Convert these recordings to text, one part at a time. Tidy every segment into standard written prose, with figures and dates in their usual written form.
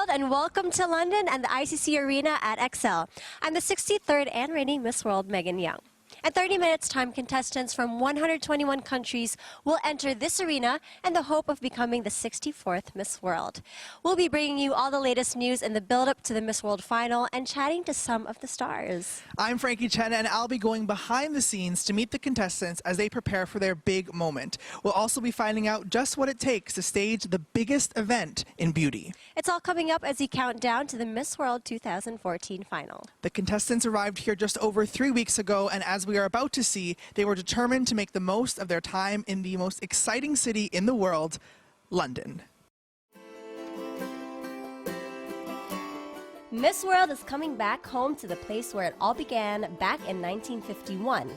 and welcome to London and the ICC Arena at Excel. I'm the 63rd and reigning Miss World, Megan Young. In 30 minutes time, contestants from 121 countries will enter this arena in the hope of becoming the 64th Miss World. We'll be bringing you all the latest news in the build-up to the Miss World final and chatting to some of the stars. I'm Frankie Chen, and I'll be going behind the scenes to meet the contestants as they prepare for their big moment. We'll also be finding out just what it takes to stage the biggest event in beauty. It's all coming up as you count down to the Miss World 2014 final. The contestants arrived here just over 3 weeks ago, and as we are about to see, they were determined to make the most of their time in the most exciting city in the world, London. Miss World is coming back home to the place where it all began back in 1951.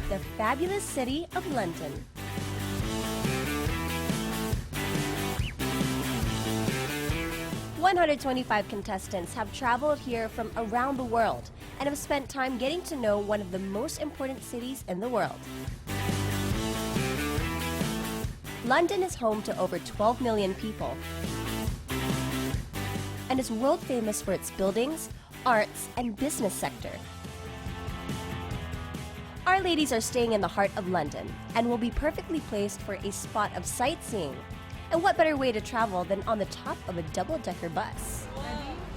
The fabulous city of London. "125 contestants have traveled here from around the world and have spent time getting to know one of the most important cities in the world. London is home to over 12 million people and is world famous for its buildings, arts, and business sector. Our ladies are staying in the heart of London and will be perfectly placed for a spot of sightseeing. And what better way to travel than on the top of a double-decker bus?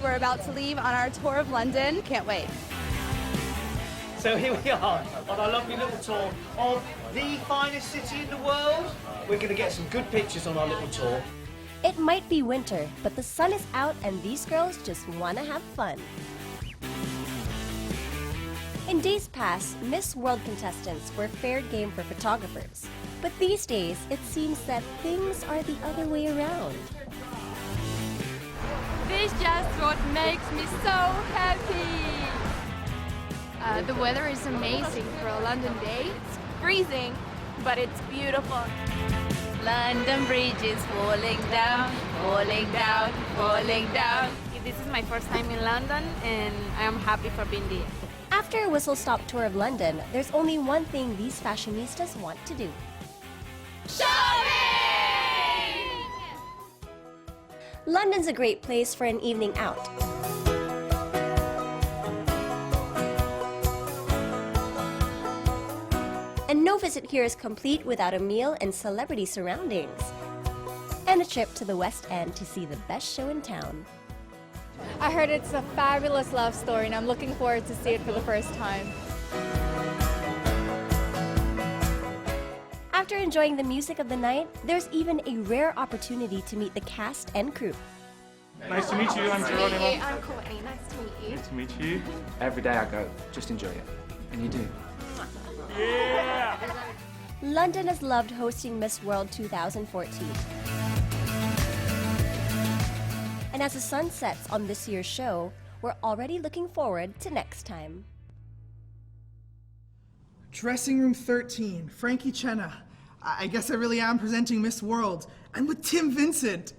We're about to leave on our tour of London. Can't wait. So here we are on our lovely little tour of the finest city in the world. We're going to get some good pictures on our little tour. It might be winter, but the sun is out and these girls just want to have fun. In days past, Miss World contestants were fair game for photographers. But these days, it seems that things are the other way around. This is just what makes me so happy. The weather is amazing for a London day. It's freezing, but it's beautiful. London Bridge is falling down, falling down, falling down. This is my first time in London, and I am happy for being there. After a whistle-stop tour of London, there's only one thing these fashionistas want to do. Shopping! London's a great place for an evening out. And no visit here is complete without a meal in celebrity surroundings. And a trip to the West End to see the best show in town. I heard it's a fabulous love story, and I'm looking forward to see it for the first time. After enjoying the music of the night, there's even a rare opportunity to meet the cast and crew. Nice to meet you, I'm Geronimo. I'm Courtney. Nice to meet you. Nice to meet you. Every day I go, just enjoy it. And you do. Yeah! London has loved hosting Miss World 2014. And as the sun sets on this year's show, we're already looking forward to next time. Dressing room 13, Frankie Chenna. I guess I really am presenting Miss World. I'm with Tim Vincent.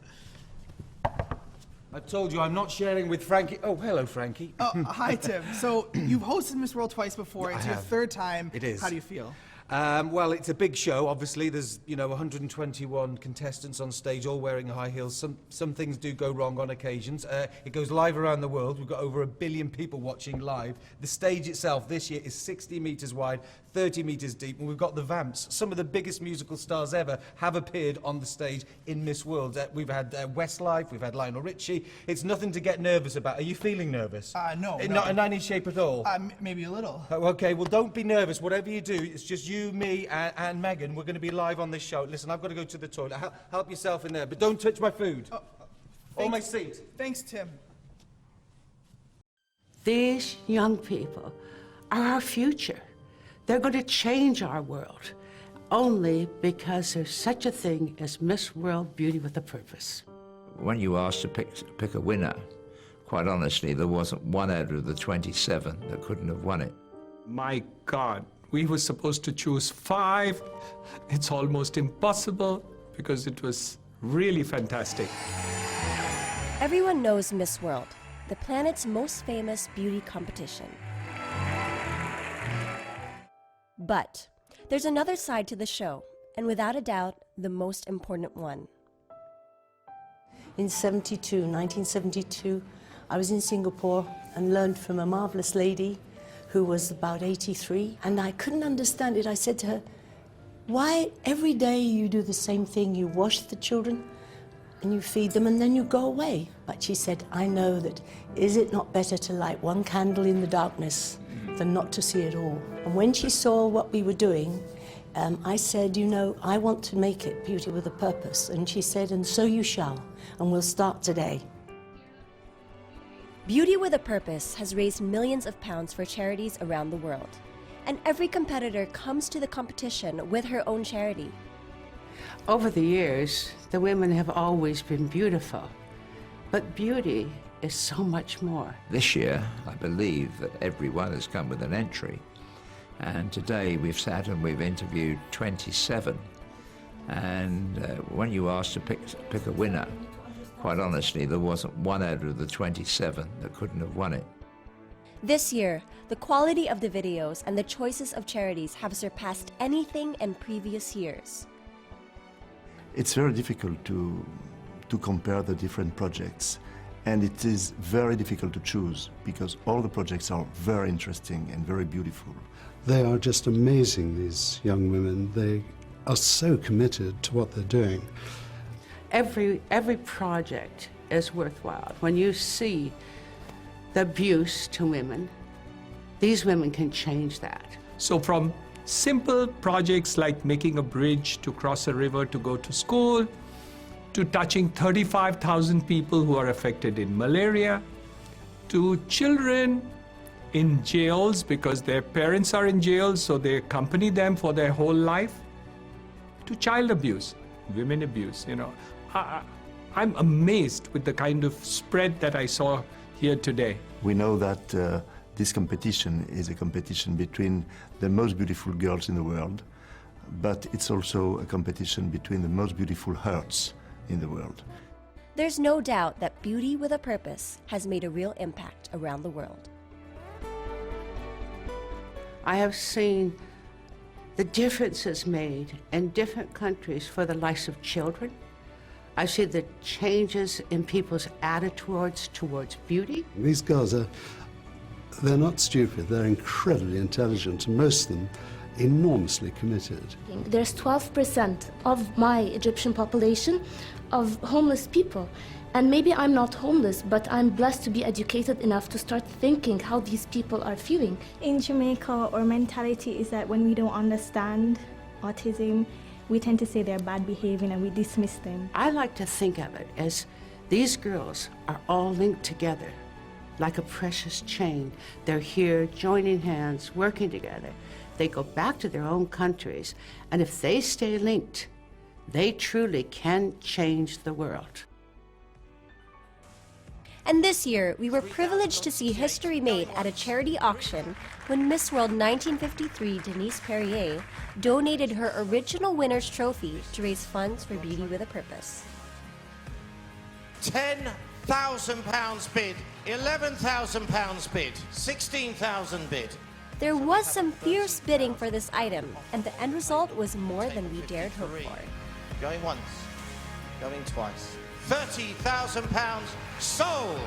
I told you I'm not sharing with Frankie. Oh, hello, Frankie. Hi, Tim. So you've hosted Miss World twice before. It's your third time. It is. How do you feel? Well, it's a big show, obviously. There's, 121 contestants on stage, all wearing high heels. Some things do go wrong on occasions. It goes live around the world. We've got over 1 billion people watching live. The stage itself this year is 60 metres wide, 30 metres deep, and we've got the Vamps. Some of the biggest musical stars ever have appeared on the stage in Miss World. We've had Westlife, we've had Lionel Richie. It's nothing to get nervous about. Are you feeling nervous? No. Not in any shape at all? Maybe a little. Okay, well, don't be nervous. Whatever you do, it's just you, me, and Megan. We're going to be live on this show. Listen, I've got to go to the toilet. Help yourself in there, but don't touch my food. Or my seat. Thanks, Tim. These young people are our future. They're going to change our world, only because there's such a thing as Miss World Beauty with a Purpose. When you asked to pick a winner, quite honestly, there wasn't one out of the 27 that couldn't have won it. My God, we were supposed to choose 5. It's almost impossible because it was really fantastic. Everyone knows Miss World, the planet's most famous beauty competition. But there's another side to the show, and without a doubt, the most important one. in 1972. I was in Singapore and learned from a marvelous lady who was about 83, and I couldn't understand it. I said to her, why every day you do the same thing? You wash the children and you feed them and then you go away. But she said, I know that, is it not better to light one candle in the darkness than not to see it all? And when she saw what we were doing, I said, you know, I want to make it Beauty with a Purpose. And she said, and so you shall, and we'll start today. Beauty with a Purpose has raised millions of pounds for charities around the world. And every competitor comes to the competition with her own charity. Over the years, the women have always been beautiful, but beauty is so much more. This year, I believe that everyone has come with an entry. And today we've sat and we've interviewed 27. And when you asked to pick a winner, quite honestly, there wasn't one out of the 27 that couldn't have won it. This year, the quality of the videos and the choices of charities have surpassed anything in previous years. It's very difficult to compare the different projects, and it is very difficult to choose because all the projects are very interesting and very beautiful. They are just amazing, these young women. They are so committed to what they're doing. Every project is worthwhile. When you see the abuse to women, these women can change that. So from simple projects like making a bridge to cross a river to go to school, to touching 35,000 people who are affected in malaria, to children in jails because their parents are in jail, so they accompany them for their whole life, to child abuse, women abuse, you know. I'm amazed with the kind of spread that I saw here today. We know that this competition is a competition between the most beautiful girls in the world, but it's also a competition between the most beautiful hearts in the world. There's no doubt that Beauty with a Purpose has made a real impact around the world. I have seen the differences made in different countries for the lives of children. I see the changes in people's attitudes towards beauty. These girls they're not stupid, they're incredibly intelligent, and most of them enormously committed. There's 12% of my Egyptian population of homeless people. And maybe I'm not homeless, but I'm blessed to be educated enough to start thinking how these people are feeling. In Jamaica, our mentality is that when we don't understand autism, we tend to say they're bad behaving and we dismiss them. I like to think of it as these girls are all linked together like a precious chain. They're here joining hands, working together. They go back to their own countries, and if they stay linked, they truly can change the world. And this year, we were privileged to see history made at a charity auction when Miss World 1953 Denise Perrier donated her original winner's trophy to raise funds for Beauty with a Purpose. £10,000 bid, £11,000 bid, £16,000 bid. There was some fierce bidding for this item, and the end result was more than we dared hope for. Going once, going twice. £30,000 sold!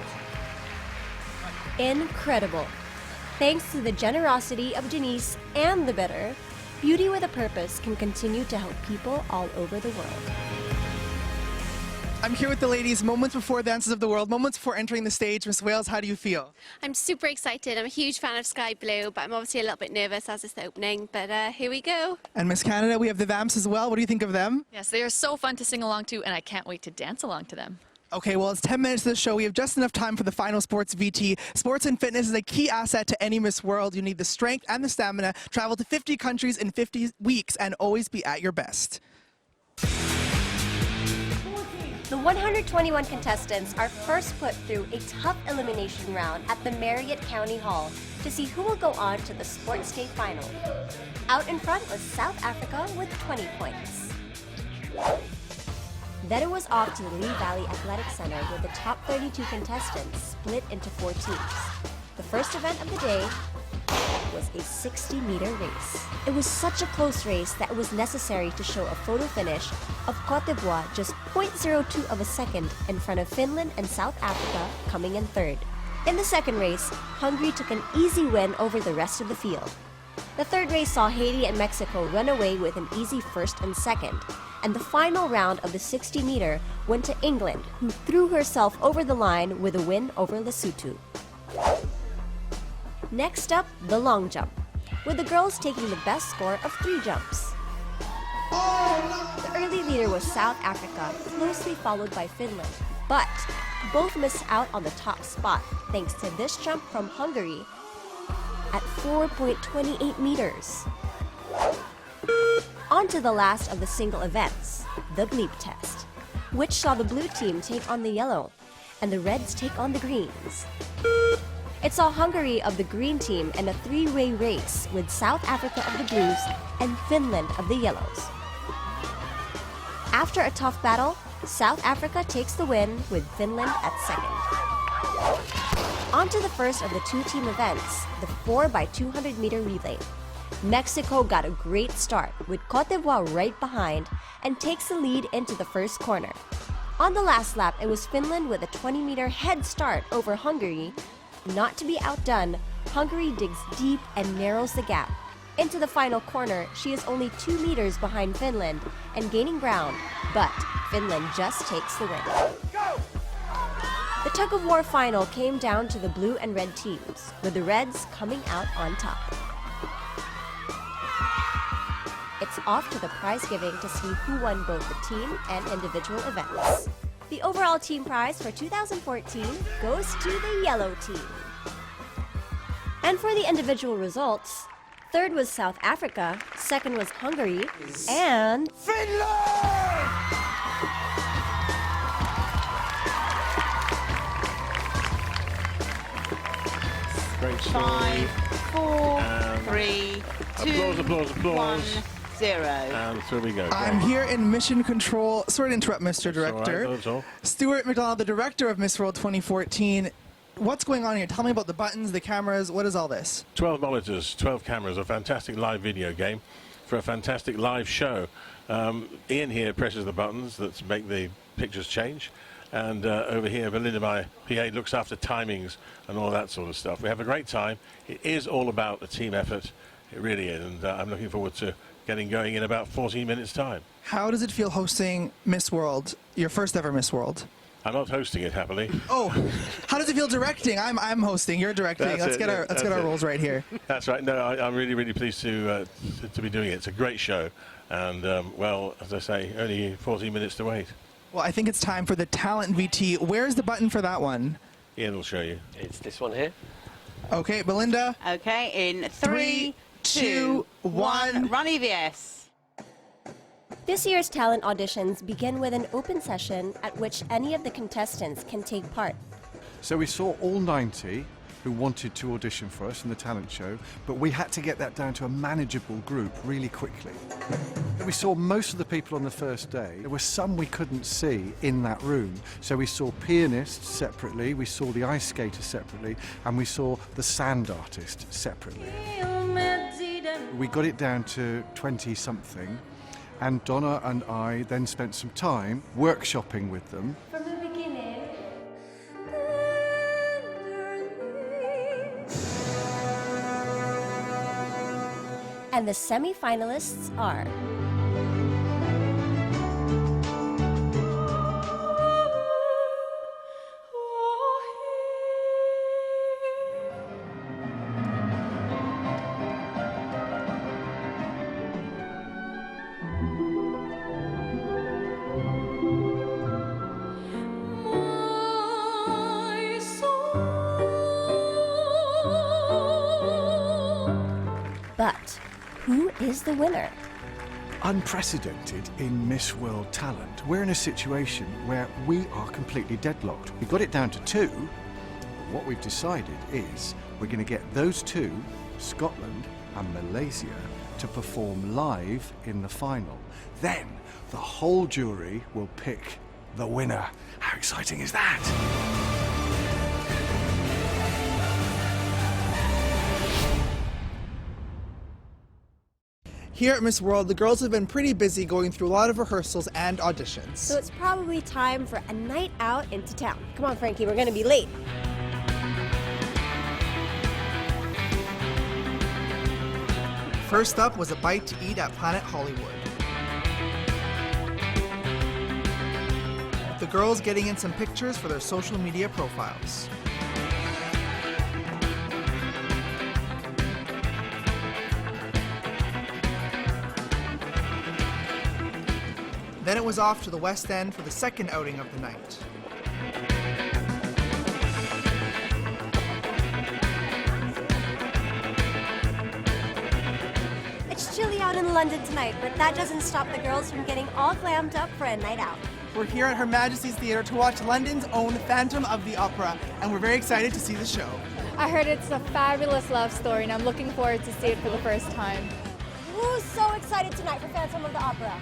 Incredible. Thanks to the generosity of Denise and the bidder, Beauty with a Purpose can continue to help people all over the world. I'm here with the ladies moments before the Dances of the World, moments before entering the stage. Miss Wales, how do you feel? I'm super excited. I'm a huge fan of Sky Blue, but I'm obviously a little bit nervous as it's the opening, but here we go. And Miss Canada, we have the Vamps as well. What do you think of them? Yes, they are so fun to sing along to, and I can't wait to dance along to them. Okay, well, it's 10 minutes to the show. We have just enough time for the final sports VT. Sports and fitness is a key asset to any Miss World. You need the strength and the stamina, travel to 50 countries in 50 weeks, and always be at your best. The 121 contestants are first put through a tough elimination round at the Marriott County Hall to see who will go on to the Sports Day Final. Out in front was South Africa with 20 points. Then it was off to the Lee Valley Athletic Center where the top 32 contestants split into 4 teams. The first event of the day, was a 60-meter race. It was such a close race that it was necessary to show a photo finish of Côte d'Ivoire just 0.02 of a second in front of Finland and South Africa, coming in third. In the second race, Hungary took an easy win over the rest of the field. The third race saw Haiti and Mexico run away with an easy first and second, and the final round of the 60-meter went to England, who threw herself over the line with a win over Lesotho. Next up, the long jump, with the girls taking the best score of 3 jumps. The early leader was South Africa, closely followed by Finland, but both missed out on the top spot thanks to this jump from Hungary at 4.28 meters. On to the last of the single events, the bleep test, which saw the blue team take on the yellow and the reds take on the greens. It saw Hungary of the green team in a 3-way race with South Africa of the blues and Finland of the yellows. After a tough battle, South Africa takes the win with Finland at second. On to the first of the 2-team events, the 4x200-meter relay. Mexico got a great start with Côte d'Ivoire right behind and takes the lead into the first corner. On the last lap, it was Finland with a 20-meter head start over Hungary. Not to be outdone, Hungary digs deep and narrows the gap. Into the final corner, she is only 2 meters behind Finland and gaining ground, but Finland just takes the win. The tug-of-war final came down to the blue and red teams, with the Reds coming out on top. It's off to the prize giving to see who won both the team and individual events. The overall team prize for 2014 goes to the yellow team. And for the individual results, third was South Africa, second was Hungary, and Finland! Great story. 5, 4, 3, 2, applause, 1, 0. And so we go. I'm here in Mission Control. Sorry to interrupt, Mr. Director. All right, that's all. Stuart McDonald, the director of Miss World 2014. What's going on here? Tell me about the buttons, the cameras. What is all this? 12 monitors, 12 cameras, a fantastic live video game for a fantastic live show. Ian here presses the buttons that make the pictures change. And over here, Belinda, my PA, looks after timings and all that sort of stuff. We have a great time. It is all about a team effort. It really is. And I'm looking forward to getting going in about 14 minutes' time. How does it feel hosting Miss World, your first ever Miss World? I'm not hosting it, happily. Oh, how does it feel directing? I'm hosting. You're directing. Let's get our roles right here. That's right. No, I'm really, really pleased to be doing it. It's a great show, and well, as I say, only 14 minutes to wait. Well, I think it's time for the Talent VT. Where's the button for that one? Ian will show you. It's this one here. Okay, Belinda. Okay, in 3, 2, 1, run EVS. This year's talent auditions begin with an open session at which any of the contestants can take part. So we saw all 90 who wanted to audition for us in the talent show, but we had to get that down to a manageable group really quickly. We saw most of the people on the first day. There were some we couldn't see in that room. So we saw pianists separately, we saw the ice skater separately, and we saw the sand artist separately. We got it down to 20-something, and Donna and I then spent some time workshopping with them. From the beginning, and the semi-finalists are But who is the winner? Unprecedented in Miss World Talent. We're in a situation where we are completely deadlocked. We got it down to 2. What we've decided is we're going to get those 2, Scotland and Malaysia, to perform live in the final. Then the whole jury will pick the winner. How exciting is that? Here at Miss World, the girls have been pretty busy going through a lot of rehearsals and auditions. So it's probably time for a night out into town. Come on, Frankie, we're gonna be late. First up was a bite to eat at Planet Hollywood. The girls getting in some pictures for their social media profiles. Then it was off to the West End for the second outing of the night. It's chilly out in London tonight, but that doesn't stop the girls from getting all glammed up for a night out. We're here at Her Majesty's Theatre to watch London's own Phantom of the Opera, and we're very excited to see the show. I heard it's a fabulous love story, and I'm looking forward to see it for the first time. Who's so excited tonight for Phantom of the Opera?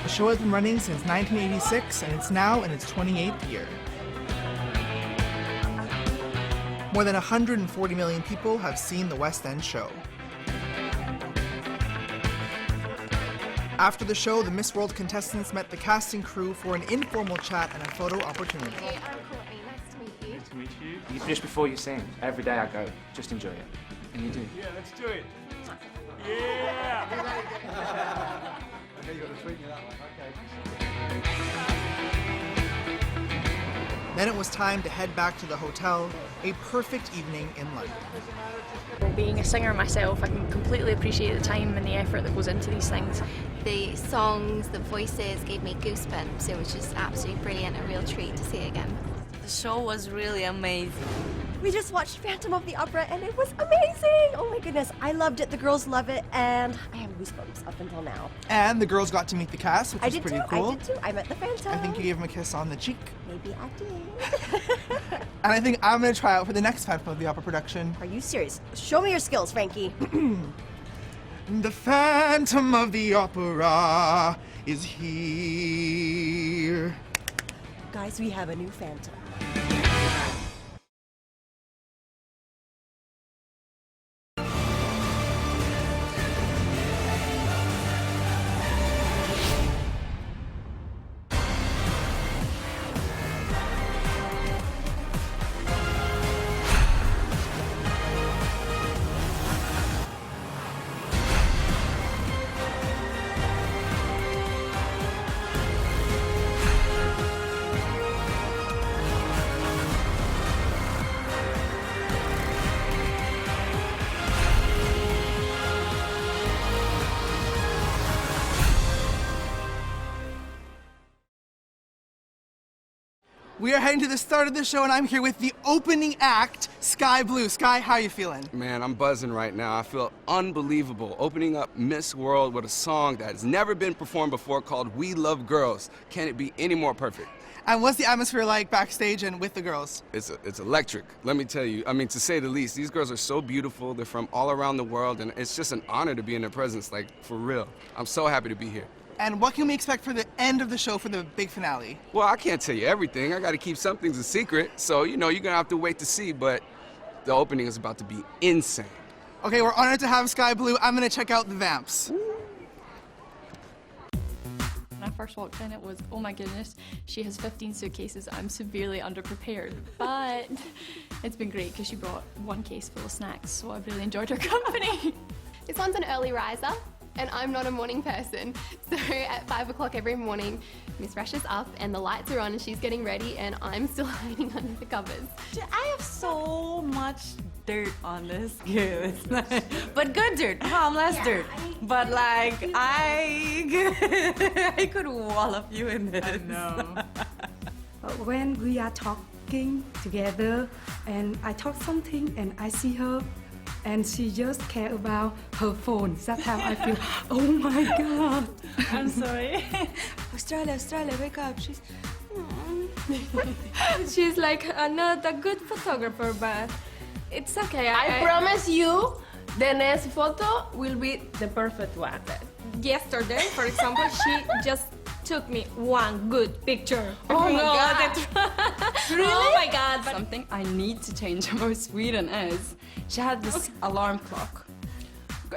The show has been running since 1986, and it's now in its 28th year. More than 140 million people have seen the West End show. After the show, the Miss World contestants met the casting crew for an informal chat and a photo opportunity. Nice to meet you. You finish before you sing. Every day I go. Just enjoy it. And you do. Yeah, let's do it. Yeah! Okay, you got to tweet me that one. Then it was time to head back to the hotel, a perfect evening in London. Being a singer myself, I can completely appreciate the time and the effort that goes into these things. The songs, the voices gave me goosebumps. It was just absolutely brilliant, a real treat to see it again. The show was really amazing. We just watched Phantom of the Opera and it was amazing! Oh my goodness, I loved it, the girls love it, and I have goosebumps up until now. And the girls got to meet the cast, which was pretty cool. I did too, I met the Phantom. I think you gave him a kiss on the cheek. Maybe I did. And I think I'm going to try out for the next Phantom of the Opera production. Are you serious? Show me your skills, Frankie. The Phantom of the Opera is here. Guys, we have a new Phantom. We are heading to the start of the show, and I'm here with the opening act, Sky Blue. Sky, how you feeling? Man, I'm buzzing right now. I feel unbelievable opening up Miss World with a song that has never been performed before called We Love Girls. Can it be any more perfect? And what's the atmosphere like backstage and with the girls? It's electric, let me tell you. I mean, to say the least. These girls are so beautiful. They're from all around the world, and it's just an honor to be in their presence, like, for real. I'm so happy to be here. And what can we expect for the end of the show for the big finale? Well, I can't tell you everything. I got to keep some things a secret. So, you know, you're going to have to wait to see, but the opening is about to be insane. Okay, we're honored to have Sky Blue. I'm going to check out the Vamps. When I first walked in, it was, oh my goodness, she has 15 suitcases. I'm severely underprepared. But it's been great because she brought one case full of snacks, so I've really enjoyed her company. This one's an early riser, and I'm not a morning person. So at 5 o'clock every morning, Miss Rush is up and the lights are on and she's getting ready and I'm still hiding under the covers. I have so much dirt on this girl. But good dirt, harmless dirt. But like, I could wallop you in this. I know. When we are talking together and I talk something and I see her and she just care about her phone. That's how I feel. Oh my God. I'm sorry. Australia, wake up. She's She's like not a good photographer, but it's okay. I promise you, the next photo will be the perfect one. Yesterday, for example, she just took me one good picture. Oh my God. Really? Oh my God. Something I need to change about Sweden is she had this alarm clock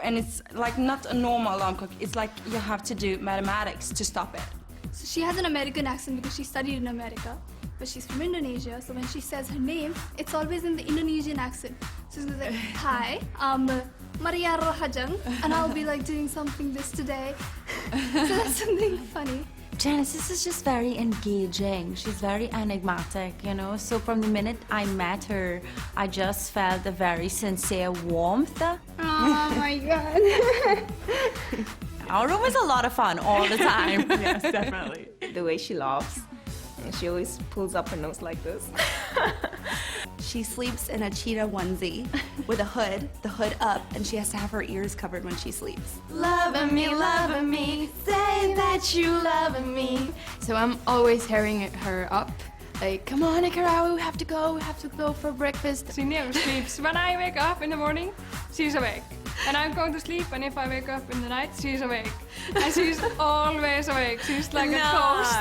And it's like not a normal alarm clock. It's like you have to do mathematics to stop it. So she has an American accent because she studied in America, but she's from Indonesia. So when she says her name, it's always in the Indonesian accent. So she's like, "Hi, I'm Maria Rohajang, and I'll be like doing something this today." So that's something funny. Genesis is just very engaging. She's very enigmatic, you know. So from the minute I met her, I just felt a very sincere warmth. Oh my God. Our room is a lot of fun all the time. Yes, definitely. The way she laughs, and she always pulls up her nose like this. She sleeps in a cheetah onesie with a hood, the hood up, and she has to have her ears covered when she sleeps. Loving me, say that you love me. So I'm always hurrying her up. Like, come on, Ikara, we have to go for breakfast. She never sleeps. When I wake up in the morning, she's awake. And I'm going to sleep, and if I wake up in the night, she's awake. And she's always awake. She's like a ghost.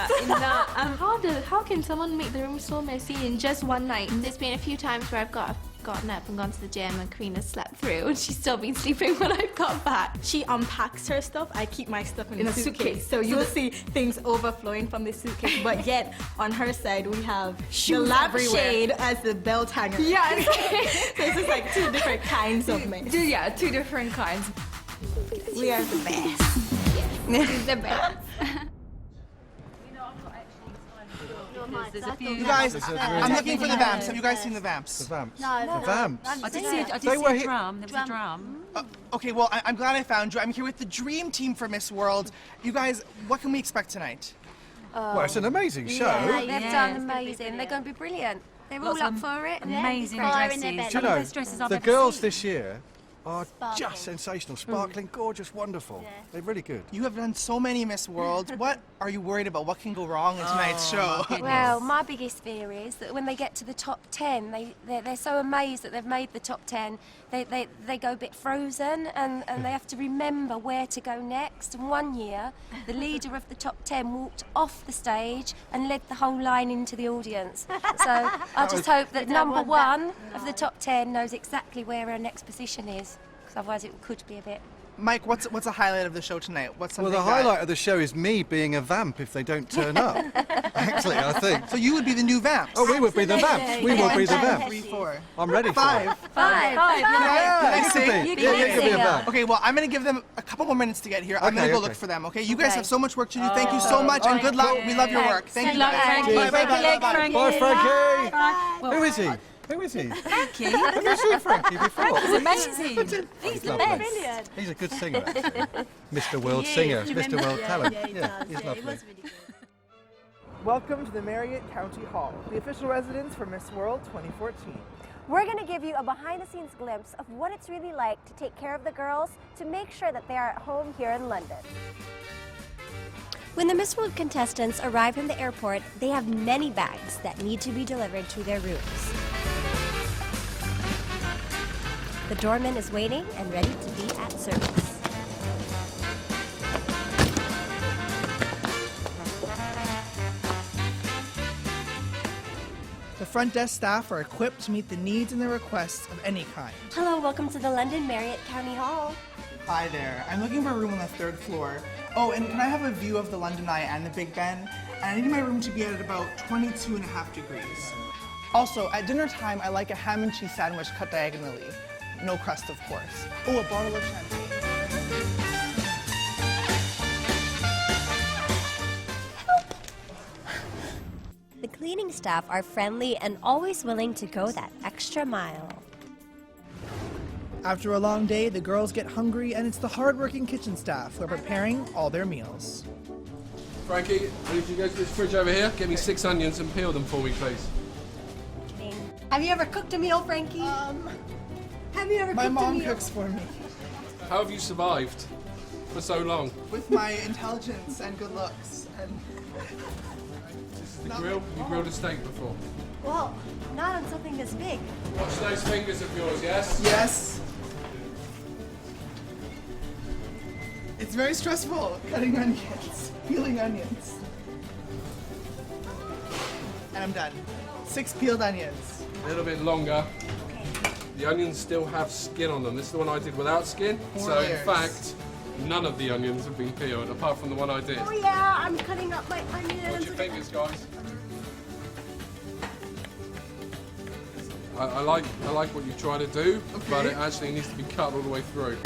How can someone make the room so messy in just one night? There's been a few times where I've gotten up and gone to the gym and Karina's slept through and she's still been sleeping when I've got back. She unpacks her stuff. I keep my stuff in a suitcase. So you'll see things overflowing from the suitcase. But yet, on her side, we have the lampshade as the belt hanger. Yeah. So it's just like two different kinds of mess. Yeah, two different kinds. We are the best. She's the best. You guys, I'm looking for the Vamps. Have you guys seen the Vamps? The Vamps? No. The Vamps? I did see a drum. There was a drum. Okay, well, I'm glad I found you. I'm here with the dream team for Miss World. You guys, what can we expect tonight? Well, it's an amazing show. They've done amazing. They're going to be brilliant. They're all up for it. Amazing dresses. Do you know, the girls this year are just sensational, sparkling, gorgeous, wonderful. They're really good. You have done so many Miss Worlds. What are you worried about? What can go wrong in tonight's show? Well, my biggest fear is that when they get to the top 10, they're so amazed that they've made the top 10, they go a bit frozen and they have to remember where to go next. And one year, the leader of the top 10 walked off the stage and led the whole line into the audience. So I just hope that number one of the top 10 knows exactly where her next position is, because otherwise it could be a bit... Mike, what's a highlight of the show tonight? What's Well, something the highlight of the show is me being a vamp if they don't turn up. Actually, I think. So you would be the new Vamps? Oh, we would be the Vamps. We would be the Vamps. 3, 4. I'm ready for Five. it. Five. Yeah, you could be. Yeah, you could be a vamp. Okay, well, I'm going to give them a couple more minutes to get here. I'm going to go look for them, okay? You guys have so much work to do. Thank you so much, and good luck. We love your work. Thank you, guys. Bye, bye, bye, bye. Bye, Frankie. Who is he? Who is he? Frankie. Have you seen Frankie before? He's amazing. He's the lovely. best. He's a good singer, actually. Mr. World Singer, Mr. World Talent. Yeah, he's lovely. Welcome to the Marriott County Hall, the official residence for Miss World 2014. We're going to give you a behind-the-scenes glimpse of what it's really like to take care of the girls to make sure that they are at home here in London. When the Miss World contestants arrive in the airport, they have many bags that need to be delivered to their rooms. The doorman is waiting and ready to be at service. The front desk staff are equipped to meet the needs and the requests of any kind. Hello, welcome to the London Marriott County Hall. Hi there. I'm looking for a room on the 3rd floor. Oh, and can I have a view of the London Eye and the Big Ben? And I need my room to be at about 22.5 degrees. Also, at dinner time, I like a ham and cheese sandwich cut diagonally. No crust, of course. Oh, a bottle of champagne. The cleaning staff are friendly and always willing to go that extra mile. After a long day, the girls get hungry, and it's the hard-working kitchen staff who are preparing all their meals. Frankie, if you go to this fridge over here, get me 6 onions and peel them for me, please. Have you ever cooked a meal, Frankie? Have you ever My cooked a mom meal? cooks for me. How have you survived for so long? With my intelligence and good looks. And This is the grill. You grilled a steak before. Well, not on something this big. Watch those fingers of yours, yes? Yes. It's very stressful cutting onions, peeling onions. And I'm done. 6 peeled onions. A little bit longer. the onions still have skin on them. This is the one I did without skin. So in fact, none of the onions have been peeled apart from the one I did. Oh yeah, I'm cutting up my onions. Watch your fingers, guys. I like what you try to do, but it actually needs to be cut all the way through.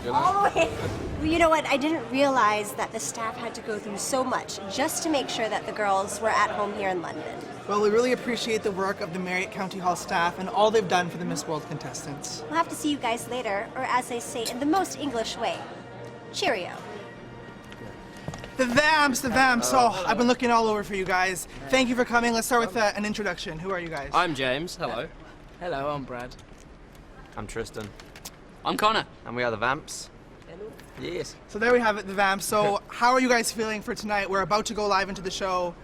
You know? All the way. Well, you know what? I didn't realize that the staff had to go through so much just to make sure that the girls were at home here in London. Well, we really appreciate the work of the Marriott County Hall staff and all they've done for the Miss World contestants. We'll have to see you guys later, or as they say in the most English way, cheerio. The Vamps, the Vamps. Oh, I've been looking all over for you guys. Thank you for coming. Let's start with an introduction. Who are you guys? I'm James. Hello. Hello, I'm Brad. I'm Tristan. I'm Connor. And we are the Vamps. Hello. Yes. So there we have it, the Vamps. So how are you guys feeling for tonight? We're about to go live into the show.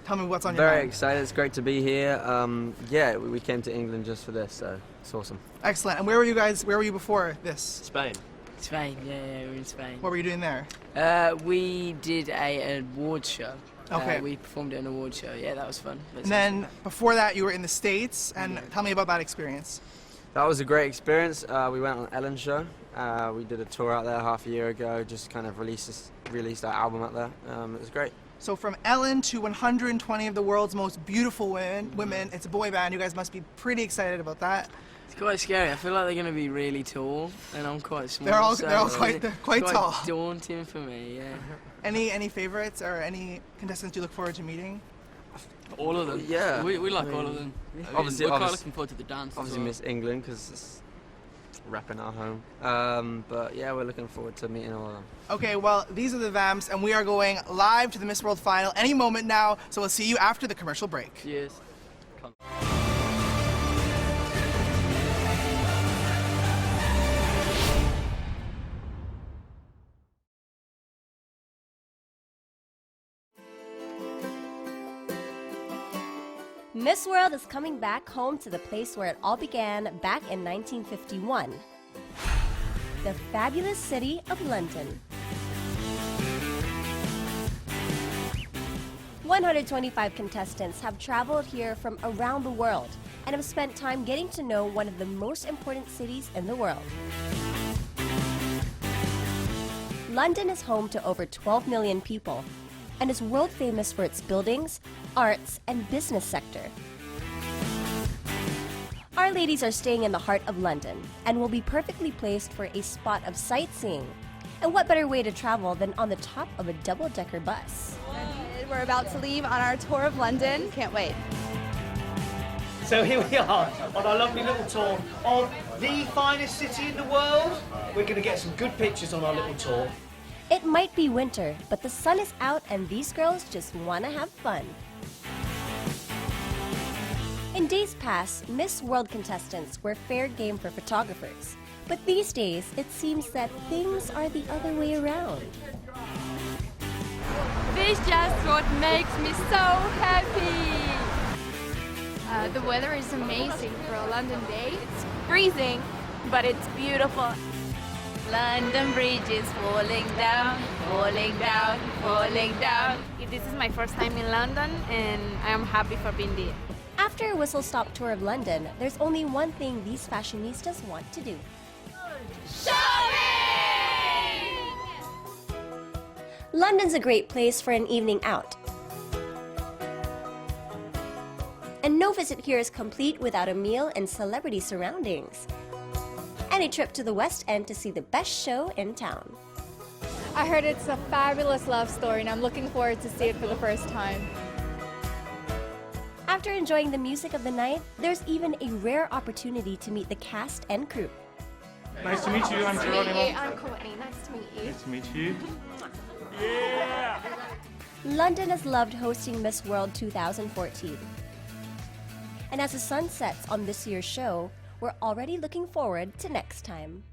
Tell me what's on your mind. Very excited. It's great to be here. Yeah, we came to England just for this, so it's awesome. Excellent. And where were you guys? Where were you before this? Spain. Spain, yeah, we were in Spain. What were you doing there? We did an awards show. Okay. We performed at an awards show. Yeah, that was fun. And then before that, you were in the States. And tell me about that experience. That was a great experience. We went on Ellen's show. We did a tour out there half a year ago. Just kind of released our album out there. It was great. So from Ellen to 120 of the world's most beautiful women, it's a boy band. You guys must be pretty excited about that. It's quite scary. I feel like they're going to be really tall, and I'm quite small. They're all quite tall. It's daunting for me, yeah. Any favorites or any contestants you look forward to meeting? All of them. Yeah. We like all of them. Obviously, we're kind of looking forward to the dance. Obviously, Miss England because it's repping our home. But yeah, we're looking forward to meeting all of them. Okay, well, these are the Vamps, and we are going live to the Miss World final any moment now. So we'll see you after the commercial break. Yes. Miss World is coming back home to the place where it all began back in 1951. The fabulous city of London. 125 contestants have traveled here from around the world and have spent time getting to know one of the most important cities in the world. London is home to over 12 million people and is world famous for its buildings, arts, and business sector. Our ladies are staying in the heart of London and will be perfectly placed for a spot of sightseeing. And what better way to travel than on the top of a double-decker bus? We're about to leave on our tour of London. Can't wait. So here we are on our lovely little tour of the finest city in the world. We're going to get some good pictures on our little tour. It might be winter, but the sun is out and these girls just want to have fun. In days past, Miss World contestants were fair game for photographers. But these days, it seems that things are the other way around. This is just what makes me so happy! The weather is amazing for a London day. It's freezing, but it's beautiful. London Bridge is falling down, falling down, falling down. This is my first time in London and I am happy for being there. After a whistle-stop tour of London, there's only one thing these fashionistas want to do. Shopping! London's a great place for an evening out. And no visit here is complete without a meal in celebrity surroundings. And a trip to the West End to see the best show in town. I heard it's a fabulous love story and I'm looking forward to see it for the first time. After enjoying the music of the night, there's even a rare opportunity to meet the cast and crew. Nice to meet you, I'm Geronimo. I'm Courtney, nice to meet you. Nice to meet you. Yeah! London has loved hosting Miss World 2014. And as the sun sets on this year's show, we're already looking forward to next time.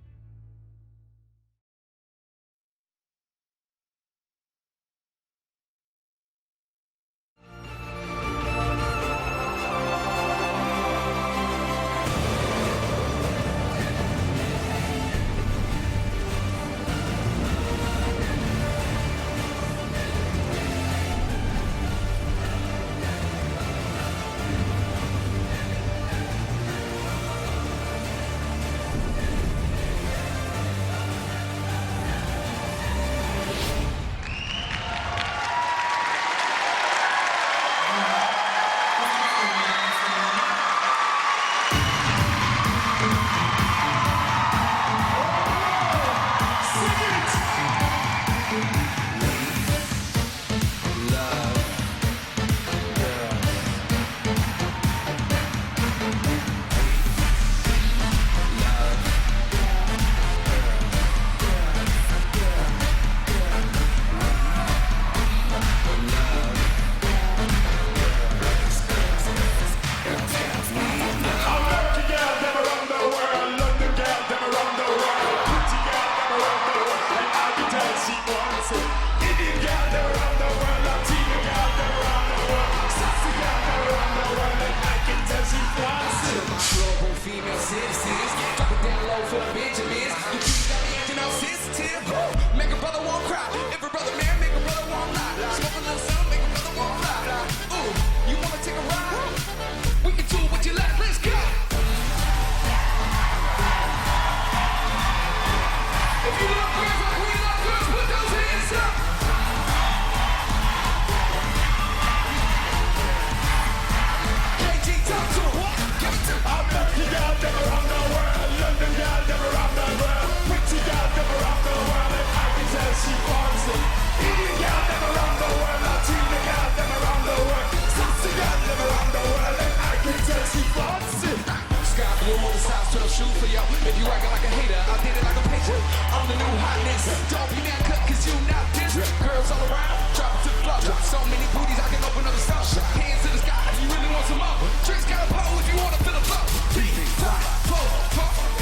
yo. If you acting like a hater, I did it like a patient. I'm the new hotness. Don't be mad cut, cause you not this. Girls all around, drop it to the floor. So many booties, I can open up the stuff. Hands to the sky if you really want some more. Drinks got a pole if you wanna fill a flow.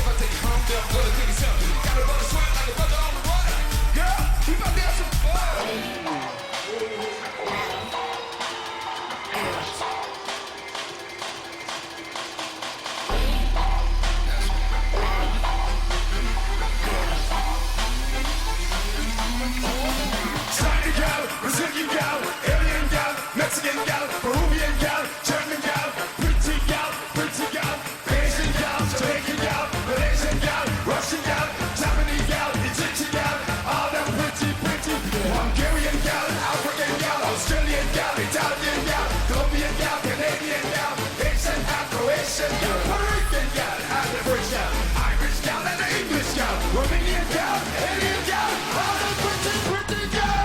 If I take you home, then I'm gonna take you something. Got a brother sweat like a brother on the run. Girl, we about to have some fun. Spanish gal, Brazilian gal, alien gal, Mexican gal, Peruvian gal, German gal, pretty gal, Asian gal, Jamaican gal, Malaysian gal, Russian gal, Japanese gal, Egyptian gal, all them pretty, Hungarian gal, African gal, Australian gal, Italian gal, Colombian gal, Canadian gal, Asian and Croatian gal, Puerto Rican gal, and the French gal, Irish gal, and the English gal, Romanian gal, alien gal, all them pretty gal.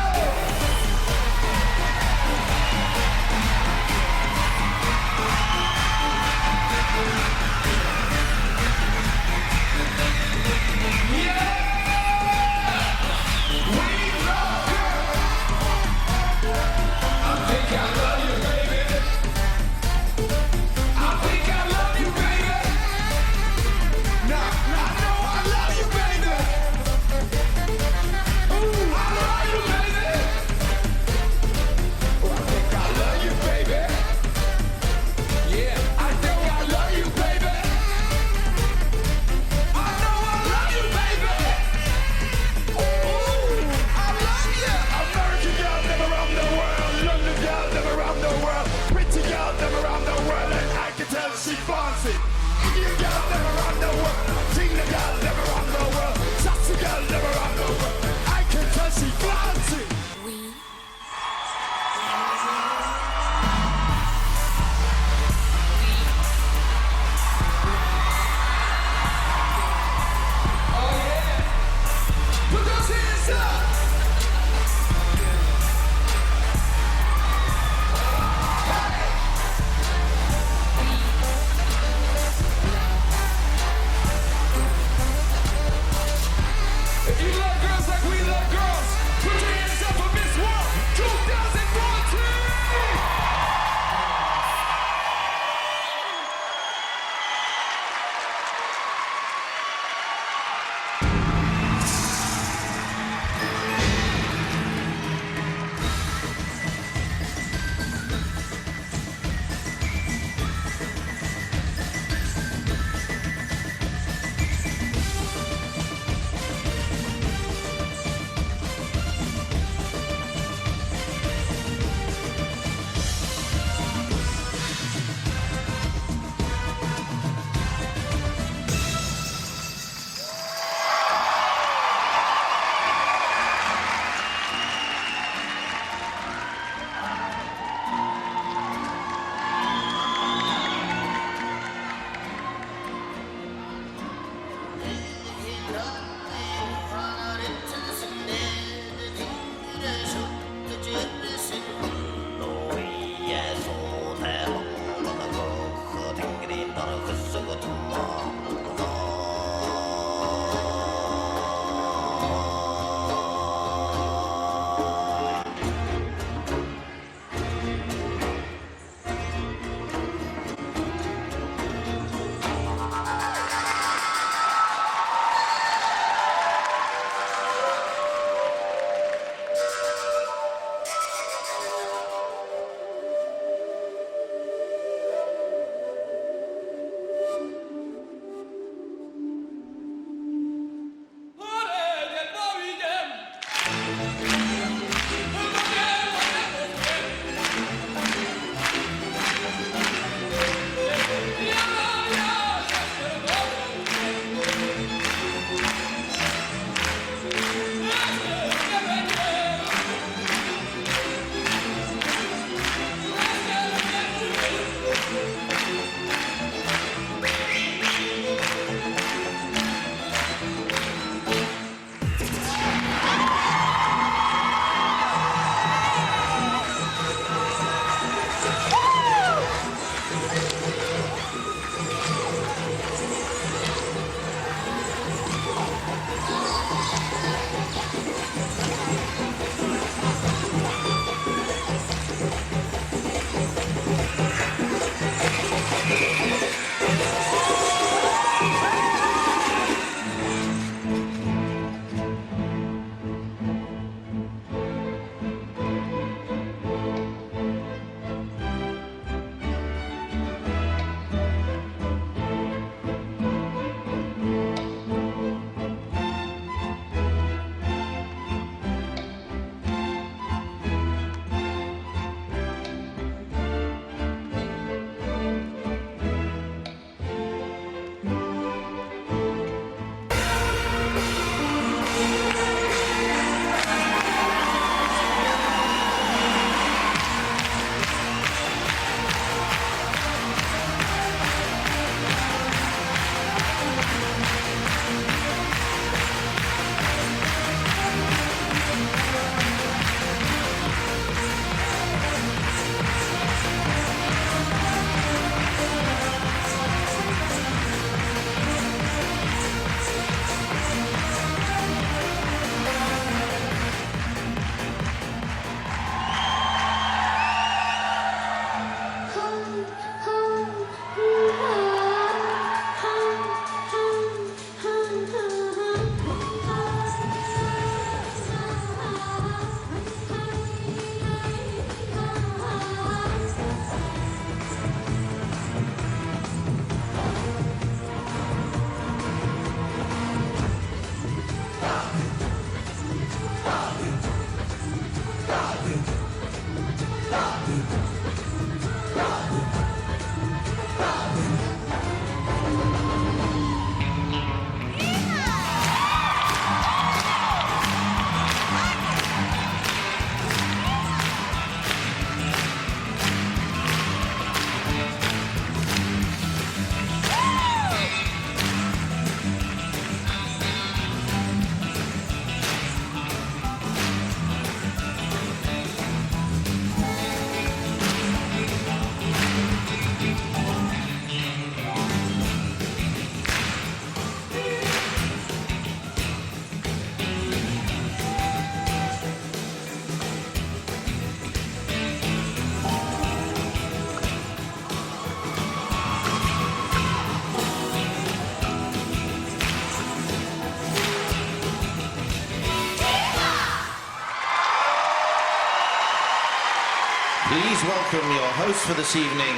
please welcome your hosts for this evening,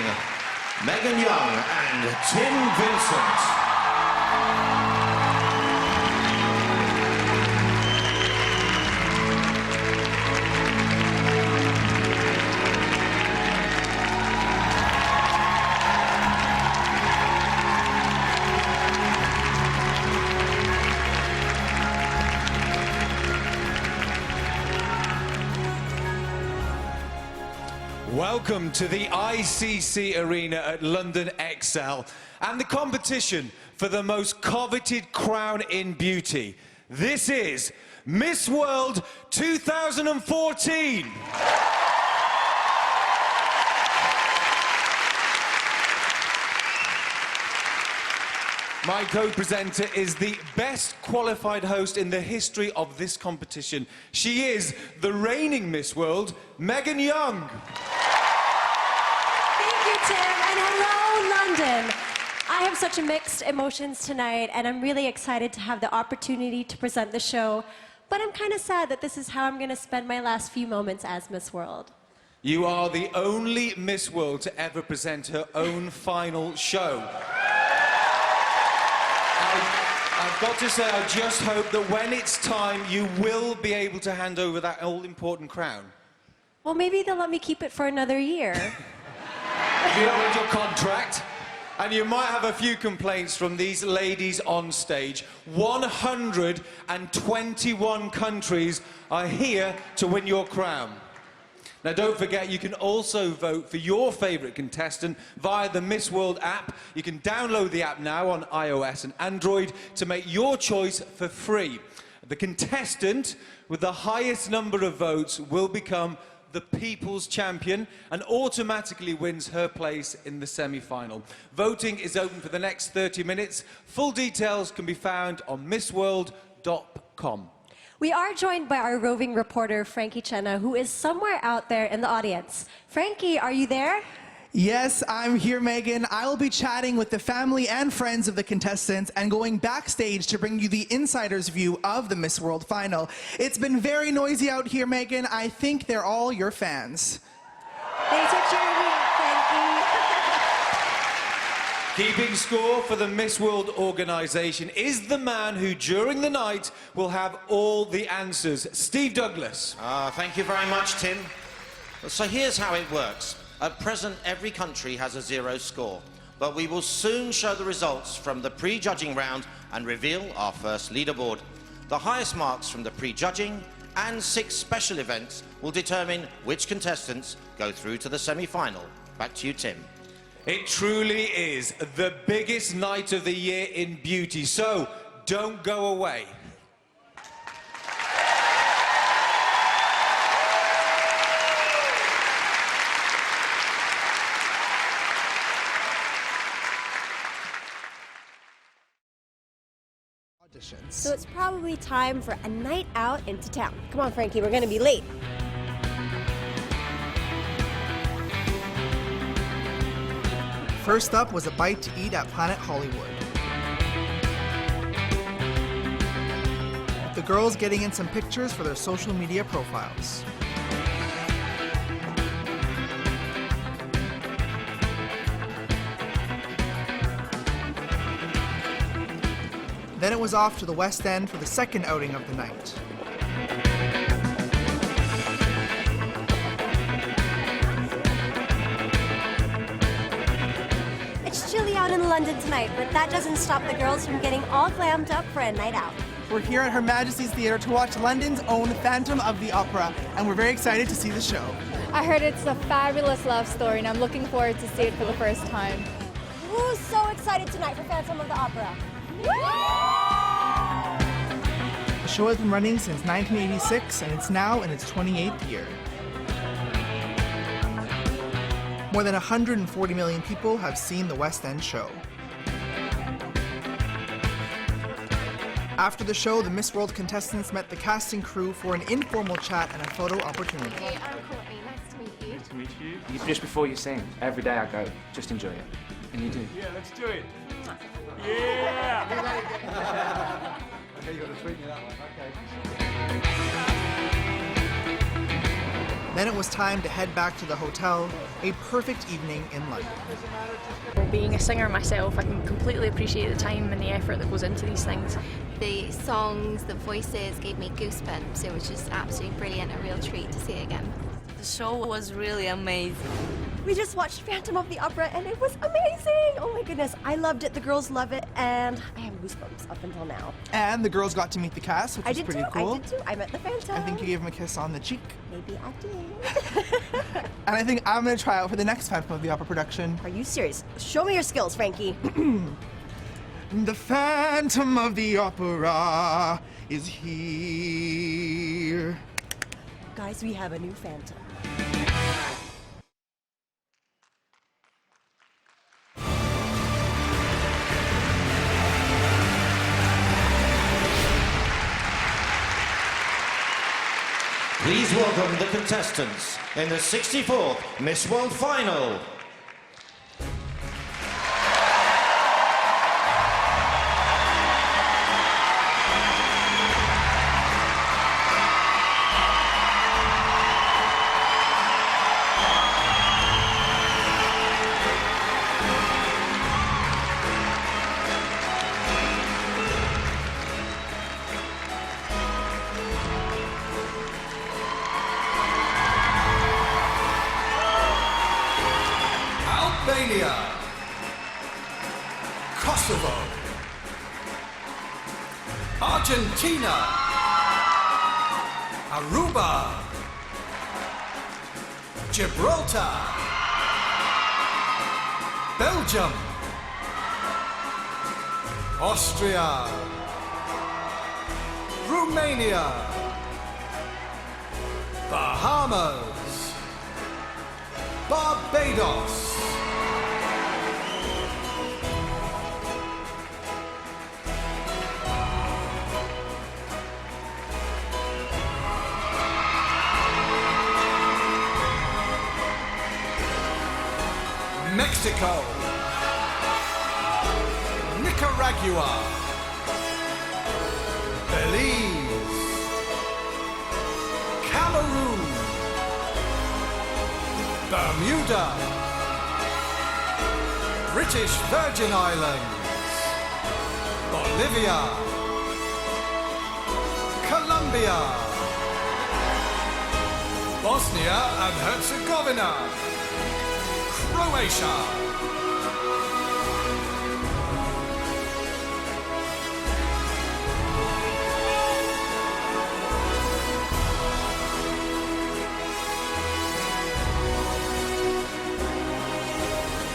Megan Young and Tim Vincent. Welcome to the ICC Arena at London ExCeL and the competition for the most coveted crown in beauty. This is Miss World 2014. My co-presenter is the best qualified host in the history of this competition. She is the reigning Miss World, Megan Young. Thank you, Tim, and hello, London. I have such mixed emotions tonight, and I'm really excited to have the opportunity to present the show. But I'm kind of sad that this is how I'm going to spend my last few moments as Miss World. You are the only Miss World to ever present her own final show. I've got to say, I just hope that when it's time, you will be able to hand over that all-important crown. Well, maybe they'll let me keep it for another year. You don't read your contract, and you might have a few complaints from these ladies on stage. 121 countries are here to win your crown. Now, don't forget, you can also vote for your favourite contestant via the Miss World app. You can download the app now on iOS and Android to make your choice for free. The contestant with the highest number of votes will become the People's Champion and automatically wins her place in the semi-final. Voting is open for the next 30 minutes. Full details can be found on missworld.com. We are joined by our roving reporter, Frankie Chenna, who is somewhere out there in the audience. Frankie, are you there? Yes, I'm here, Megan. I will be chatting with the family and friends of the contestants and going backstage to bring you the insider's view of the Miss World final. It's been very noisy out here, Megan. I think they're all your fans. Thanks for cheering me up, Frankie. Keeping score for the Miss World organisation is the man who, during the night, will have all the answers. Steve Douglas. Thank you very much, Tim. So here's how it works. At present, every country has a 0 score, but we will soon show the results from the pre-judging round and reveal our first leaderboard. The highest marks from the pre-judging and 6 special events will determine which contestants go through to the semi-final. Back to you, Tim. It truly is the biggest night of the year in beauty, so don't go away. So it's probably time for a night out into town. Come on, Frankie, we're going to be late. First up was a bite to eat at Planet Hollywood. With the girls getting in some pictures for their social media profiles. Then it was off to the West End for the second outing of the night. It's chilly out in London tonight, but that doesn't stop the girls from getting all glammed up for a night out. We're here at Her Majesty's Theatre to watch London's own Phantom of the Opera, and we're very excited to see the show. I heard it's a fabulous love story, and I'm looking forward to see it for the first time. Who's so excited tonight for Phantom of the Opera? The show has been running since 1986, and it's now in its 28th year. More than 140 million people have seen the West End show. After the show, the Miss World contestants met the casting crew for an informal chat and a photo opportunity. Hey, I'm Courtney. Nice to meet you. Nice to meet you. You finish before you sing. Every day I go, just enjoy it. And you do. Yeah, let's do it. Yeah! Okay, you got to tweet me that one. Okay. Then it was time to head back to the hotel, a perfect evening in London. Being a singer myself, I can completely appreciate the time and the effort that goes into these things. The songs, the voices gave me goosebumps. It was just absolutely brilliant, a real treat to see it again. The show was really amazing. We just watched Phantom of the Opera and it was amazing! Oh my goodness, I loved it, the girls love it, and I have goosebumps up until now. And the girls got to meet the cast, which was pretty cool. I did too, I met the Phantom. I think you gave him a kiss on the cheek. Maybe I did. And I think I'm going to try out for the next Phantom of the Opera production. Are you serious? Show me your skills, Frankie. The Phantom of the Opera is here. Guys, we have a new Phantom. Please welcome the contestants in the 64th Miss World Final. Albania, Kosovo, Argentina, Aruba, Gibraltar, Belgium, Austria, Romania, Bahamas, Barbados, Mexico, Nicaragua, Belize, Cameroon, Bermuda, British Virgin Islands, Bolivia, Colombia, Bosnia and Herzegovina, Croatia,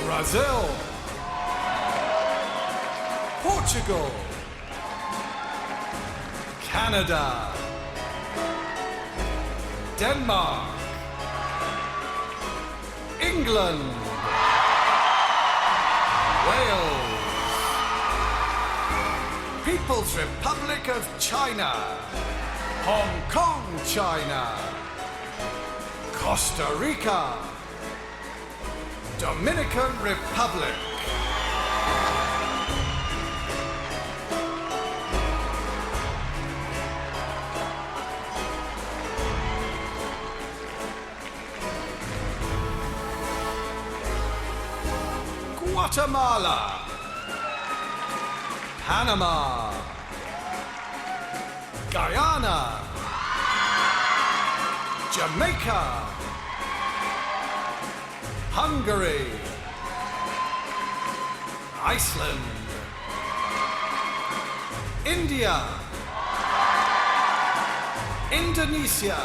Brazil, Portugal, Canada, Denmark, England, Wales, People's Republic of China, Hong Kong, China, Costa Rica, Dominican Republic, Guatemala, Panama, Guyana, Jamaica, Hungary, Iceland, India, Indonesia,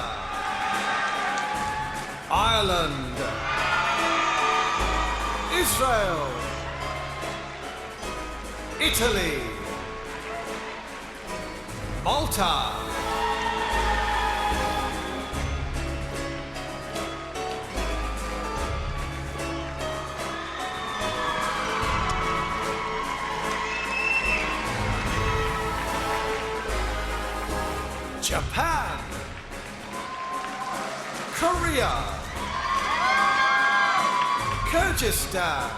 Ireland, Israel, Italy, Malta, Japan, Korea, Kyrgyzstan,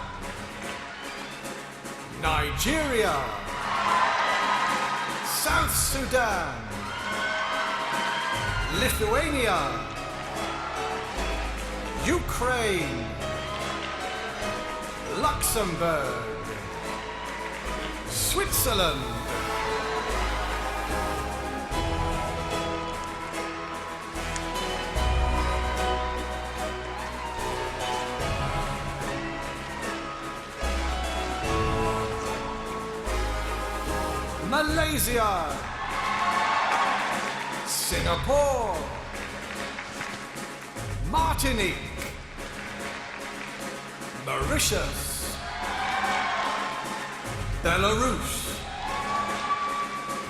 Nigeria, South Sudan, Lithuania, Ukraine, Luxembourg, Switzerland, Malaysia, Singapore, Martinique, Mauritius, Belarus,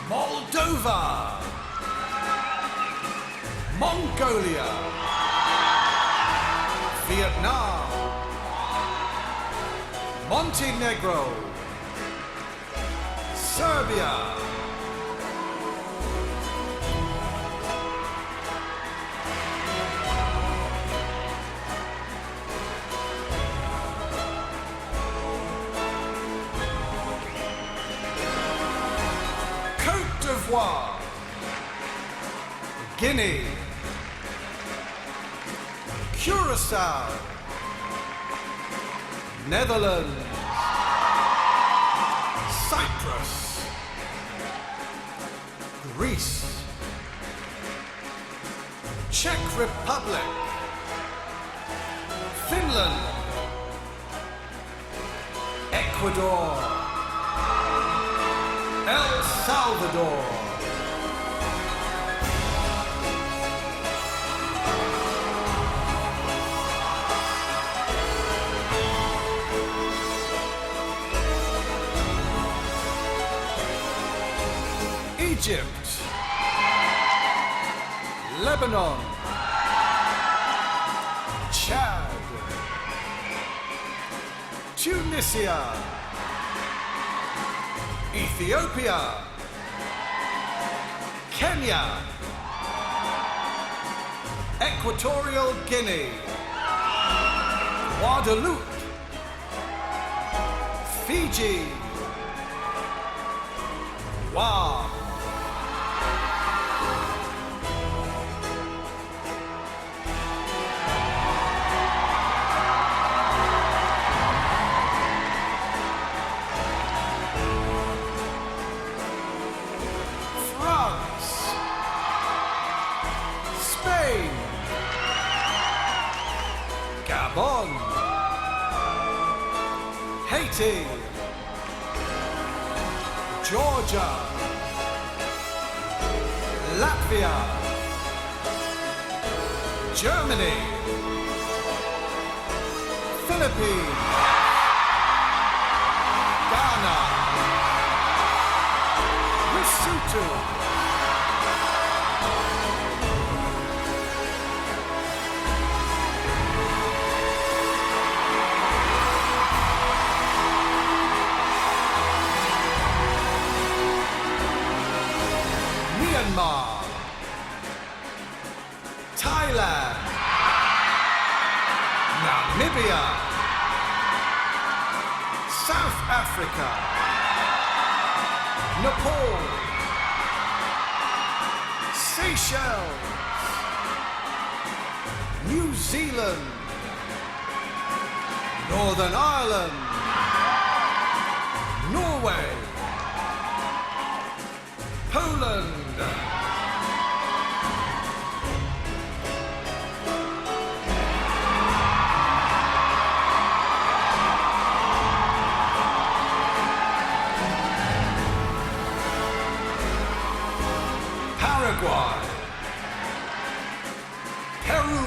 Moldova, Mongolia, Vietnam, Montenegro, Serbia, Côte d'Ivoire, Guinea, Curacao, Netherlands, Cyprus, Greece, Czech Republic, Finland, Ecuador, El Salvador, Egypt, Lebanon, Chad, Tunisia, Ethiopia, Kenya, Equatorial Guinea, Guadeloupe, Fiji, Guam, Spain, Gabon, Haiti, Georgia, Latvia, Germany, Philippines, Ghana, Lesotho, Myanmar, Thailand, Namibia, South Africa, Nepal, Seychelles, New Zealand, Northern Ireland, Norway, Poland, Paraguay, Peru,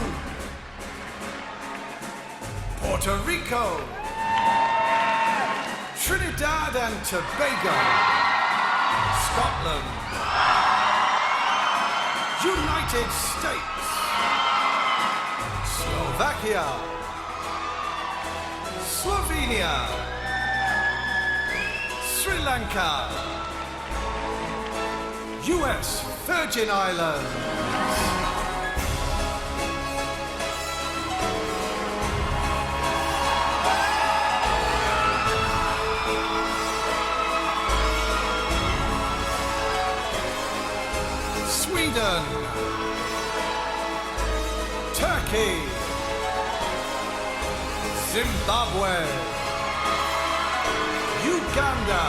Puerto Rico, Trinidad and Tobago, Scotland, United States, Slovakia, Slovenia, Sri Lanka, US Virgin Islands, Sweden, Turkey, Zimbabwe, Uganda,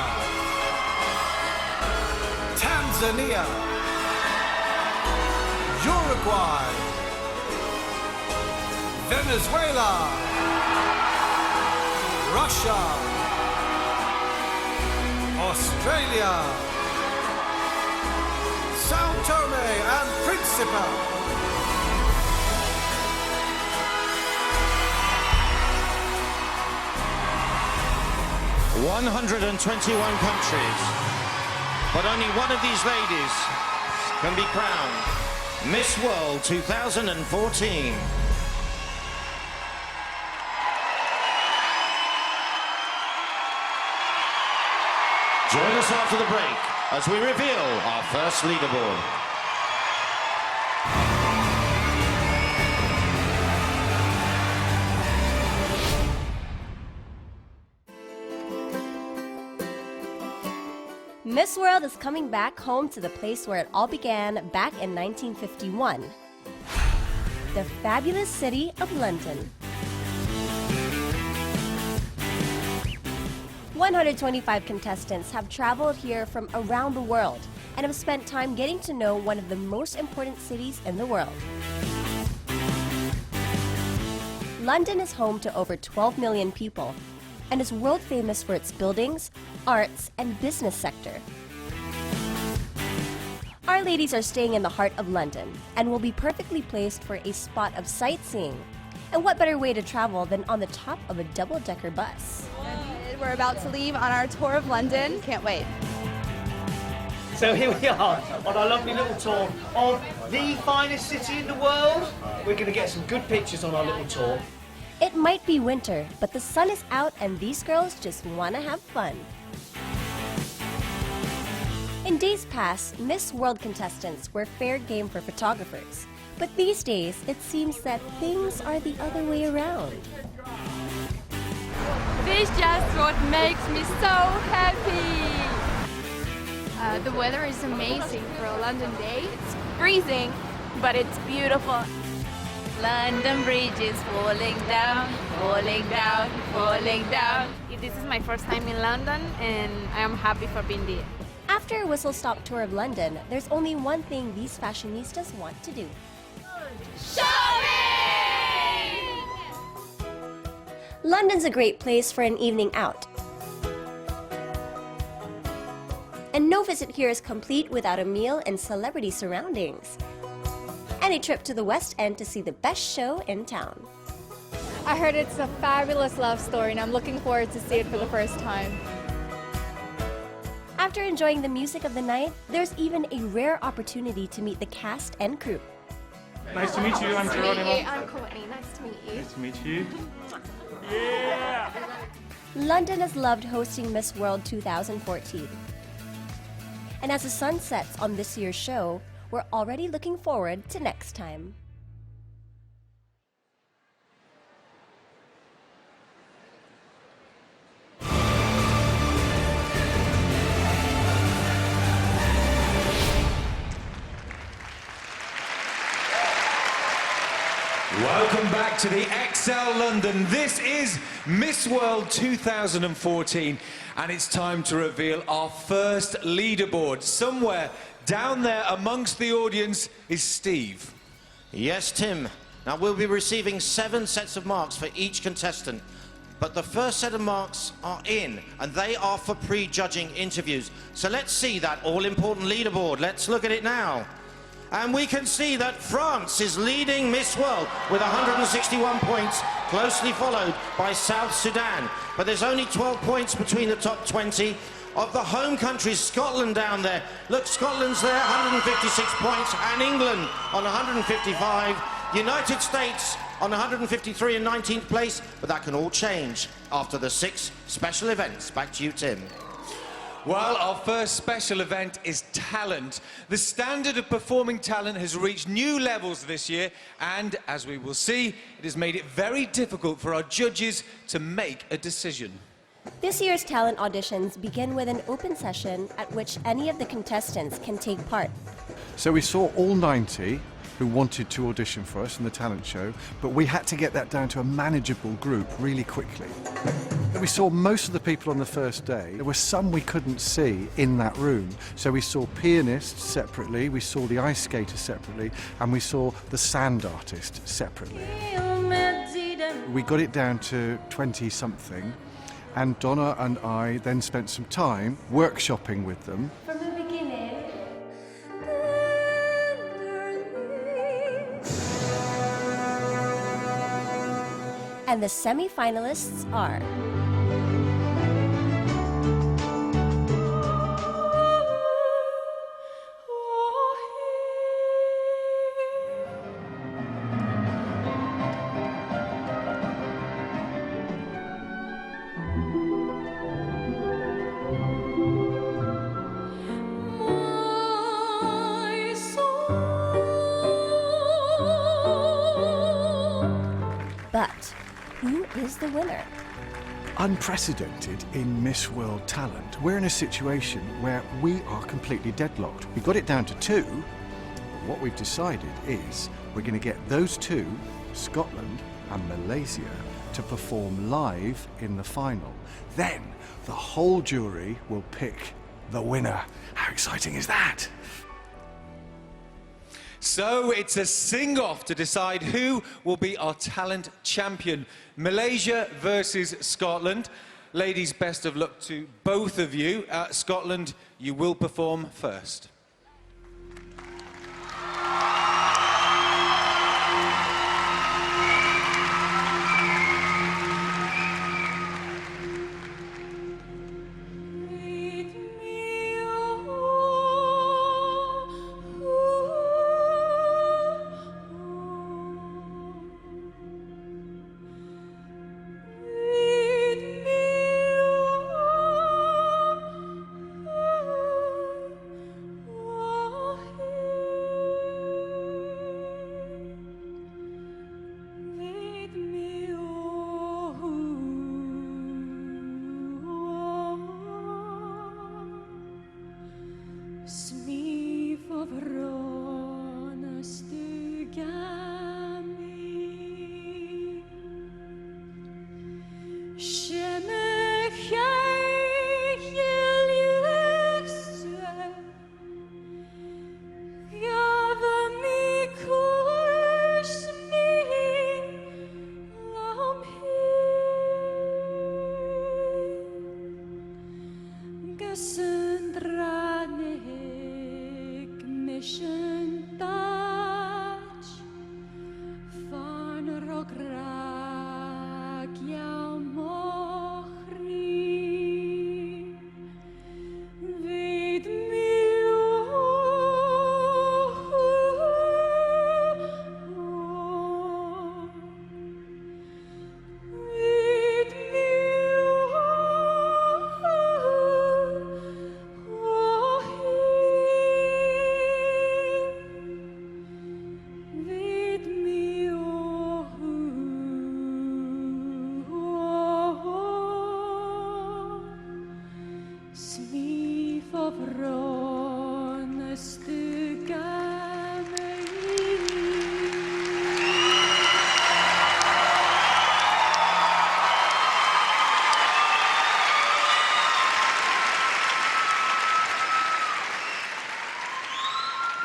Tanzania, Uruguay, Venezuela, Russia, Australia, Sao Tome and Principe. 121 countries, but only one of these ladies can be crowned Miss World 2014. Join us after the break as we reveal our first leaderboard. Miss World is coming back home to the place where it all began back in 1951. The fabulous city of London. 125 contestants have traveled here from around the world and have spent time getting to know one of the most important cities in the world. London is home to over 12 million people and is world famous for its buildings, arts, and business sector. Our ladies are staying in the heart of London and will be perfectly placed for a spot of sightseeing. And what better way to travel than on the top of a double-decker bus? We're about to leave on our tour of London. Can't wait. So here we are on our lovely little tour of the finest city in the world. We're going to get some good pictures on our little tour. It might be winter, but the sun is out and these girls just want to have fun. In days past, Miss World contestants were fair game for photographers. But these days, it seems that things are the other way around. This is just what makes me so happy. The weather is amazing for a London day. It's freezing, but it's beautiful. London Bridge is falling down, falling down, falling down. This is my first time in London and I am happy for being there. After a whistle-stop tour of London, there's only one thing these fashionistas want to do. Shopping! London's a great place for an evening out. And no visit here is complete without a meal and celebrity surroundings. And a trip to the West End to see the best show in town. I heard it's a fabulous love story and I'm looking forward to see it for the first time. After enjoying the music of the night, there's even a rare opportunity to meet the cast and crew. Nice to meet you, I'm Geronimo. I'm Courtney. Nice to meet you. Nice to meet you. Yeah! London has loved hosting Miss World 2014. And as the sun sets on this year's show, we're already looking forward to next time. Welcome back to the XL London. This is Miss World 2014, and it's time to reveal our first leaderboard. Somewhere down there amongst the audience is Steve. Yes, Tim. Now, we'll be receiving 7 sets of marks for each contestant. But the first set of marks are in, and they are for pre-judging interviews. So let's see that all-important leaderboard. Let's look at it now. And we can see that France is leading Miss World with 161 points, closely followed by South Sudan. But there's only 12 points between the top 20 of the home countries. Scotland down there. Look, Scotland's there, 156 points, and England on 155. United States on 153 and 19th place, but that can all change after the 6 special events. Back to you, Tim. Well, our first special event is talent. The standard of performing talent has reached new levels this year, and as we will see, it has made it very difficult for our judges to make a decision. This year's talent auditions begin with an open session at which any of the contestants can take part. So we saw all 90 who wanted to audition for us in the talent show, but we had to get that down to a manageable group really quickly. We saw most of the people on the first day. There were some we couldn't see in that room. So we saw pianists separately, we saw the ice skater separately, and we saw the sand artist separately. We got it down to 20-something, and Donna and I then spent some time workshopping with them. From the beginning. And the semi-finalists are But who is the winner? Unprecedented in Miss World Talent. We're in a situation where we are completely deadlocked. We got it down to 2, but what we've decided is we're going to get those 2, Scotland and Malaysia, to perform live in the final. Then the whole jury will pick the winner. How exciting is that? So it's a sing-off to decide who will be our talent champion. Malaysia versus Scotland. Ladies, best of luck to both of you. Scotland, you will perform first.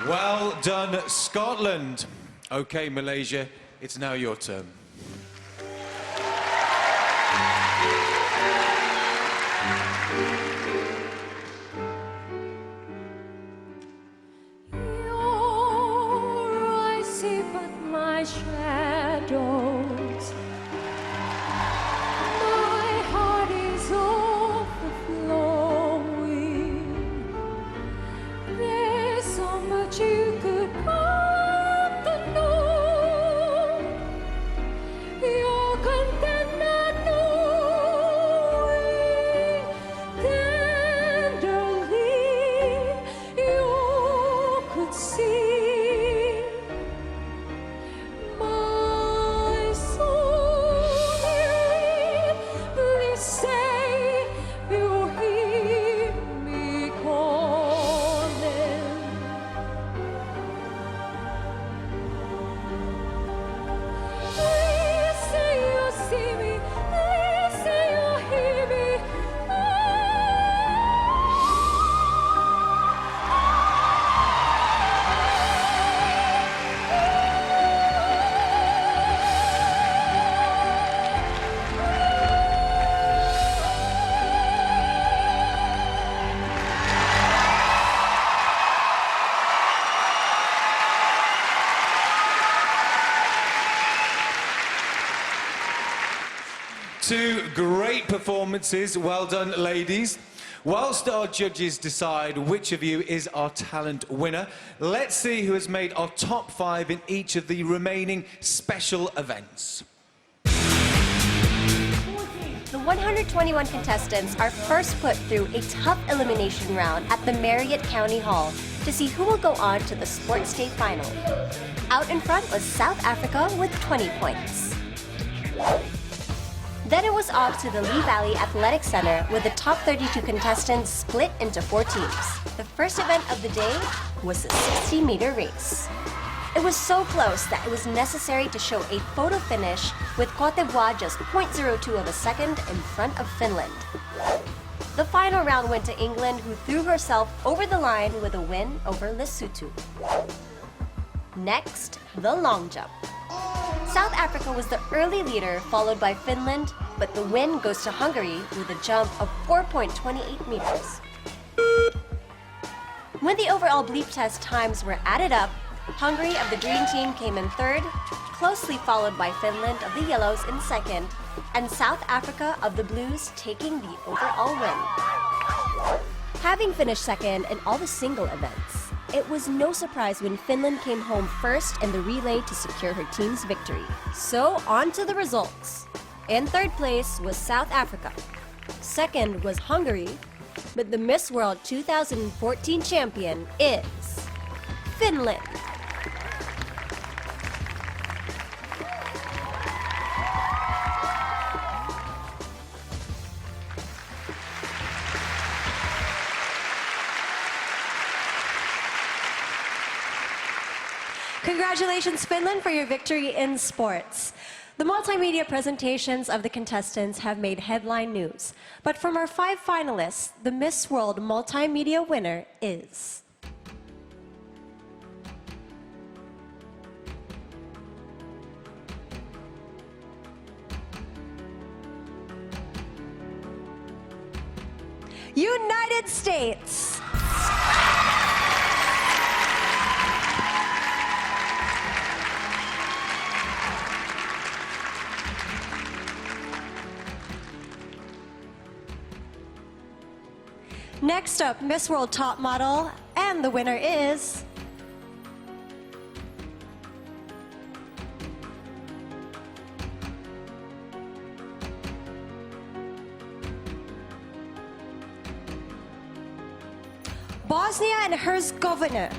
Well done, Scotland. Okay, Malaysia, it's now your turn. I see but my shadows. My heart is overflowing. There's so much you could come to know. You're content not knowing. Tenderly you could see. My soul, please say you hear me calling. Two great performances. Well done, ladies. Whilst our judges decide which of you is our talent winner, let's see who has made our top 5 in each of the remaining special events. The 121 contestants are first put through a tough elimination round at the Marriott County Hall to see who will go on to the Sports Day Final. Out in front was South Africa with 20 points. Then it was off to the Lee Valley Athletic Center with the top 32 contestants split into 4 teams. The first event of the day was the 60-meter race. It was so close that it was necessary to show a photo finish with Cote d'Ivoire just 0.02 of a second in front of Finland. The final round went to England, who threw herself over the line with a win over Lesotho. Next, the long jump. South Africa was the early leader, followed by Finland, but the win goes to Hungary with a jump of 4.28 meters. When the overall bleep test times were added up, Hungary of the Green Team came in third, closely followed by Finland of the Yellows in second, and South Africa of the Blues taking the overall win. Having finished second in all the single events, it was no surprise when Finland came home first in the relay to secure her team's victory. So on to the results. In third place was South Africa. Second was Hungary, but the Miss World 2014 champion is Finland. Congratulations, Finland, for your victory in sports. The multimedia presentations of the contestants have made headline news. But from our 5 finalists, the Miss World multimedia winner is... United States. Next up, Miss World Top Model, and the winner is... Bosnia and Herzegovina.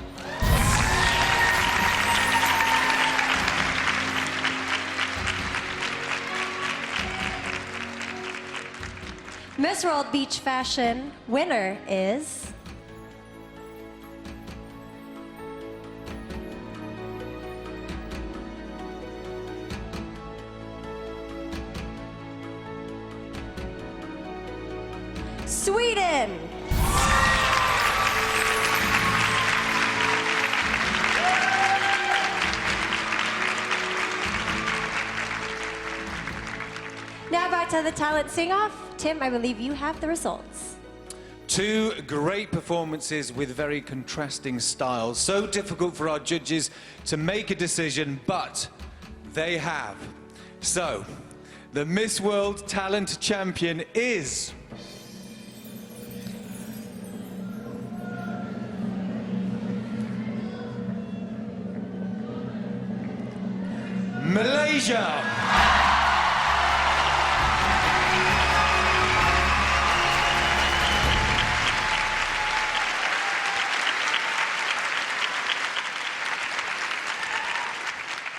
Miss World Beach Fashion winner is... Sweden. Now back to the talent sing-off. Tim, I believe you have the results. 2 great performances with very contrasting styles. So difficult for our judges to make a decision, but they have. So, the Miss World Talent Champion is... Malaysia.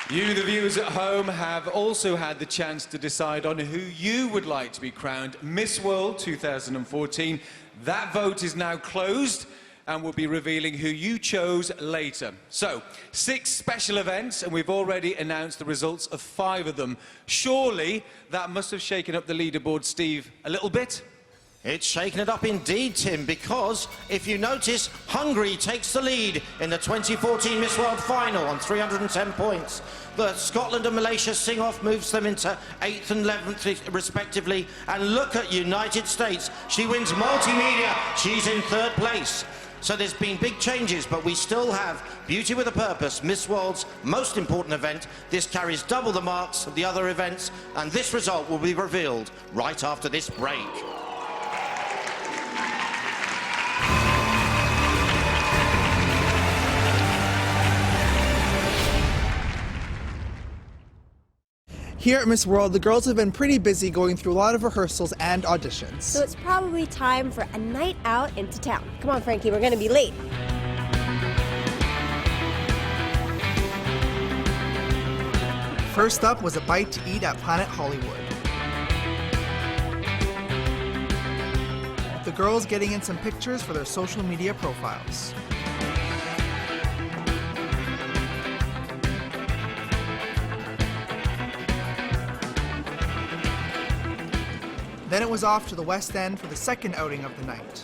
You, the viewers at home, have also had the chance to decide on who you would like to be crowned Miss World 2014. That vote is now closed, and we'll be revealing who you chose later. So, 6 special events, and we've already announced the results of 5 of them. Surely that must have shaken up the leaderboard, Steve, a little bit? It's shaken it up indeed, Tim, because if you notice, Hungary takes the lead in the 2014 Miss World final on 310 points. The Scotland and Malaysia sing-off moves them into 8th and 11th respectively. And look at United States. She wins multimedia. She's in 3rd place. So there's been big changes, but we still have Beauty with a Purpose, Miss World's most important event. This carries double the marks of the other events, and this result will be revealed right after this break. Here at Miss World, the girls have been pretty busy going through a lot of rehearsals and auditions. So it's probably time for a night out into town. Come on, Frankie, we're going to be late. First up was a bite to eat at Planet Hollywood. The girls getting in some pictures for their social media profiles. Then it was off to the West End for the second outing of the night.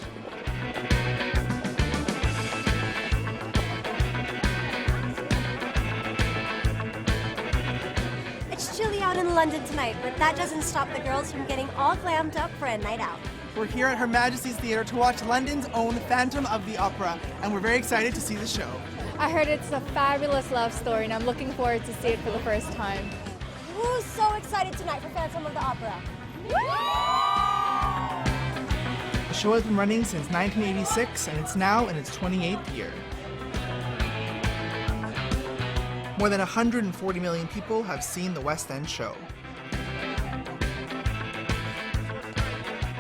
It's chilly out in London tonight, but that doesn't stop the girls from getting all glammed up for a night out. We're here at Her Majesty's Theatre to watch London's own Phantom of the Opera, and we're very excited to see the show. I heard it's a fabulous love story and I'm looking forward to see it for the first time. Who's so excited tonight for Phantom of the Opera? The show has been running since 1986, and it's now in its 28th year. More than 140 million people have seen the West End show.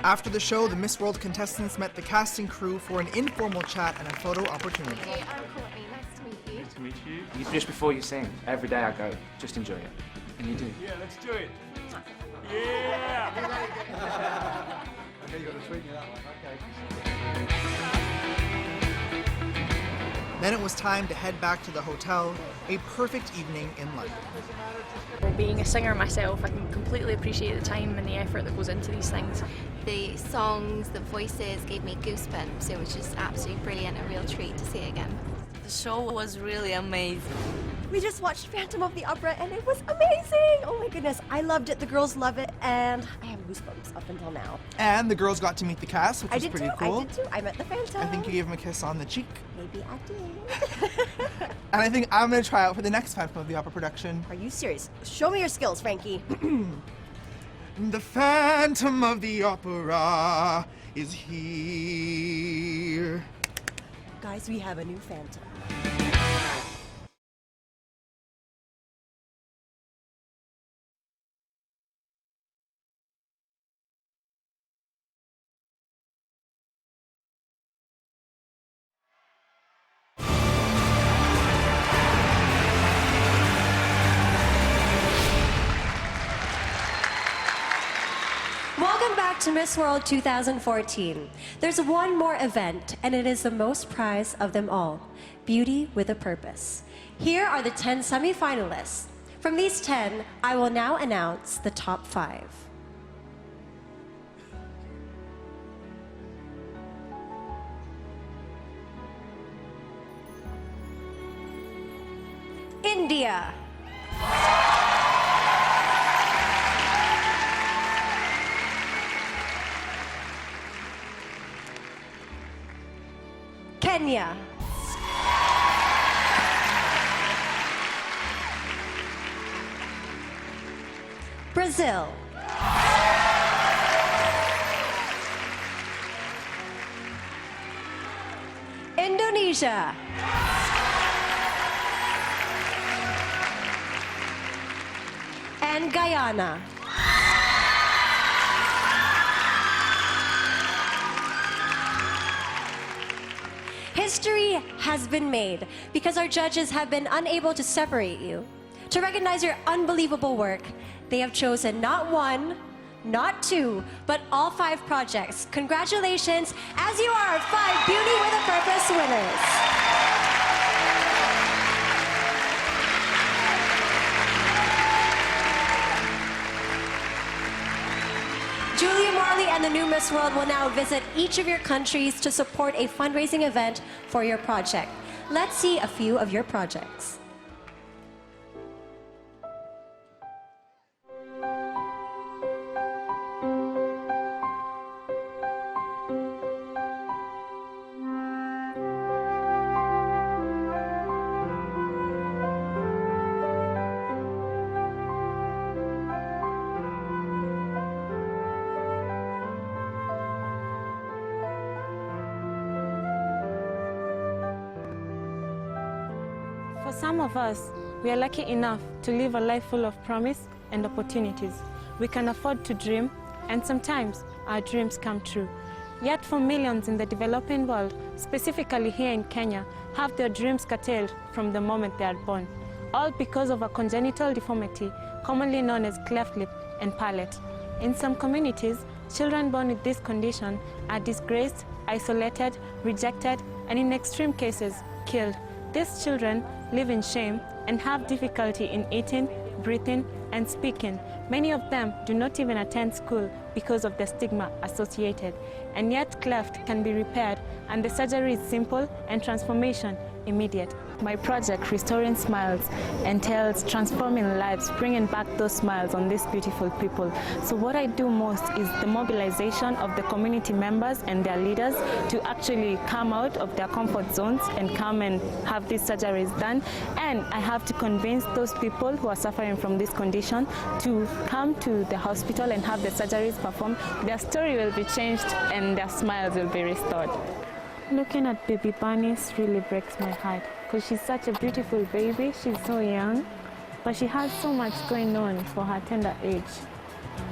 After the show, the Miss World contestants met the casting crew for an informal chat and a photo opportunity. Hey, I'm Courtney. Nice to meet you. Nice to meet you. Just before you sing, every day I go, just enjoy it. And you do. Yeah, let's do it. Yeah! Okay, you got to tweet me that one. Then it was time to head back to the hotel, a perfect evening in London. Being a singer myself, I can completely appreciate the time and the effort that goes into these things. The songs, the voices gave me goosebumps. It was just absolutely brilliant, a real treat to see it again. The show was really amazing. We just watched Phantom of the Opera and it was amazing! Oh my goodness, I loved it, the girls love it, and I have goosebumps up until now. And the girls got to meet the cast, which was pretty cool. I did too, I met the Phantom. I think you gave him a kiss on the cheek. Maybe I did. And I think I'm going to try out for the next Phantom of the Opera production. Are you serious? Show me your skills, Frankie. The Phantom of the Opera is here. Guys, we have a new Phantom. Welcome back to Miss World 2014. There's one more event, and it is the most prize of them all, Beauty with a Purpose. Here are the 10 semifinalists. From these 10, I will now announce the top 5. India. Kenya. Brazil. Indonesia. And Guyana. History has been made because our judges have been unable to separate you. To recognize your unbelievable work, they have chosen not one, not two, but all 5 projects. Congratulations, as you are 5 Beauty with a Purpose winners. Julia Marley and the new Miss World will now visit each of your countries to support a fundraising event for your project. Let's see a few of your projects. For some of us, we are lucky enough to live a life full of promise and opportunities. We can afford to dream, and sometimes our dreams come true. Yet for millions in the developing world, specifically here in Kenya, have their dreams curtailed from the moment they are born, all because of a congenital deformity commonly known as cleft lip and palate. In some communities, children born with this condition are disgraced, isolated, rejected, and in extreme cases, killed. These children live in shame and have difficulty in eating, breathing, and speaking. Many of them do not even attend school because of the stigma associated. And yet cleft can be repaired, and the surgery is simple and transformation immediate. My project, Restoring Smiles, entails transforming lives, bringing back those smiles on these beautiful people. So what I do most is the mobilization of the community members and their leaders to actually come out of their comfort zones and come and have these surgeries done. And I have to convince those people who are suffering from this condition to come to the hospital and have the surgeries performed. Their story will be changed and their smiles will be restored. Looking at baby Bunnies really breaks my heart because she's such a beautiful baby. She's so young, but she has so much going on for her tender age.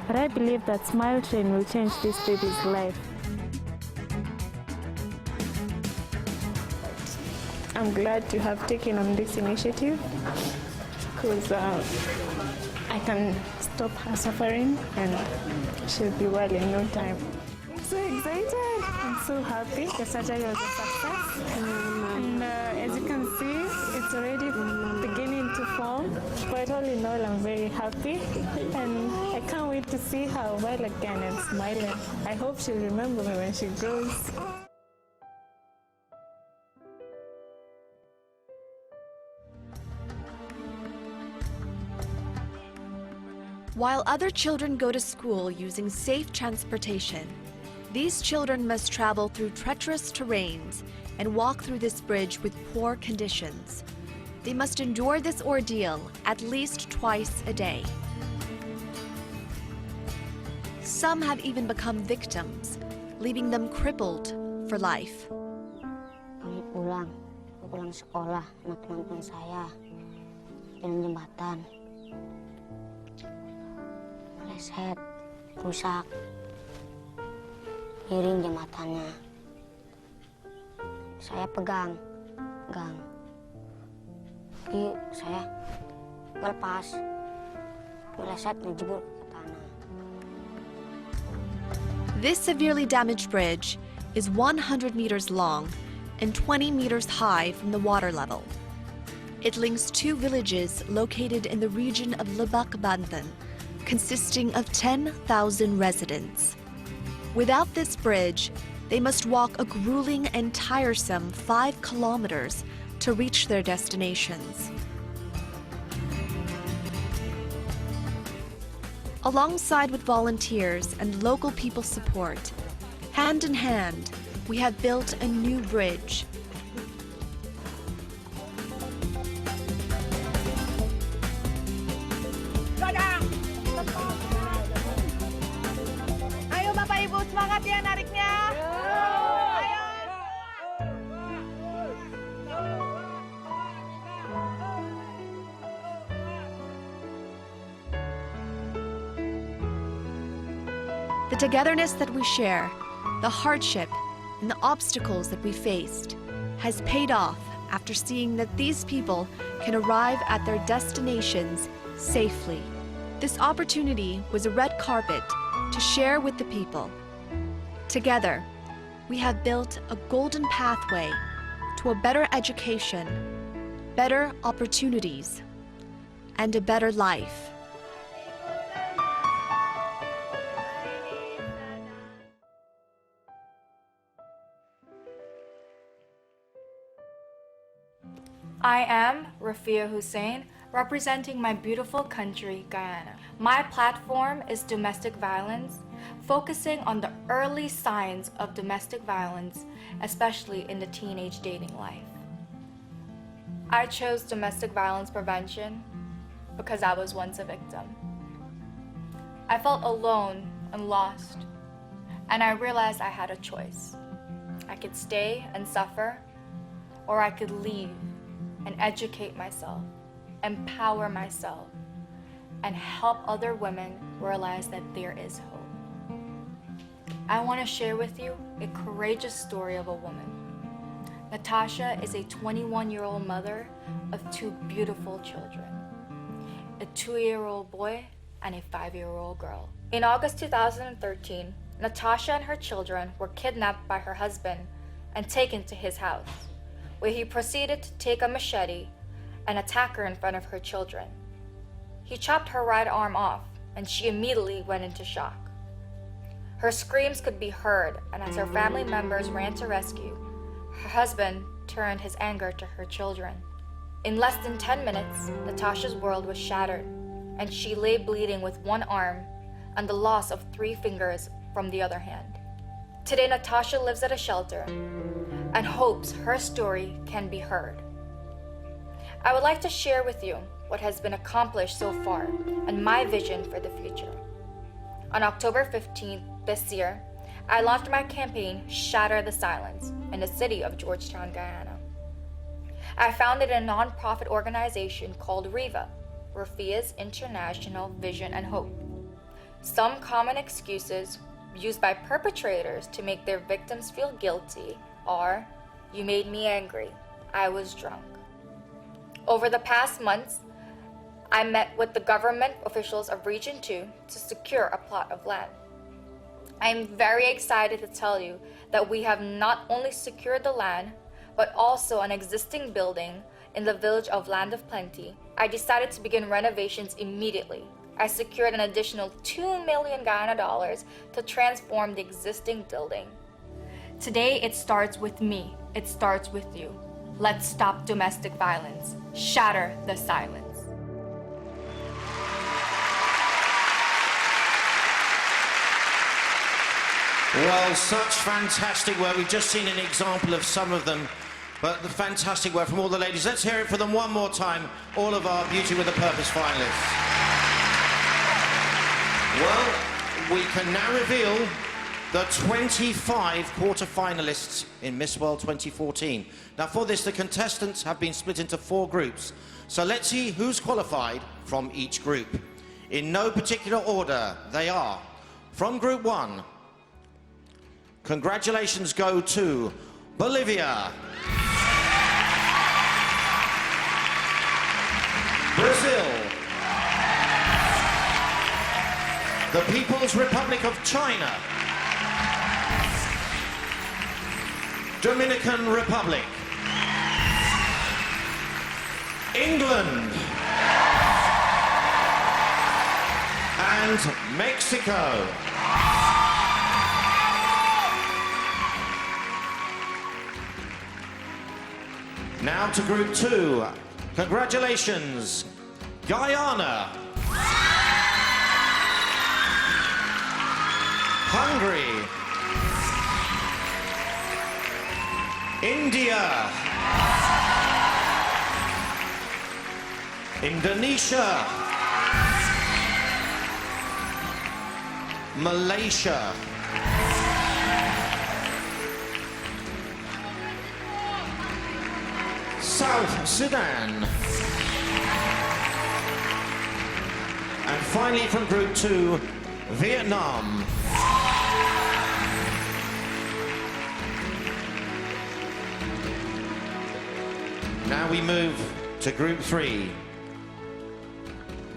But I believe that Smile Train will change this baby's life. I'm glad to have taken on this initiative because I can stop her suffering and she'll be well in no time. I'm so excited. I'm so happy. The surgery was a success. And as you can see, it's already beginning to form. But all in all, I'm very happy. And I can't wait to see her well again and smiling. I hope she'll remember me when she grows. While other children go to school using safe transportation, these children must travel through treacherous terrains and walk through this bridge with poor conditions. They must endure this ordeal at least twice a day. Some have even become victims, leaving them crippled for life. Kami pulang sekolah, anak teman-teman saya, jalan jembatan, meleset, rusak. Miring jembatannya. Saya pegang. Jadi saya lepas. Meleset ngejebur ke tanah. This severely damaged bridge is 100 meters long and 20 meters high from the water level. It links two villages located in the region of Lebak Banten, consisting of 10,000 residents. Without this bridge, they must walk a grueling and tiresome 5 kilometers to reach their destinations. Alongside with volunteers and local people support, hand in hand, we have built a new bridge. Ibu, semangat ya nariknya. Ayo. The togetherness that we share, the hardship and the obstacles that we faced has paid off after seeing that these people can arrive at their destinations safely. This opportunity was a red carpet to share with the people. Together, we have built a golden pathway to a better education, better opportunities, and a better life. I am Rafia Hussein, representing my beautiful country, Guyana. My platform is domestic violence, focusing on the early signs of domestic violence, especially in the teenage dating life. I chose domestic violence prevention because I was once a victim. I felt alone and lost, and I realized I had a choice. I could stay and suffer, or I could leave and educate myself, empower myself, and help other women realize that there is hope. I want to share with you a courageous story of a woman. Natasha is a 21-year-old mother of 2 beautiful children, a 2-year-old boy and a 5-year-old girl. In August 2013, Natasha and her children were kidnapped by her husband and taken to his house, where he proceeded to take a machete and attack her in front of her children. He chopped her right arm off, and she immediately went into shock. Her screams could be heard, and as her family members ran to rescue, her husband turned his anger to her children. In less than 10 minutes, Natasha's world was shattered, and she lay bleeding with one arm and the loss of 3 fingers from the other hand. Today, Natasha lives at a shelter and hopes her story can be heard. I would like to share with you what has been accomplished so far and my vision for the future. On October 15th this year, I launched my campaign, Shatter the Silence, in the city of Georgetown, Guyana. I founded a non-profit organization called RIVA, Rafia's International Vision and Hope. Some common excuses used by perpetrators to make their victims feel guilty are, "You made me angry, I was drunk." Over the past months, I met with the government officials of Region 2 to secure a plot of land. I am very excited to tell you that we have not only secured the land, but also an existing building in the village of Land of Plenty. I decided to begin renovations immediately. I secured an additional $2 million Guyana dollars to transform the existing building. Today, it starts with me. It starts with you. Let's stop domestic violence. Shatter the silence. Well, such fantastic work. We've just seen an example of some of them, but the fantastic work from all the ladies. Let's hear it for them one more time, all of our Beauty with a Purpose finalists. Well, we can now reveal the 25 quarter-finalists in Miss World 2014. Now, for this, the contestants have been split into 4 groups. So let's see who's qualified from each group. In no particular order, they are from Group 1. Congratulations go to Bolivia, Brazil, the People's Republic of China, Dominican Republic, England, and Mexico. Now to Group 2. Congratulations, Guyana, Hungary, India, Indonesia, Malaysia, South Sudan, and finally from Group 2, Vietnam. Now we move to Group 3.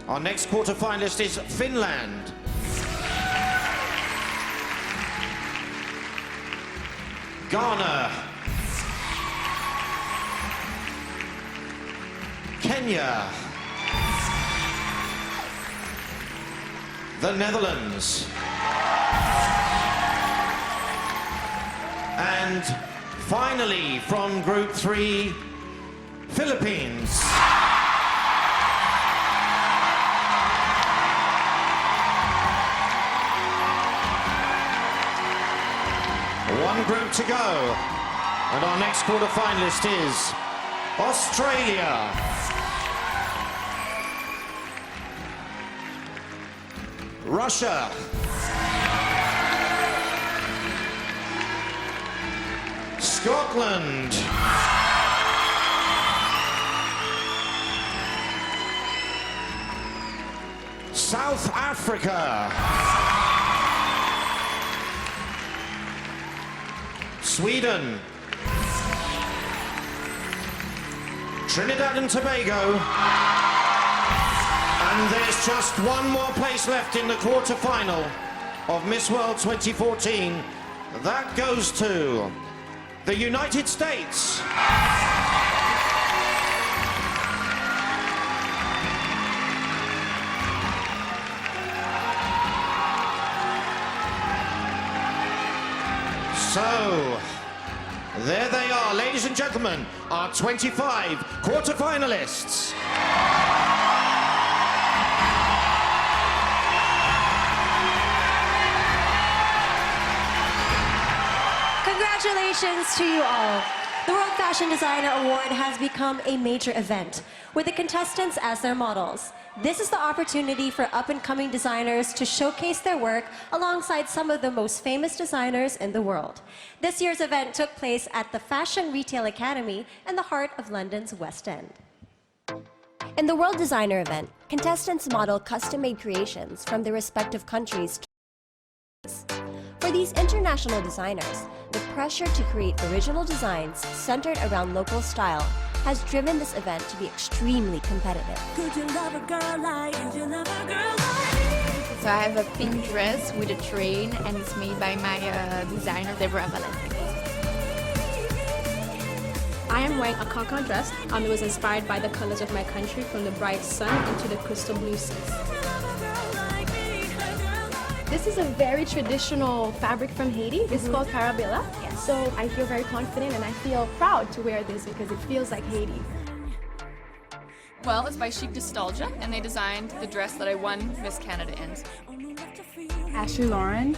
Our next quarter-finalist is Finland, Ghana, Kenya, the Netherlands, and finally from Group 3, Philippines. One group to go, and our next quarter-finalist is Australia, Russia, Scotland, South Africa. Sweden. Trinidad and Tobago. And there's just one more place left in the quarter-final of Miss World 2014. That goes to the United States. So, there they are, ladies and gentlemen, our 25 quarter-finalists. Congratulations to you all. The World Fashion Designer Award has become a major event, with the contestants as their models. This is the opportunity for up-and-coming designers to showcase their work alongside some of the most famous designers in the world. This year's event took place at the Fashion Retail Academy in the heart of London's West End. In the World Designer event, contestants model custom-made creations from their respective countries. For these international designers, the pressure to create original designs centered around local style has driven this event to be extremely competitive. Could you love a girl like, could you love a girl like me? So I have a pink dress with a train, and it's made by my designer, Deborah Valente. I am wearing a cancan dress. It was inspired by the colors of my country, from the bright sun into the crystal blue seas. This is a very traditional fabric from Haiti. It's called Parabella. Yes. So I feel very confident and I feel proud to wear this because it feels like Haiti. Well, it's by Chic Nostalgia, and they designed the dress that I won Miss Canada in. Ashley Lauren.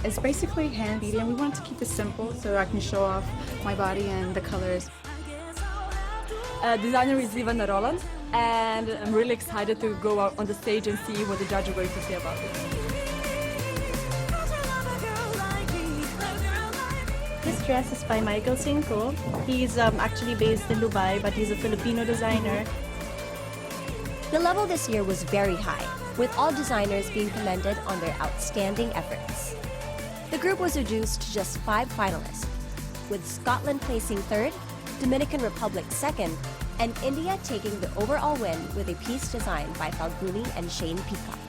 It's basically hand-beaded, and we want to keep it simple so I can show off my body and the colors. Designer is Ivana Roland, and I'm really excited to go out on the stage and see what the judges are going to say about it. This dress is by Michael Cinco. He's actually based in Dubai, but he's a Filipino designer. The level this year was very high, with all designers being commended on their outstanding efforts. The group was reduced to just 5 finalists, with Scotland placing 3rd, Dominican Republic 2nd, and India taking the overall win with a piece designed by Falguni and Shane Peacock.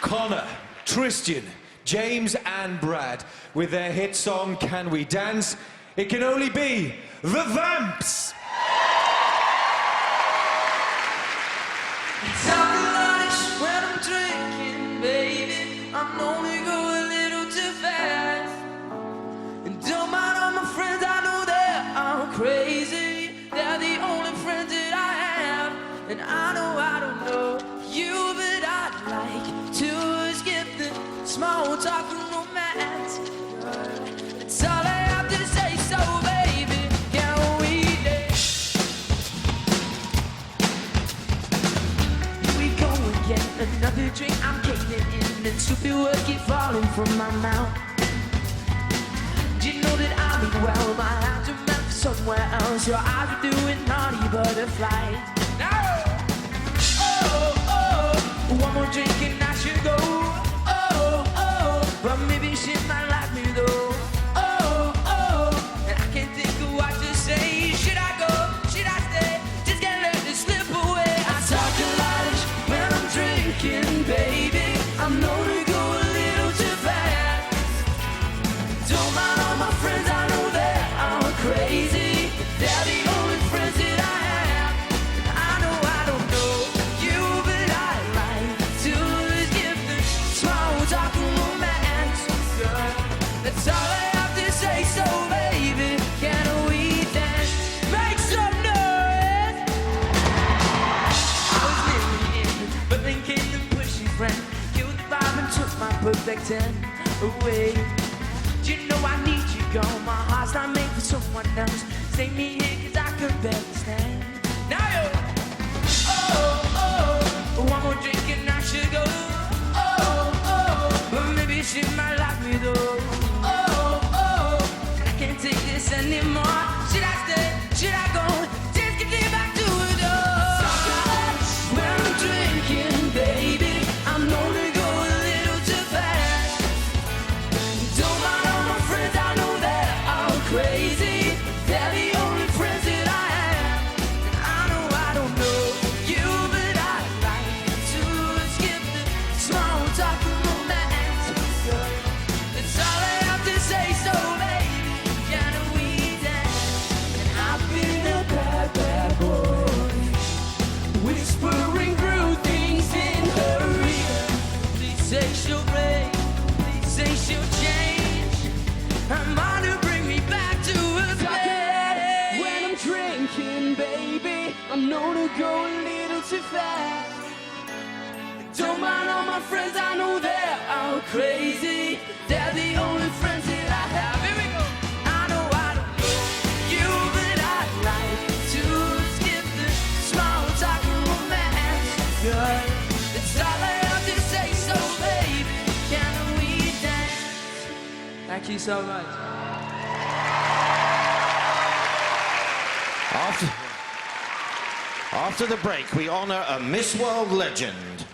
Connor, Tristan, James and Brad with their hit song Can We Dance? It can only be the Vamps! When I'm drinking, baby, I'm only going a little too fast. And don't mind all my friends, I know that I'm crazy. They're the only friends that I have. And I know I don't know you, but I'd like to skip the small talk and romance. That's all I have to say, so baby, can we dance? Here we go again, another drink I'm caving in, and stupid words keep falling from my mouth. Do you know that I mean well? My hands are meant for somewhere else. Your eyes are doing naughty butterflies. No! One more drink and I should go. But maybe she might like me though. And I can't think of what to say. Should I go? Should I stay? Just can't let it slip away. I talk a lot when I'm drinking, baby. I'm known to go a little too fast. Don't mind all my friends, I know that I'm crazy. They're the only friends that I have. I know I don't know you, but I like to skip the small talk and romance. That's all I have to say, so baby, can we dance? Make some noise! I was nearly in, but then came the pushy friend. Killed the vibe and took my perfect 10 away. Do you know I need you gone? My heart's not made for someone else. Stay me here cause I could barely stand. Now you, one more drink and I should go. But maybe she might like me though. my friends, I know they're all crazy. They're the only friends that I have. Here we go. I know I don't know you, but I'd like to skip the small talk and romance. Good. That's all I have to say, so baby, can we dance? Thank you so much. After the break, we honor a Miss World legend.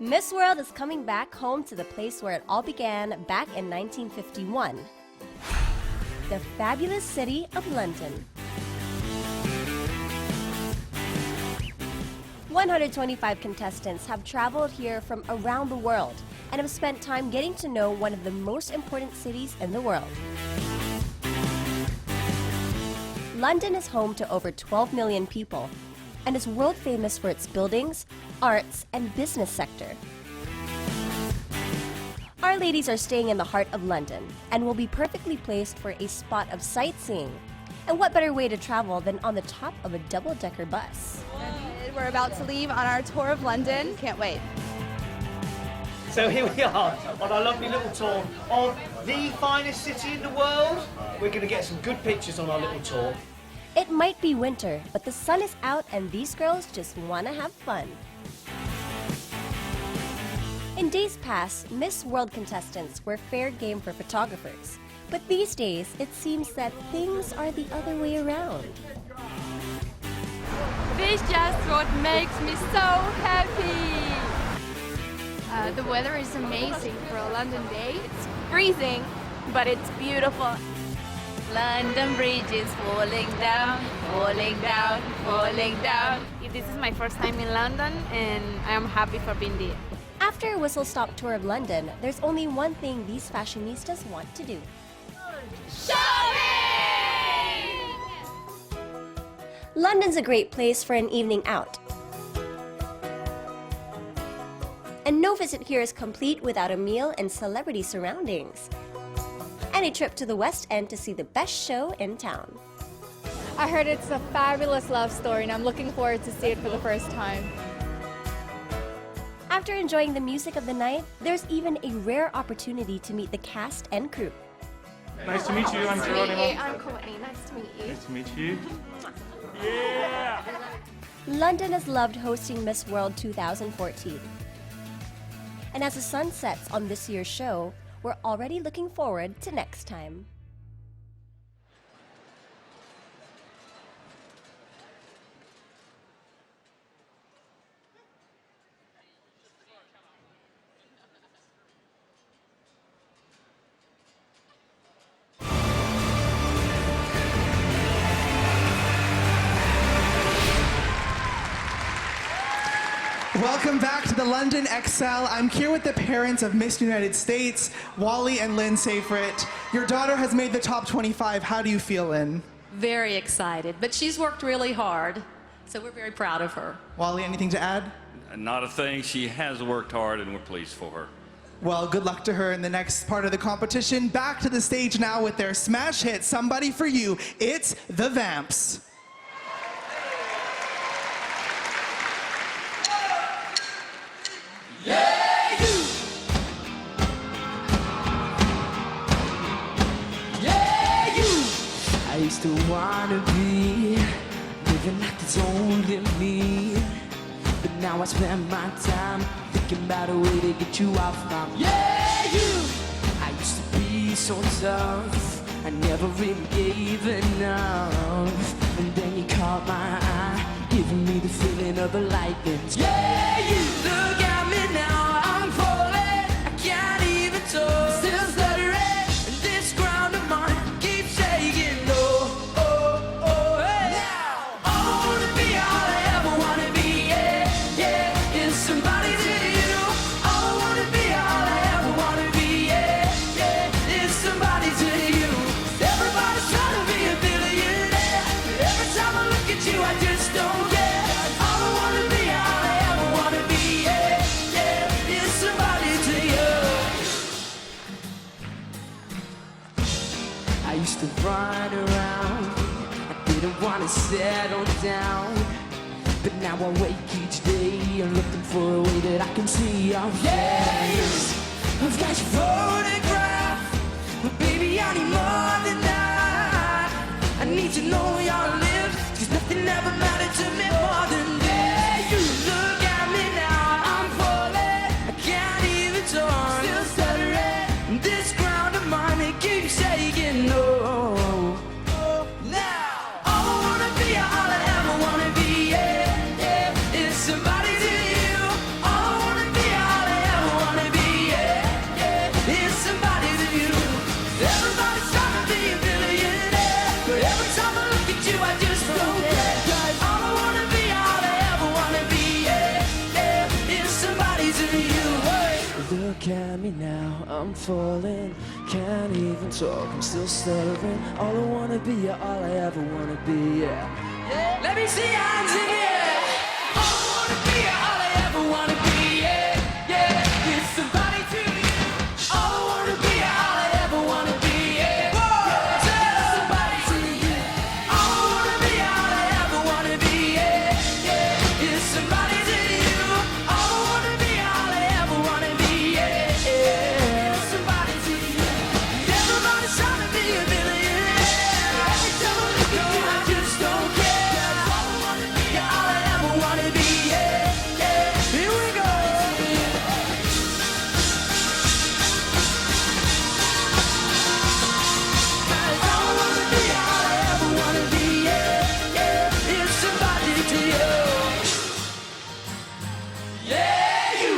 Miss World is coming back home to the place where it all began back in 1951. The fabulous city of London. 125 contestants have traveled here from around the world and have spent time getting to know one of the most important cities in the world. London is home to over 12 million people and is world famous for its buildings, arts, and business sector. Our ladies are staying in the heart of London and will be perfectly placed for a spot of sightseeing. And what better way to travel than on the top of a double-decker bus? We're about to leave on our tour of London. Can't wait. So here we are on our lovely little tour of the finest city in the world. We're going to get some good pictures on our little tour. It might be winter, but the sun is out and these girls just want to have fun. In days past, Miss World contestants were fair game for photographers. But these days, it seems that things are the other way around. This just what makes me so happy. The weather is amazing for a London day. It's freezing, but it's beautiful. London Bridge is falling down, falling down, falling down. This is my first time in London and I am happy for being there. After a whistle-stop tour of London, there's only one thing these fashionistas want to do. Shopping! London's a great place for an evening out. And no visit here is complete without a meal and celebrity surroundings. And a trip to the West End to see the best show in town. I heard it's a fabulous love story and I'm looking forward to see it for the first time. After enjoying the music of the night, there's even a rare opportunity to meet the cast and crew. Nice to meet you, I'm Geronimo. I'm Courtney. Nice to meet you. Nice to meet you. Yeah! London has loved hosting Miss World 2014. And as the sun sets on this year's show, we're already looking forward to next time. Welcome back to the London XL. I'm here with the parents of Miss United States, Wally and Lynn Seyfried. Your daughter has made the top 25. How do you feel, Lynn? Very excited, but she's worked really hard, so we're very proud of her. Wally, anything to add? Not a thing. She has worked hard and we're pleased for her. Well, good luck to her in the next part of the competition. Back to the stage now with their smash hit, Somebody For You. It's the Vamps. Yeah, you. Yeah, you. I used to wanna be living like it's only me, but now I spend my time thinking about a way to get you off my mind. Yeah, you. I used to be so tough, I never really gave enough, and then you caught my eye, giving me the feeling of a lightning strike. Yeah, you. Look at me now, I'm falling, I can't even talk. Still stuttering, and this ground of mine keeps shaking. Oh, oh, oh, hey. Now, I wanna be all I ever wanna be, yeah, yeah. Is somebody to you. I wanna be all I ever wanna be, yeah, yeah. Is somebody to you. Everybody's trying to be a billionaire, but every time I look at you, I just don't care. I wanna be all I ever wanna be, yeah, yeah. used to run around. I didn't want to settle down, but now I wake each day and looking for a way that I can see your face. I've got your photograph, but baby I need more than that. I need to know where you live, 'cause nothing ever mattered to me more than that. You look at me now, I'm falling, I can't even talk, still stuttering. This ground of mine, it keeps shaking, no. Now, all I wanna be, all I ever wanna be, yeah, yeah, is somebody to you. All I wanna be, all I ever wanna be, yeah, yeah, is somebody to you. Everybody's trying to be a billionaire, but every time I look at you, I just don't care. 'Cause all I wanna be, all I ever wanna be, yeah, yeah, is somebody to you. Hey. Look at me now, I'm falling, can't even talk, I'm still stuttering. All I wanna be, all I ever wanna be, yeah. Let me see your hands in the air. All I wanna be, all I ever wanna be, yeah, yeah, is somebody to you. All I wanna be, all I ever wanna be, yeah, yeah, is somebody to you. All I wanna be, all I ever wanna be, yeah, yeah, is somebody to you. All I wanna be, all I ever wanna be, yeah, yeah, is somebody to you. Everybody's trying to be a billionaire. Every time I look at you, I just don't care. All I wanna be, all I ever wanna be, yeah, yeah. Here we go. All I wanna be, all I ever wanna be, yeah, yeah, is somebody to you. Yeah, you.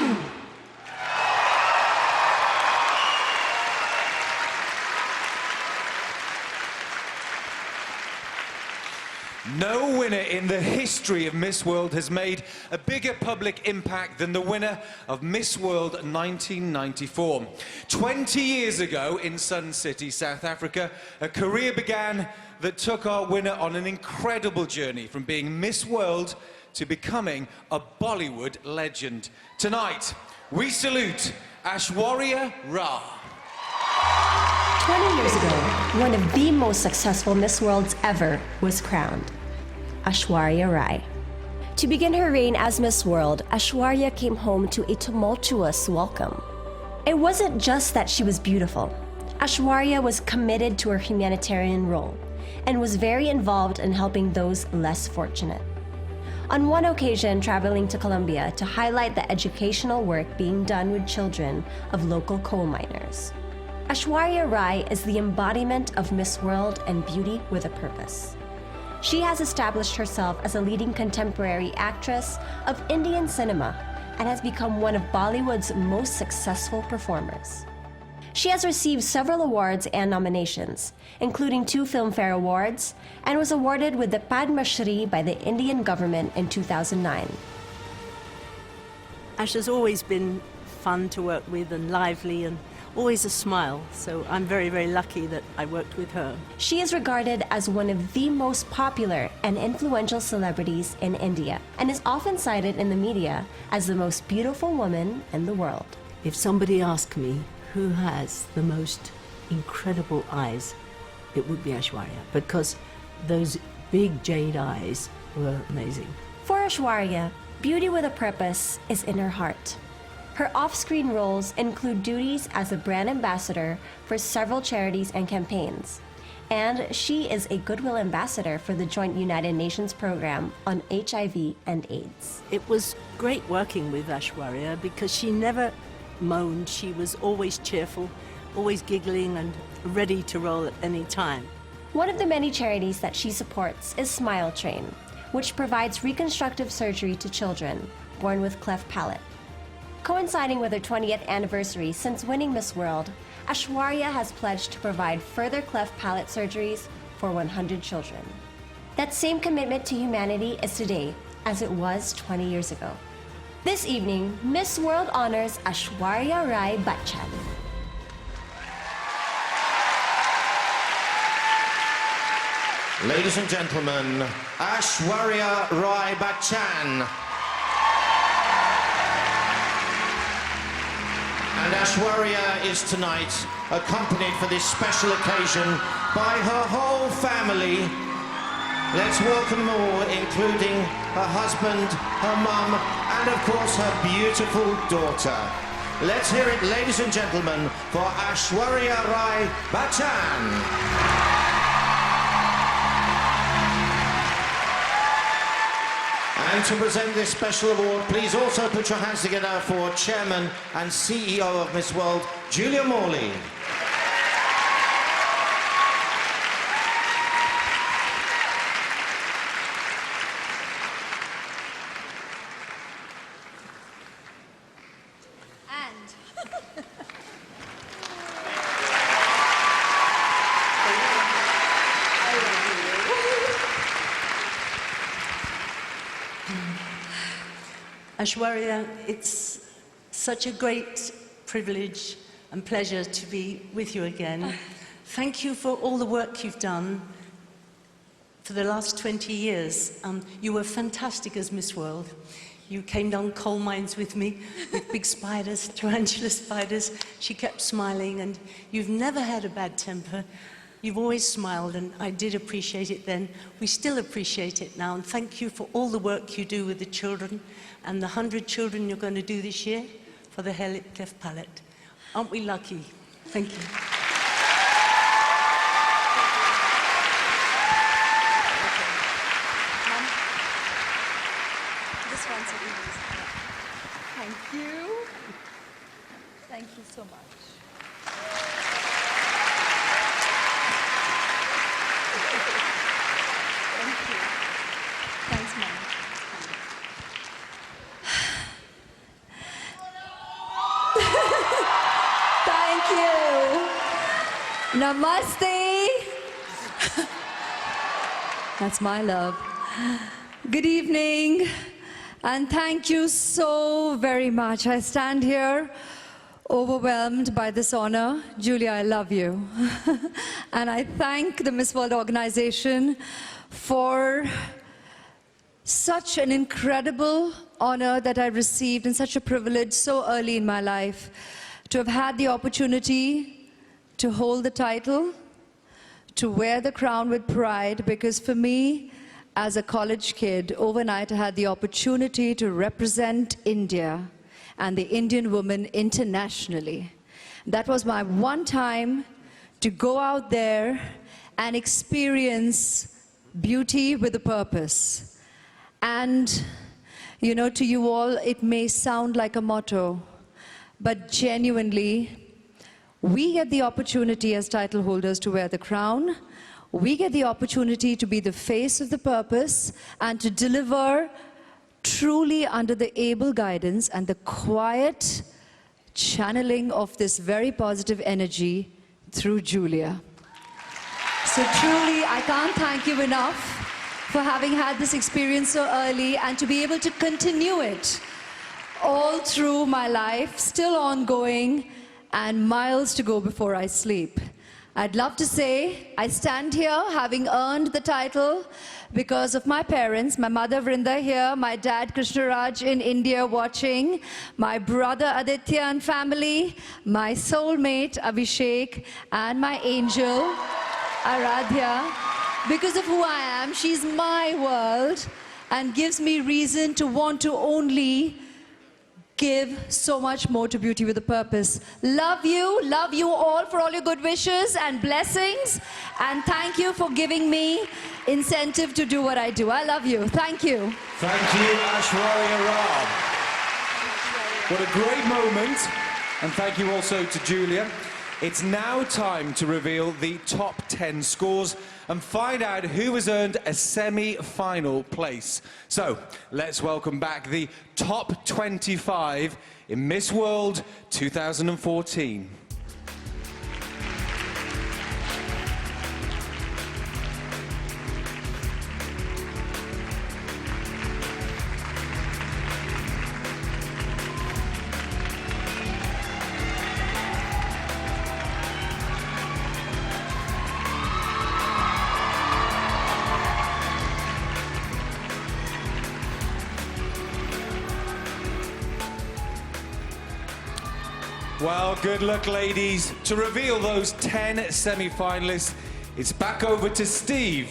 No winner in the history of Miss World has made a bigger public impact than the winner of Miss World 1994. 20 years ago in Sun City, South Africa, a career began that took our winner on an incredible journey from being Miss World to becoming a Bollywood legend. Tonight, we salute Aishwarya Rai. 20 years ago, one of the most successful Miss Worlds ever was crowned, Aishwarya Rai. To begin her reign as Miss World, Aishwarya came home to a tumultuous welcome. It wasn't just that she was beautiful. Aishwarya was committed to her humanitarian role and was very involved in helping those less fortunate. On one occasion, traveling to Colombia to highlight the educational work being done with children of local coal miners. Aishwarya Rai is the embodiment of Miss World and beauty with a purpose. She has established herself as a leading contemporary actress of Indian cinema and has become one of Bollywood's most successful performers. She has received several awards and nominations, including 2 Filmfare Awards, and was awarded with the Padma Shri by the Indian government in 2009. Ash has always been fun to work with and lively and always a smile, so I'm very, very lucky that I worked with her. She is regarded as one of the most popular and influential celebrities in India and is often cited in the media as the most beautiful woman in the world. If somebody asked me who has the most incredible eyes, it would be Aishwarya, because those big jade eyes were amazing. For Aishwarya, beauty with a purpose is in her heart. Her off-screen roles include duties as a brand ambassador for several charities and campaigns. And she is a Goodwill Ambassador for the Joint United Nations program on HIV and AIDS. It was great working with Aishwarya because she never moaned. She was always cheerful, always giggling and ready to roll at any time. One of the many charities that she supports is Smile Train, which provides reconstructive surgery to children born with cleft palate. Coinciding with her 20th anniversary since winning Miss World, Aishwarya has pledged to provide further cleft palate surgeries for 100 children. That same commitment to humanity is today, as it was 20 years ago. This evening, Miss World honors Aishwarya Rai Bachchan. Ladies and gentlemen, Aishwarya Rai Bachchan. And And Aishwarya is tonight accompanied for this special occasion by her whole family. Let's welcome them all, including her husband, her mum, and of course her beautiful daughter. Let's hear it, ladies and gentlemen, for Aishwarya Rai Bachchan. And to present this special award, please also put your hands together for Chairman and CEO of Miss World, Julia Morley. Aishwarya, it's such a great privilege and pleasure to be with you again. Thank you for all the work you've done for the last 20 years. You were fantastic as Miss World. You came down coal mines with me, with big spiders, tarantula spiders. She kept smiling, and you've never had a bad temper. You've always smiled, and I did appreciate it then. We still appreciate it now, and thank you for all the work you do with the children and the 100 children you're going to do this year for the Hair Lip Cleft Palate. Aren't we lucky? Thank you. Thank you. Thank you so much. Thank you. Thanks, Mom. Thank you. Namaste. That's my love. Good evening, and thank you so very much. I stand here overwhelmed by this honor. Julia, I love you. And I thank the Miss World organization for such an incredible honor that I received, and such a privilege so early in my life to have had the opportunity to hold the title, to wear the crown with pride, because for me, as a college kid, overnight I had the opportunity to represent India and the Indian woman internationally. That was my one time to go out there and experience beauty with a purpose. And, you know, to you all, it may sound like a motto, but genuinely, we get the opportunity as title holders to wear the crown. We get the opportunity to be the face of the purpose and to deliver truly under the able guidance and the quiet channeling of this very positive energy through Julia. So truly, I can't thank you enough for having had this experience so early and to be able to continue it all through my life, still ongoing, and miles to go before I sleep. I'd love to say I stand here having earned the title because of my parents, my mother Vrinda here, my dad Krishnaraj in India watching, my brother Aditya and family, my soulmate Abhishek, and my angel Aradhya. Because of who I am, she's my world and gives me reason to want to only give so much more to Beauty with a Purpose. Love you all for all your good wishes and blessings, and thank you for giving me incentive to do what I do. I love you. Thank you. Thank you, Aishwarya Rai. What a great moment, and thank you also to Julia. It's now time to reveal the top 10 scores and find out who has earned a semi-final place. So, let's welcome back the top 25 in Miss World 2014. Well, good luck, ladies. To reveal those 10 semi-finalists, it's back over to Steve.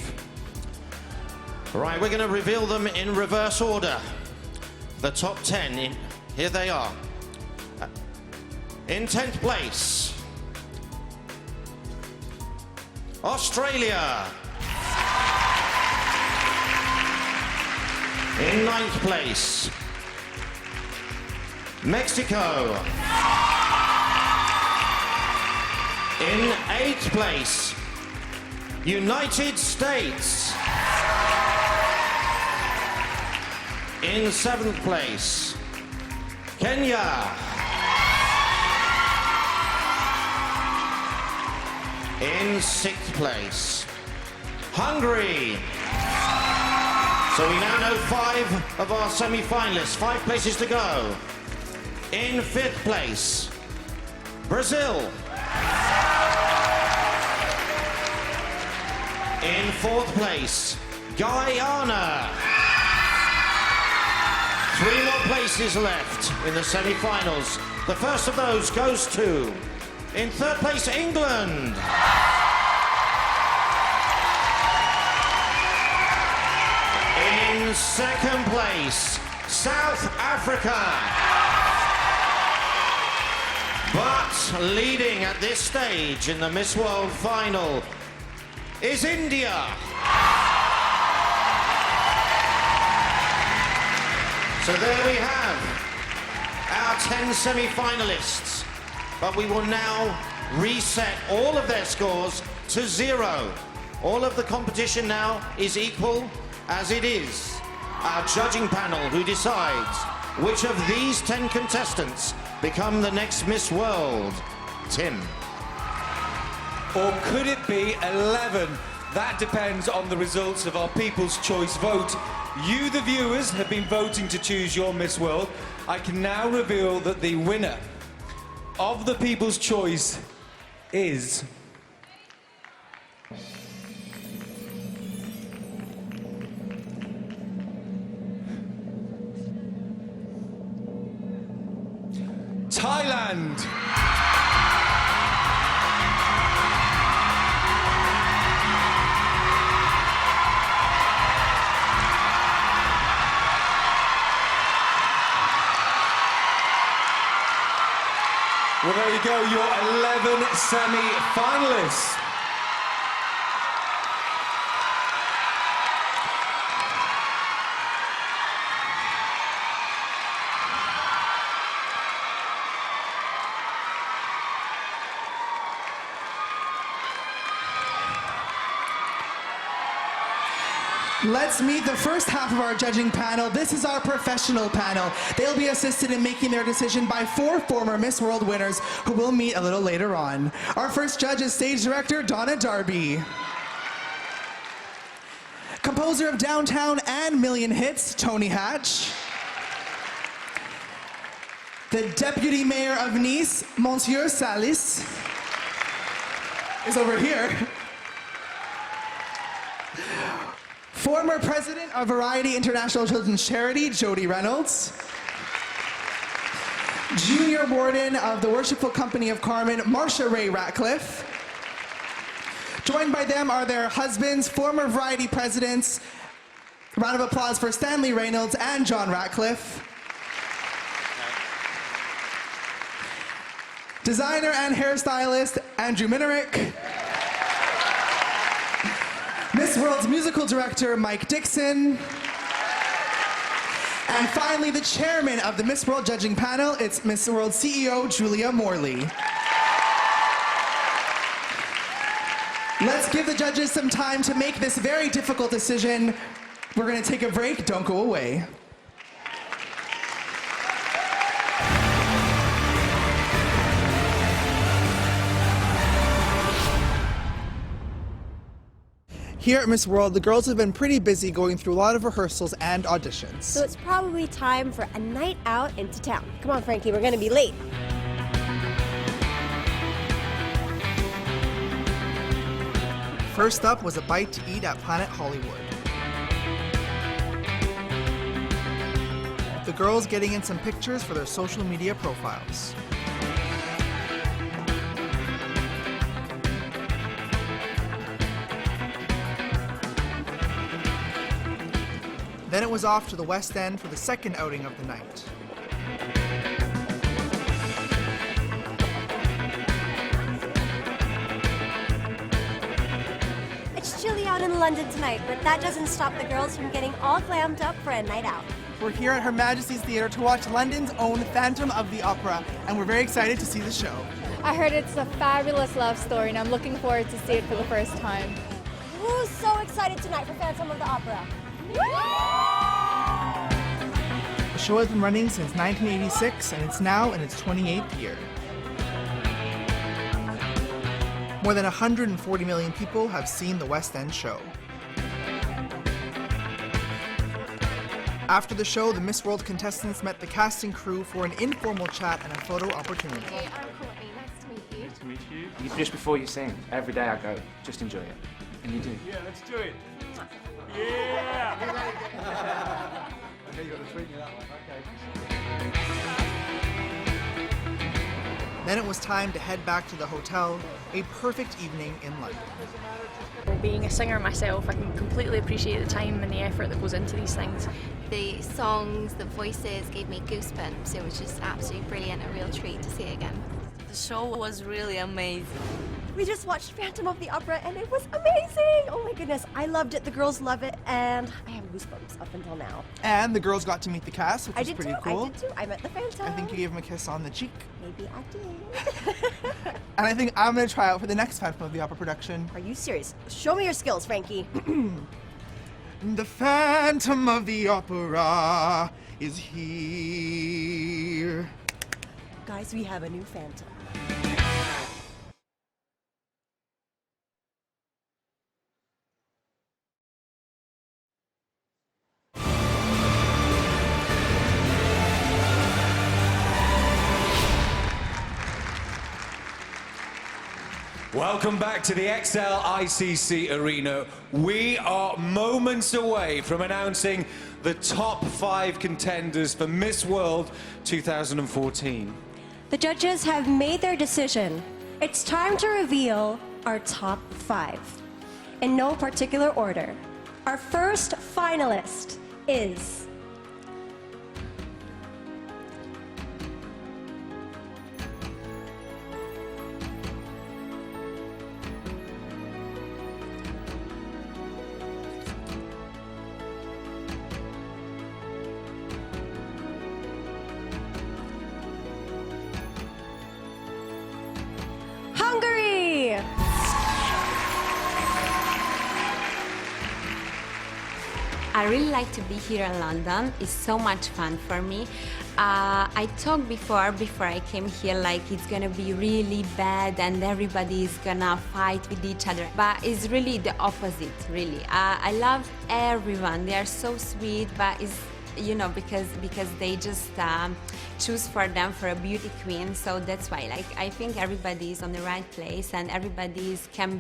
Right, we're going to reveal them in reverse order. The top 10, here they are. In 10th place, Australia. In 9th place, Mexico. In 8th place, United States. In 7th place, Kenya. In 6th place, Hungary. So we now know 5 of our semi-finalists, 5 places to go. In 5th place, Brazil. In 4th place, Guyana. 3 more places left in the semi-finals. The first of those goes to, in 3rd place, England. In 2nd place, South Africa. But leading at this stage in the Miss World final is India. So there we have our 10 semi-finalists. But we will now reset all of their scores to 0. All of the competition now is equal as it is our judging panel who decides which of these 10 contestants become the next Miss World. Tim. Or could it be 11? That depends on the results of our People's Choice vote. You, the viewers, have been voting to choose your Miss World. I can now reveal that the winner of the People's Choice is... Thailand. Well, there you go, your 11 semi-finalists. Let's meet the first half of our judging panel. This is our professional panel. They'll be assisted in making their decision by 4 former Miss World winners who we'll meet a little later on. Our first judge is stage director Donna Darby. Composer of Downtown and Million Hits, Tony Hatch. The Deputy Mayor of Nice, Monsieur Salis, is over here. Former President of Variety International Children's Charity, Jody Reynolds. Junior Warden of the Worshipful Company of Carmen, Marcia Ray Ratcliffe. Joined by them are their husbands, former Variety presidents. Round of applause for Stanley Reynolds and John Ratcliffe. Designer and hairstylist, Andrew Minerick. Miss World's musical director, Mike Dixon. And finally, the chairman of the Miss World judging panel, it's Miss World CEO, Julia Morley. Let's give the judges some time to make this very difficult decision. We're going to take a break. Don't go away. Here at Miss World, the girls have been pretty busy going through a lot of rehearsals and auditions. So it's probably time for a night out into town. Come on, Frankie, we're going to be late. First up was a bite to eat at Planet Hollywood. The girls getting in some pictures for their social media profiles. Then it was off to the West End for the second outing of the night. It's chilly out in London tonight, but that doesn't stop the girls from getting all glammed up for a night out. We're here at Her Majesty's Theatre to watch London's own Phantom of the Opera, and we're very excited to see the show. I heard it's a fabulous love story, and I'm looking forward to see it for the first time. Who's so excited tonight for Phantom of the Opera? The show has been running since 1986, and it's now in its 28th year. More than 140 million people have seen the West End show. After the show, the Miss World contestants met the cast and crew for an informal chat and a photo opportunity. Hey, I'm Courtney. Nice to meet you. Nice to meet you. You finish before you sing. Every day I go, just enjoy it. And you do. Yeah, let's do it. Yeah! Okay, you got to tweet me that one. Okay. Then it was time to head back to the hotel. A perfect evening in London. Being a singer myself, I can completely appreciate the time and the effort that goes into these things. The songs, the voices gave me goosebumps. It was just absolutely brilliant, a real treat to see it again. The show was really amazing. We just watched Phantom of the Opera and it was amazing! Oh my goodness, I loved it, the girls love it, and I have goosebumps up until now. And the girls got to meet the cast, which I was did pretty too, cool. I did too. I met the Phantom. I think you gave him a kiss on the cheek. Maybe I did. And I think I'm going to try out for the next Phantom of the Opera production. Are you serious? Show me your skills, Frankie. The Phantom of the Opera is here. Guys, we have a new Phantom. Welcome back to the XL ICC Arena. We are moments away from announcing the top 5 contenders for Miss World 2014. The judges have made their decision. It's time to reveal our top 5. In no particular order. Our first finalist is... Hungary! I really like to be here in London. It's so much fun for me. I talked before I came here, like it's gonna be really bad and everybody is gonna fight with each other. But it's really the opposite, really. I love everyone. They are so sweet, but it's, you know, because they just choose for them for a beauty queen. So that's why, like, I think everybody is on the right place and everybody can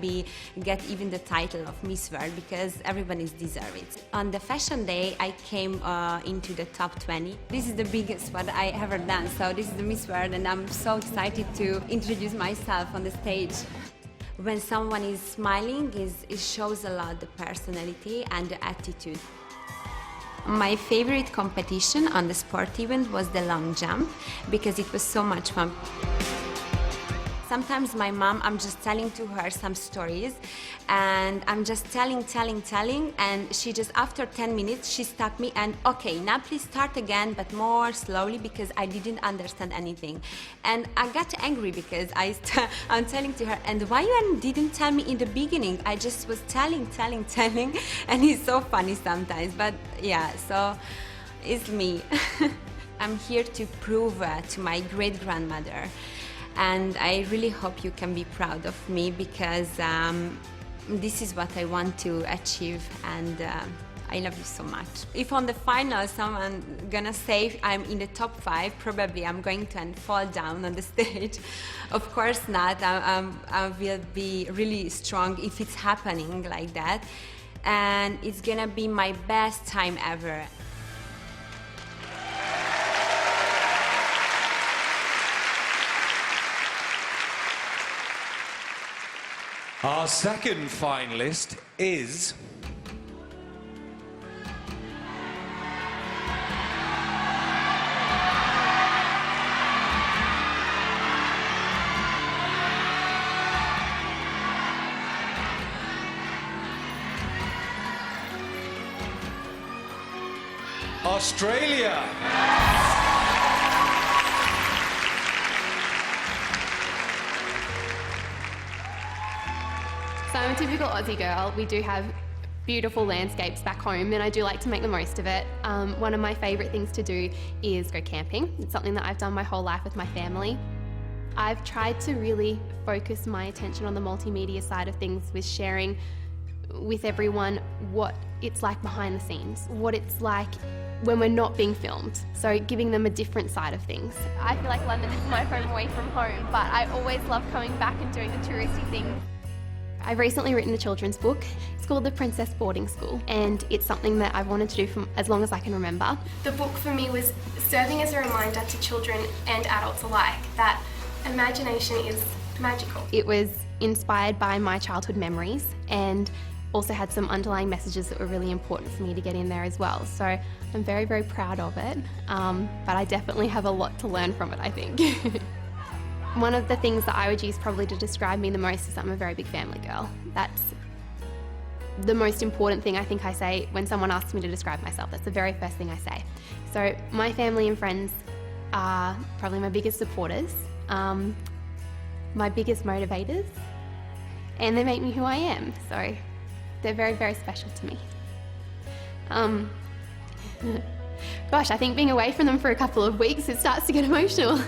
get even the title of Miss World because everyone deserves it. On the fashion day, I came into the top 20. This is the biggest what I ever done. So this is the Miss World and I'm so excited to introduce myself on the stage. When someone is smiling, it shows a lot the personality and the attitude. My favorite competition on the sport event was the long jump because it was so much fun. Sometimes my mom, I'm just telling to her some stories and I'm just telling and she just after 10 minutes she stopped me and okay, now please start again but more slowly because I didn't understand anything. And I got angry because I'm telling to her and why you didn't tell me in the beginning? I just was telling and it's so funny sometimes, but yeah, so it's me. I'm here to prove to my great-grandmother. And I really hope you can be proud of me because this is what I want to achieve and I love you so much. If on the final someone gonna say I'm in the top 5, probably I'm going to fall down on the stage. Of course not, I will be really strong if it's happening like that. And it's gonna be my best time ever. Our second finalist is Australia. So I'm a typical Aussie girl. We do have beautiful landscapes back home and I do like to make the most of it. One of my favourite things to do is go camping. It's something that I've done my whole life with my family. I've tried to really focus my attention on the multimedia side of things with sharing with everyone what it's like behind the scenes, what it's like when we're not being filmed. So giving them a different side of things. I feel like London is my home away from home, but I always love coming back and doing the touristy things. I've recently written a children's book. It's called The Princess Boarding School, and it's something that I've wanted to do for as long as I can remember. The book for me was serving as a reminder to children and adults alike that imagination is magical. It was inspired by my childhood memories and also had some underlying messages that were really important for me to get in there as well. So I'm very, very proud of it, but I definitely have a lot to learn from it, I think. One of the things that I would use probably to describe me the most is I'm a very big family girl. That's the most important thing I think I say when someone asks me to describe myself. That's the very first thing I say. So my family and friends are probably my biggest supporters, my biggest motivators, and they make me who I am. So they're very, very special to me. Gosh, I think being away from them for a couple of weeks, it starts to get emotional.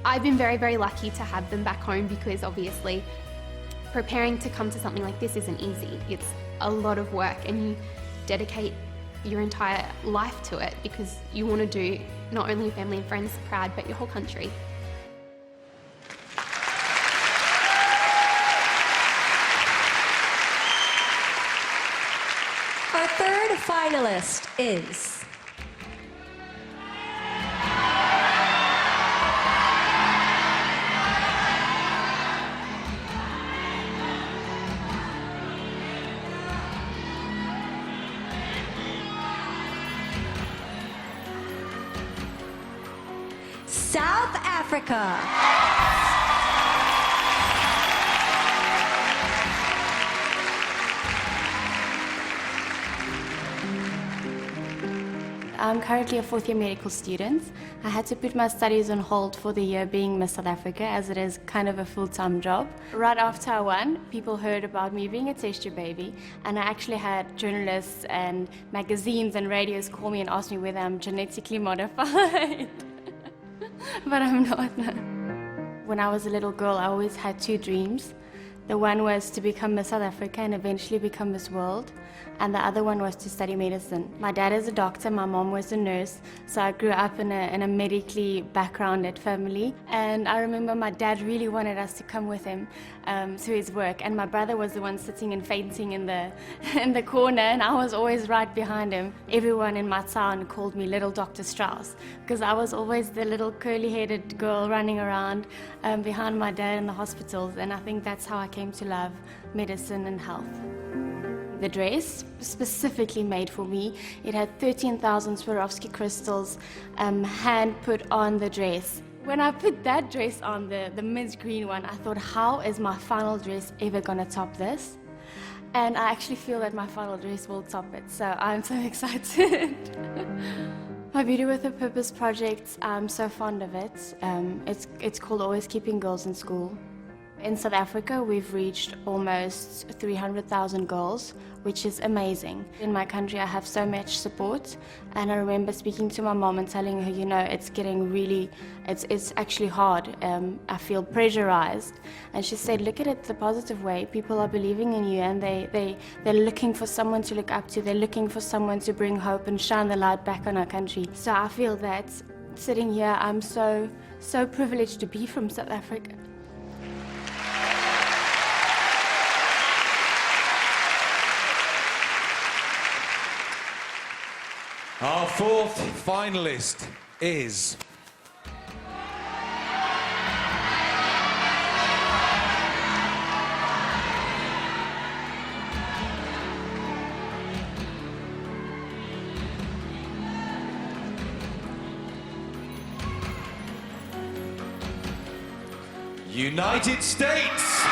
I've been very, very lucky to have them back home because obviously preparing to come to something like this isn't easy. It's a lot of work and you dedicate your entire life to it because you want to do not only your family and friends proud, but your whole country. Our third finalist is... South Africa. I'm currently a fourth-year medical student. I had to put my studies on hold for the year being Miss South Africa, as it is kind of a full-time job. Right after I won, people heard about me being a test tube baby, and I actually had journalists and magazines and radios call me and ask me whether I'm genetically modified. But I'm not. When I was a little girl, I always had two dreams. The one was to become Miss South Africa and eventually become Miss World, and the other one was to study medicine. My dad is a doctor, my mom was a nurse, so I grew up in a medically backgrounded family. And I remember my dad really wanted us to come with him to his work, and my brother was the one sitting and fainting in the corner, and I was always right behind him. Everyone in my town called me Little Dr. Strauss, because I was always the little curly-headed girl running around behind my dad in the hospitals, and I think that's how I came to love medicine and health. The dress, specifically made for me, it had 13,000 Swarovski crystals hand put on the dress. When I put that dress on, the mint green one, I thought, how is my final dress ever gonna top this? And I actually feel that my final dress will top it, so I'm so excited. My Beauty with a Purpose project, I'm so fond of it. It's called Always Keeping Girls in School. In South Africa, we've reached almost 300,000 girls, which is amazing. In my country, I have so much support, and I remember speaking to my mom and telling her, you know, it's getting really, it's actually hard. I feel pressurized. And she said, look at it the positive way. People are believing in you, and they're looking for someone to look up to. They're looking for someone to bring hope and shine the light back on our country. So I feel that sitting here, I'm so privileged to be from South Africa. Our fourth finalist is... United States!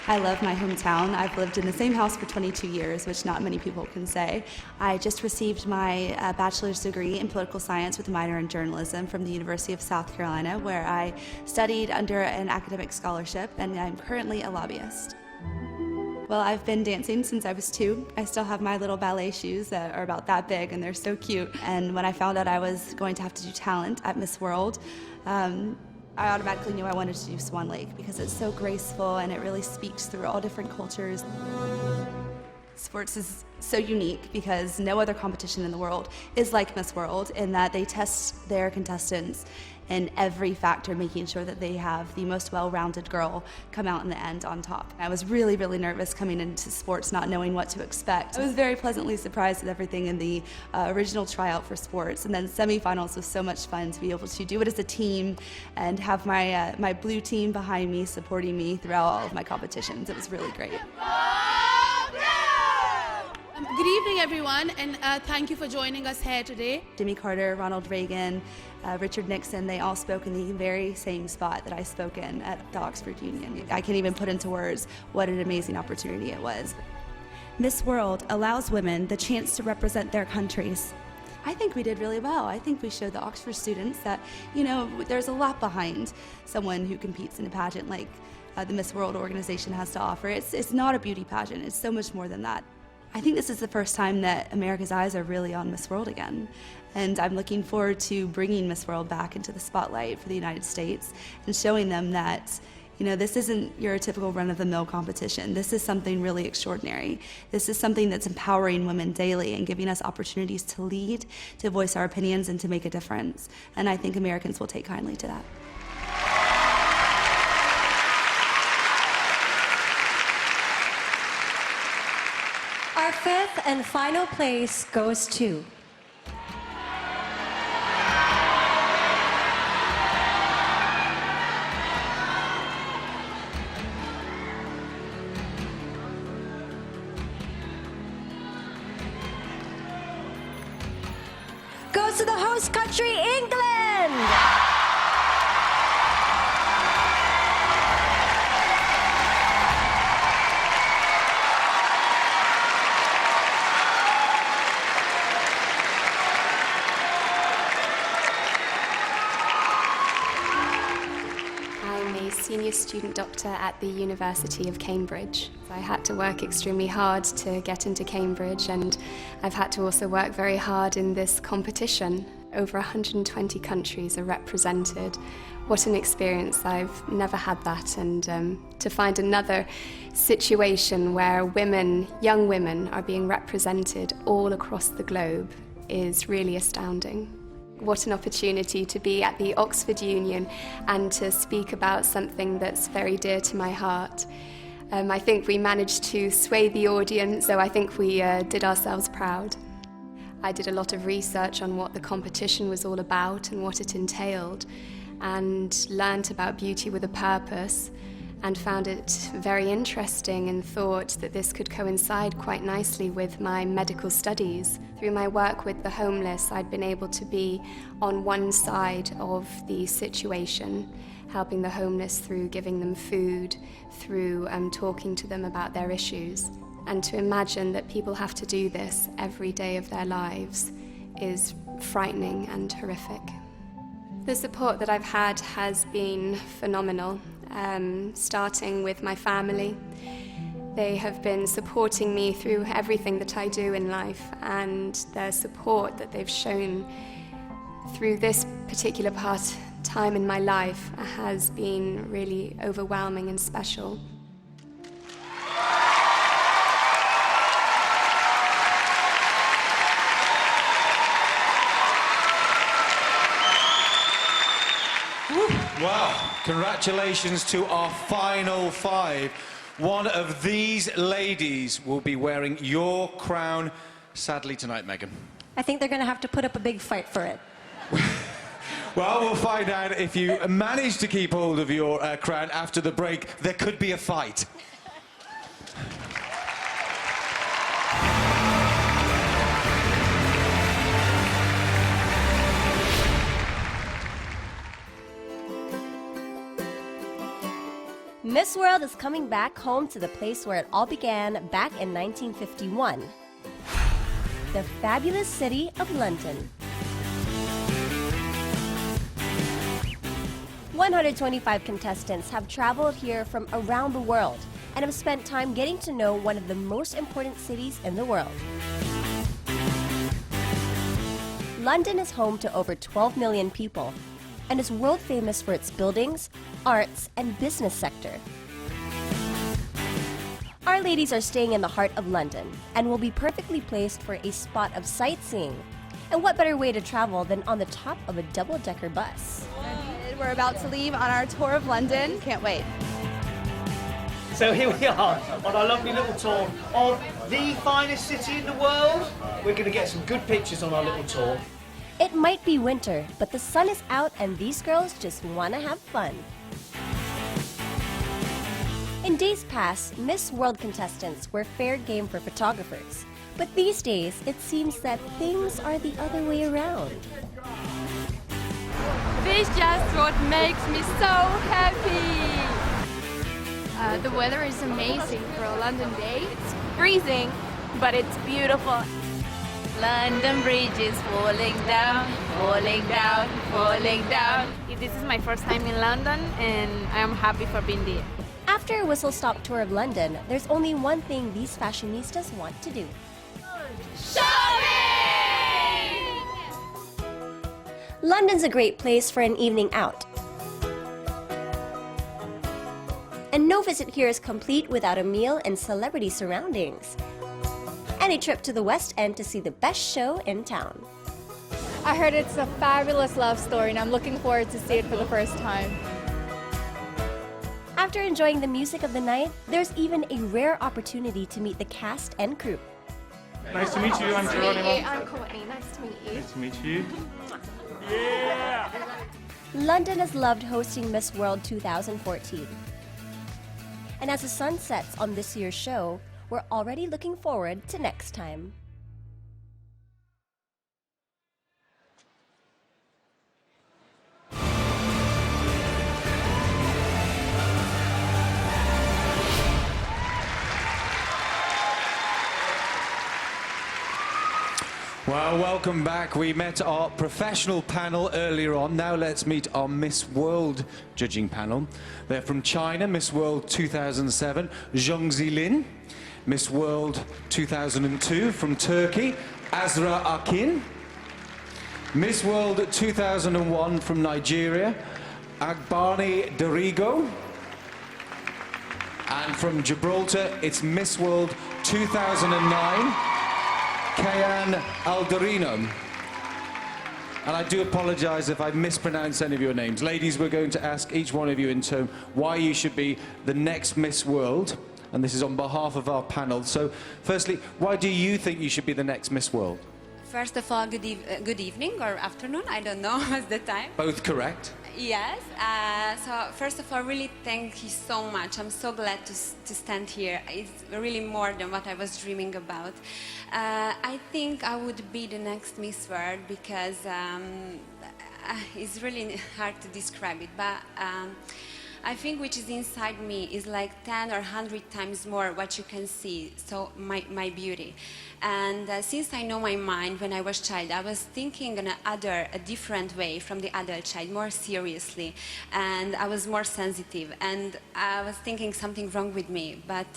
I love my hometown. I've lived in the same house for 22 years, which not many people can say. I just received my bachelor's degree in political science with a minor in journalism from the University of South Carolina, where I studied under an academic scholarship, and I'm currently a lobbyist. Well, I've been dancing since I was 2. I still have my little ballet shoes that are about that big, and they're so cute. And when I found out I was going to have to do talent at Miss World, I automatically knew I wanted to do Swan Lake because it's so graceful and it really speaks through all different cultures. Sports is so unique because no other competition in the world is like Miss World in that they test their contestants in every factor, making sure that they have the most well-rounded girl come out in the end on top. I was really, really nervous coming into sports, not knowing what to expect. I was very pleasantly surprised with everything in the original tryout for sports, and then semifinals was so much fun to be able to do it as a team and have my, my blue team behind me, supporting me throughout all of my competitions. It was really great. Good evening, everyone, and thank you for joining us here today. Jimmy Carter, Ronald Reagan, Richard Nixon, they all spoke in the very same spot that I spoke in at the Oxford Union. I can't even put into words what an amazing opportunity it was. Miss World allows women the chance to represent their countries. I think we did really well. I think we showed the Oxford students that, you know, there's a lot behind someone who competes in a pageant like the Miss World organization has to offer. It's not a beauty pageant, it's so much more than that. I think this is the first time that America's eyes are really on Miss World again. And I'm looking forward to bringing Miss World back into the spotlight for the United States and showing them that, you know, this isn't your typical run-of-the-mill competition. This is something really extraordinary. This is something that's empowering women daily and giving us opportunities to lead, to voice our opinions, and to make a difference. And I think Americans will take kindly to that. Our fifth and final place goes to... goes to the host country, England! Senior student doctor at the University of Cambridge. I had to work extremely hard to get into Cambridge, and I've had to also work very hard in this competition. Over 120 countries are represented. What an experience. I've never had that, and to find another situation where women, young women, are being represented all across the globe is really astounding. What an opportunity to be at the Oxford Union and to speak about something that's very dear to my heart. I think we managed to sway the audience, so I think we did ourselves proud. I did a lot of research on what the competition was all about and what it entailed, and learnt about beauty with a purpose, and found it very interesting and thought that this could coincide quite nicely with my medical studies. Through my work with the homeless, I'd been able to be on one side of the situation, helping the homeless through giving them food, through talking to them about their issues. And to imagine that people have to do this every day of their lives is frightening and horrific. The support that I've had has been phenomenal. Starting with my family. They have been supporting me through everything that I do in life, and their support that they've shown through this particular time in my life has been really overwhelming and special. Wow, congratulations to our final 5. One of these ladies will be wearing your crown, sadly, tonight, Megan. I think they're going to have to put up a big fight for it. Well, we'll find out if you manage to keep hold of your crown after the break. There could be a fight. Miss World is coming back home to the place where it all began back in 1951. The fabulous city of London. 125 contestants have traveled here from around the world and have spent time getting to know one of the most important cities in the world. London is home to over 12 million people and is world famous for its buildings, arts, and business sector. Our ladies are staying in the heart of London and will be perfectly placed for a spot of sightseeing. And what better way to travel than on the top of a double-decker bus? We're about to leave on our tour of London. Can't wait. So here we are on our lovely little tour of the finest city in the world. We're going to get some good pictures on our little tour. It might be winter, but the sun is out and these girls just want to have fun. In days past, Miss World contestants were fair game for photographers. But these days, it seems that things are the other way around. This just what makes me so happy. The weather is amazing for a London day. It's freezing, but it's beautiful. London Bridge is falling down, falling down, falling down. This is my first time in London, and I am happy for being there. After a whistle-stop tour of London, there's only one thing these fashionistas want to do. Shopping! London's a great place for an evening out. And no visit here is complete without a meal and celebrity surroundings. And a trip to the West End to see the best show in town. I heard it's a fabulous love story and I'm looking forward to see it for the first time. After enjoying the music of the night, there's even a rare opportunity to meet the cast and crew. Nice to meet you, I'm Geronimo. I'm Courtney. Nice to meet you. Nice to meet you. Yeah! London has loved hosting Miss World 2014. And as the sun sets on this year's show, we're already looking forward to next time. Well, welcome back. We met our professional panel earlier on. Now let's meet our Miss World judging panel. They're from China, Miss World 2007, Zheng Zilin. Miss World 2002 from Turkey, Azra Akin. Miss World 2001 from Nigeria, Agbani Darigo. And from Gibraltar, it's Miss World 2009, Kayan Alderino. And I do apologize if I mispronounce any of your names. Ladies, we're going to ask each one of you in turn why you should be the next Miss World. And this is on behalf of our panel. So, firstly, why do you think you should be the next Miss World? First of all, good evening or afternoon, I don't know what's the time. Both correct. Yes, so first of all, really thank you so much. I'm so glad to stand here. It's really more than what I was dreaming about. I think I would be the next Miss World because it's really hard to describe it, but I think which is inside me is like 10 or 100 times more what you can see, so my beauty. And since I know my mind, when I was a child, I was thinking in a different way from the adult child, more seriously. And I was more sensitive. And I was thinking something wrong with me. But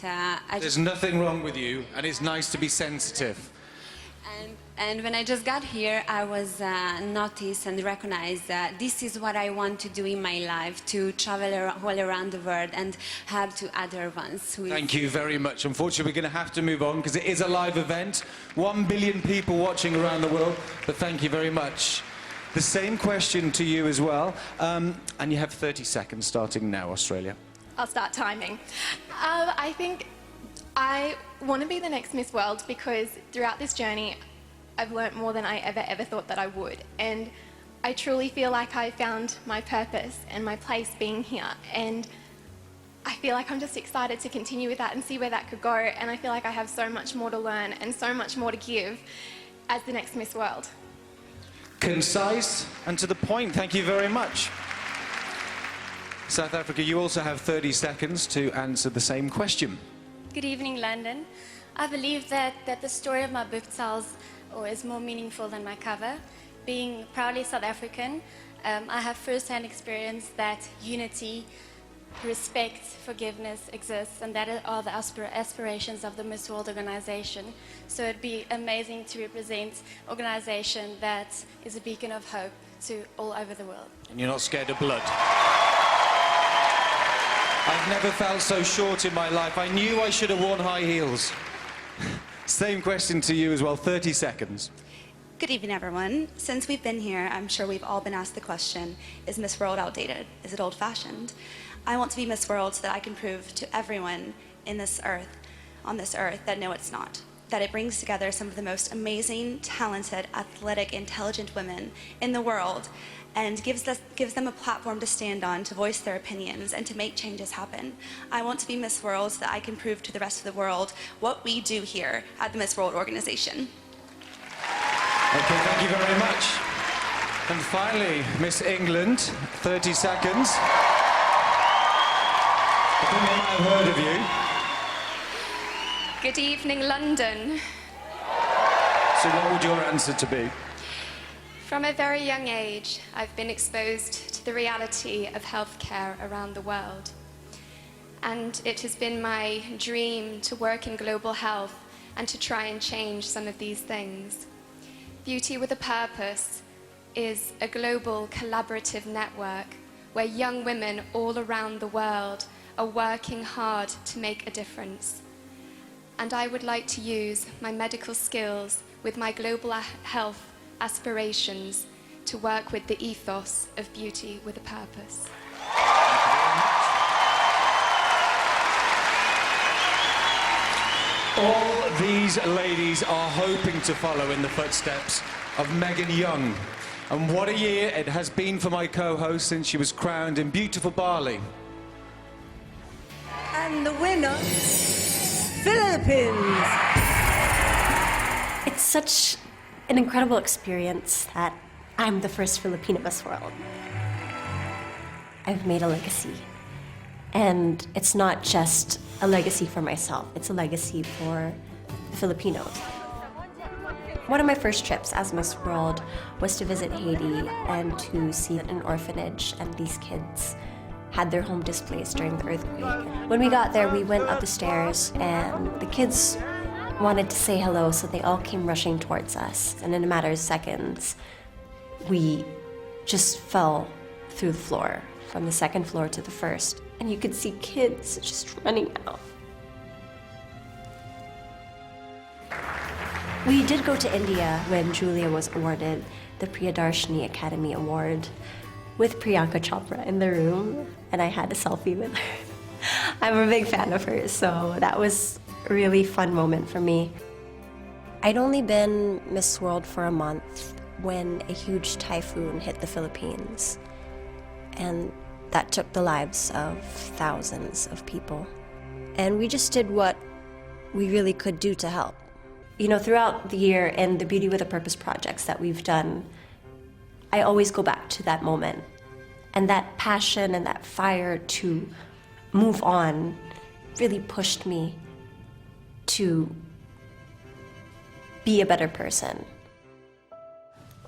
There's nothing wrong with you, and it's nice to be sensitive. And when I just got here, I was noticed and recognized that this is what I want to do in my life, to travel all around the world and help to other ones. Thank you very much. Unfortunately, we're going to have to move on because it is a live event. 1 billion people watching around the world, but thank you very much. The same question to you as well. And you have 30 seconds starting now, Australia. I'll start timing. I think I want to be the next Miss World because throughout this journey, I've learnt more than I ever thought that I would. And I truly feel like I found my purpose and my place being here. And I feel like I'm just excited to continue with that and see where that could go. And I feel like I have so much more to learn and so much more to give as the next Miss World. Concise and to the point. Thank you very much. South Africa, you also have 30 seconds to answer the same question. Good evening, London. I believe that the story of my book tells or is more meaningful than my cover. Being proudly South African, I have first-hand experience that unity, respect, forgiveness exists, and that are the aspirations of the Miss World organization. So it'd be amazing to represent an organization that is a beacon of hope to all over the world. And you're not scared of blood? I've never felt so short in my life. I knew I should have worn high heels. Same question to you as well, 30 seconds. Good evening, everyone. Since we've been here, I'm sure we've all been asked the question, is Miss World outdated? Is it old-fashioned? I want to be Miss World so that I can prove to everyone on this earth, that no, it's not. That it brings together some of the most amazing, talented, athletic, intelligent women in the world and gives them a platform to stand on, to voice their opinions, and to make changes happen. I want to be Miss World so that I can prove to the rest of the world what we do here at the Miss World organization. Okay, thank you very much. And finally, Miss England, 30 seconds. I think I might have heard of you. Good evening, London. So what would your answer to be? From a very young age, I've been exposed to the reality of healthcare around the world. And it has been my dream to work in global health and to try and change some of these things. Beauty with a Purpose is a global collaborative network where young women all around the world are working hard to make a difference. And I would like to use my medical skills with my global health aspirations to work with the ethos of Beauty with a Purpose. All these ladies are hoping to follow in the footsteps of Megan Young. And what a year it has been for my co-host since she was crowned in beautiful Bali. And the winner, Philippines. It's such an incredible experience that I'm the first Filipina Miss World. I've made a legacy. And it's not just a legacy for myself, it's a legacy for Filipinos. One of my first trips as Miss World was to visit Haiti and to see an orphanage, and these kids had their home displaced during the earthquake. When we got there, we went up the stairs and the kids wanted to say hello, so they all came rushing towards us. And in a matter of seconds, we just fell through the floor, from the second floor to the first. And you could see kids just running out. We did go to India when Julia was awarded the Priyadarshini Academy Award with Priyanka Chopra in the room, and I had a selfie with her. I'm a big fan of hers, so that was a really fun moment for me. I'd only been Miss World for a month when a huge typhoon hit the Philippines, and that took the lives of thousands of people. And we just did what we really could do to help. You know, throughout the year and the Beauty with a Purpose projects that we've done, I always go back to that moment. And that passion and that fire to move on really pushed me to be a better person.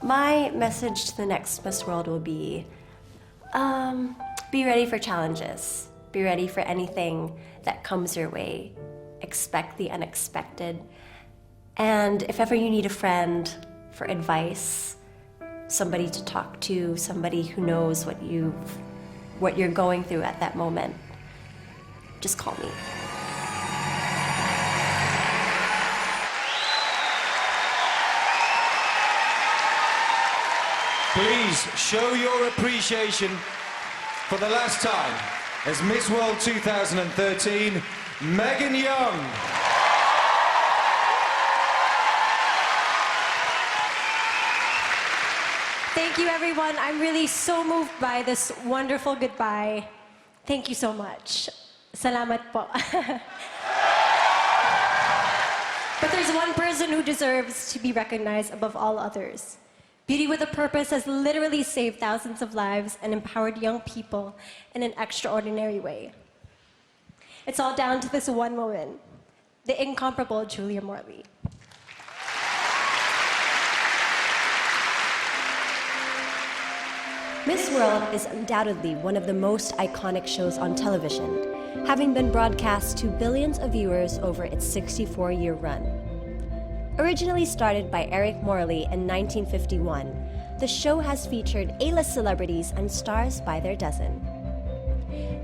My message to the next Miss World will be ready for challenges. Be ready for anything that comes your way. Expect the unexpected. And if ever you need a friend for advice, somebody to talk to, somebody who knows what you're going through at that moment, just call me. Please show your appreciation for the last time as Miss World 2013, Megan Young. Thank you, everyone. I'm really so moved by this wonderful goodbye. Thank you so much. Salamat po. But there's one person who deserves to be recognized above all others. Beauty with a Purpose has literally saved thousands of lives and empowered young people in an extraordinary way. It's all down to this one woman, the incomparable Julia Morley. Miss World is undoubtedly one of the most iconic shows on television, having been broadcast to billions of viewers over its 64-year run. Originally started by Eric Morley in 1951, the show has featured A-list celebrities and stars by their dozen.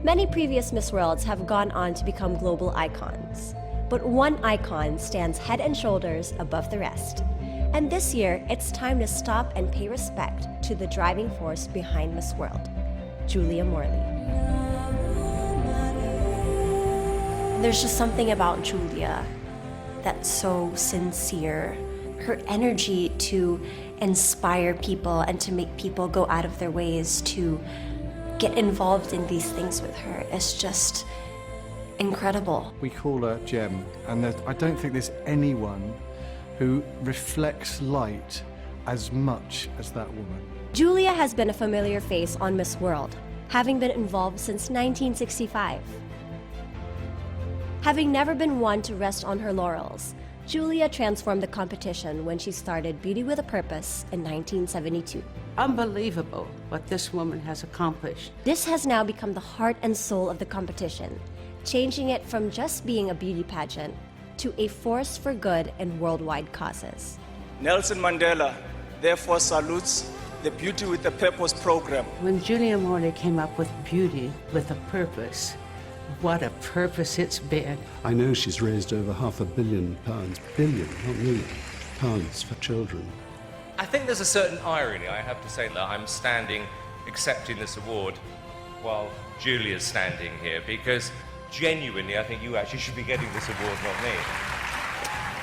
Many previous Miss Worlds have gone on to become global icons, but one icon stands head and shoulders above the rest. And this year, it's time to stop and pay respect to the driving force behind Miss World, Julia Morley. There's just something about Julia that's so sincere. Her energy to inspire people and to make people go out of their ways to get involved in these things with her is just incredible. We call her Gem, and I don't think there's anyone who reflects light as much as that woman. Julia has been a familiar face on Miss World, having been involved since 1965. Having never been one to rest on her laurels, Julia transformed the competition when she started Beauty with a Purpose in 1972. Unbelievable what this woman has accomplished. This has now become the heart and soul of the competition, changing it from just being a beauty pageant to a force for good in worldwide causes. Nelson Mandela therefore salutes the Beauty with a Purpose program. When Julia Morley came up with Beauty with a Purpose, what a purpose it's been. I know she's raised over £500 million, billion, not million, pounds for children. I think there's a certain irony, I have to say, that I'm standing accepting this award while Julia's standing here, because genuinely I think you actually should be getting this award, not me.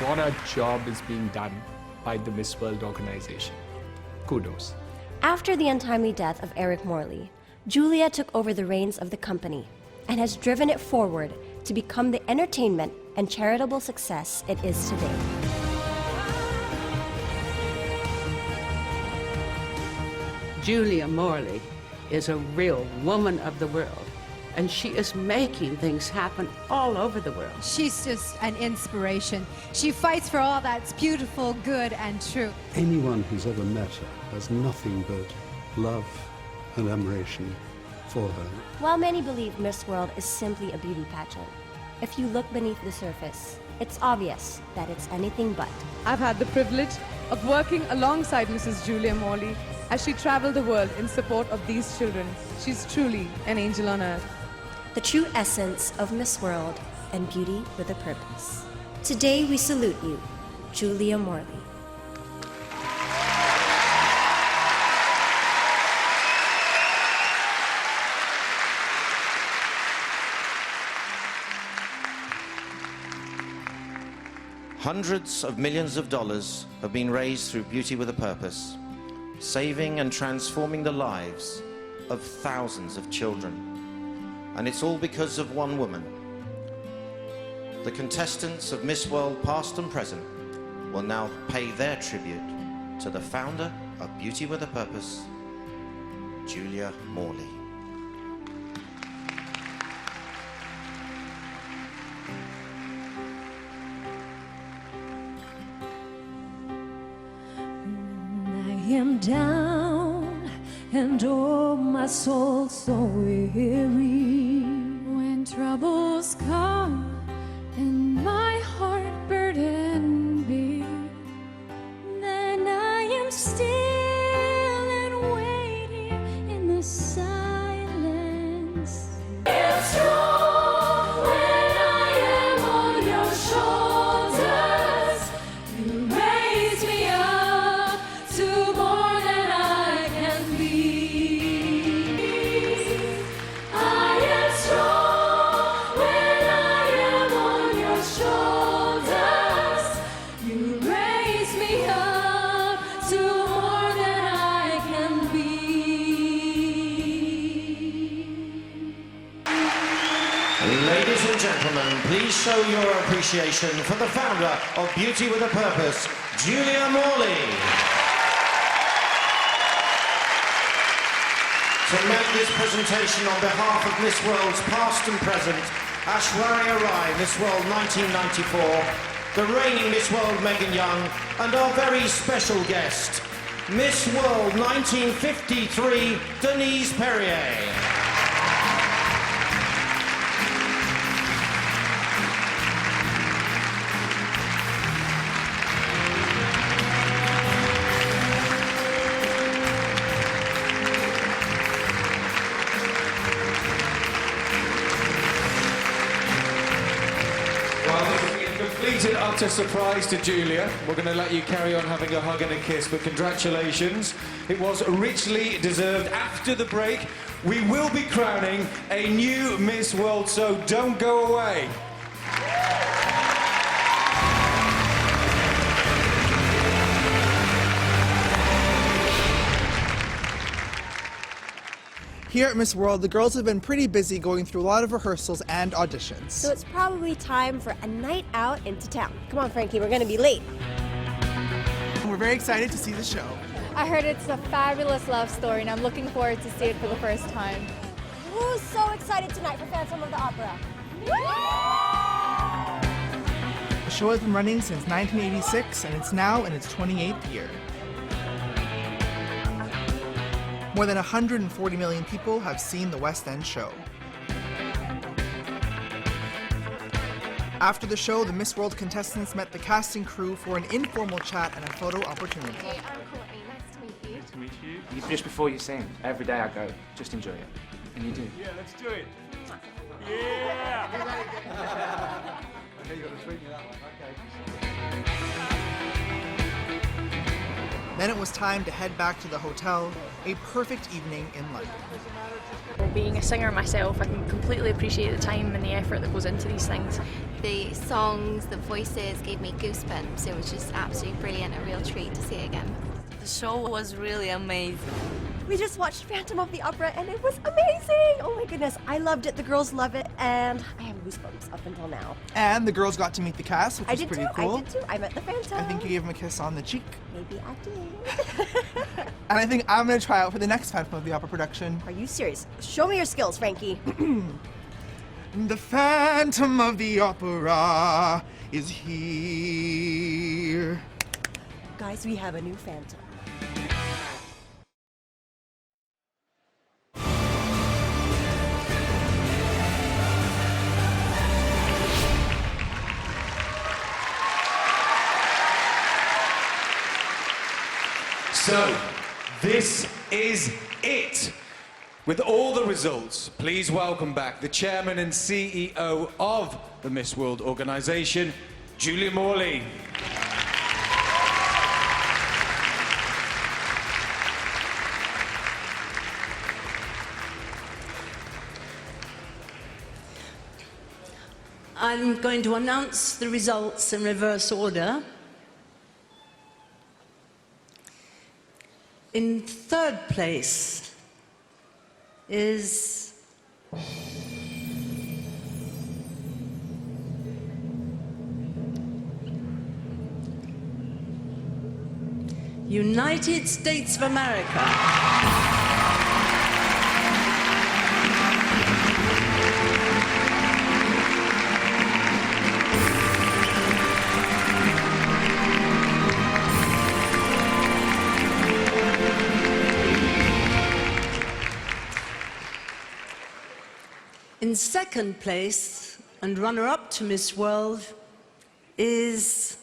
What a job is being done by the Miss World organization. Kudos. After the untimely death of Eric Morley, Julia took over the reins of the company and has driven it forward to become the entertainment and charitable success it is today. Julia Morley is a real woman of the world, and she is making things happen all over the world. She's just an inspiration. She fights for all that's beautiful, good, and true. Anyone who's ever met her has nothing but love and admiration for her. While many believe Miss World is simply a beauty pageant, if you look beneath the surface, it's obvious that it's anything but. I've had the privilege of working alongside Mrs. Julia Morley as she traveled the world in support of these children. She's truly an angel on earth. The true essence of Miss World and Beauty with a Purpose. Today we salute you, Julia Morley. Hundreds of millions of dollars have been raised through Beauty with a Purpose, saving and transforming the lives of thousands of children. And it's all because of one woman. The contestants of Miss World, past and present, will now pay their tribute to the founder of Beauty with a Purpose, Julia Morley. I am down and oh my soul so weary. When troubles come and my heart burdened be, then I am still and waiting in the silence. I am strong when I am on your shoulders. You raise me up to more than I can be. I am strong when I am on your shoulders. You raise me up to more than I can be. Ladies and gentlemen, please show your appreciation for the founder of Beauty with a Purpose, Julia Morley. To make this presentation on behalf of Miss World's past and present, Aishwarya Rai, Miss World 1994, the reigning Miss World Megan Young, and our very special guest, Miss World 1953, Denise Perrier. Complete utter surprise to Julia. We're going to let you carry on having a hug and a kiss, but congratulations. It was richly deserved. After the break, we will be crowning a new Miss World, so don't go away. Here at Miss World, the girls have been pretty busy going through a lot of rehearsals and auditions. So it's probably time for a night out into town. Come on, Frankie, we're going to be late. We're very excited to see the show. I heard it's a fabulous love story, and I'm looking forward to see it for the first time. Who's so excited tonight for Phantom of the Opera? The show has been running since 1986, and it's now in its 28th year. More than 140 million people have seen the West End show. After the show, the Miss World contestants met the cast and crew for an informal chat and a photo opportunity. Hey, I'm Courtney. Nice to meet you. Nice to meet you. You finish before you sing. Every day I go, just enjoy it. And you do. Yeah, let's do it. Yeah! Okay, you got to tweet me that one. Okay. Then it was time to head back to the hotel, a perfect evening in London. Being a singer myself, I can completely appreciate the time and the effort that goes into these things. The songs, the voices gave me goosebumps. It was just absolutely brilliant, a real treat to see it again. The show was really amazing. We just watched Phantom of the Opera and it was amazing! Oh my goodness, I loved it, the girls love it, and I have goosebumps up until now. And the girls got to meet the cast, which was pretty cool. I did too, I met the Phantom. I think you gave him a kiss on the cheek. Maybe I did. And I think I'm going to try out for the next Phantom of the Opera production. Are you serious? Show me your skills, Frankie. The Phantom of the Opera is here. Guys, we have a new Phantom. So, this is it. With all the results, please welcome back the chairman and CEO of the Miss World organization, Julia Morley. I'm going to announce the results in reverse order. In third place is United States of America. In second place, and runner-up to Miss World, is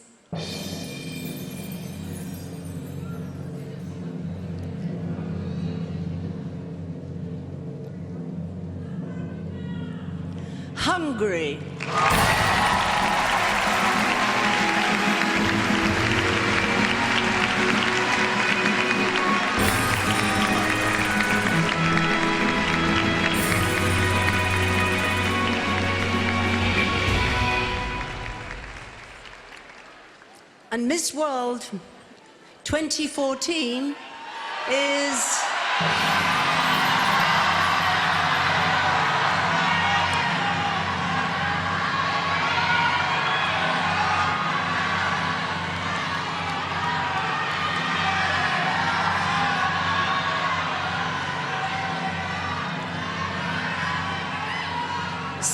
Hungary. And Miss World 2014 is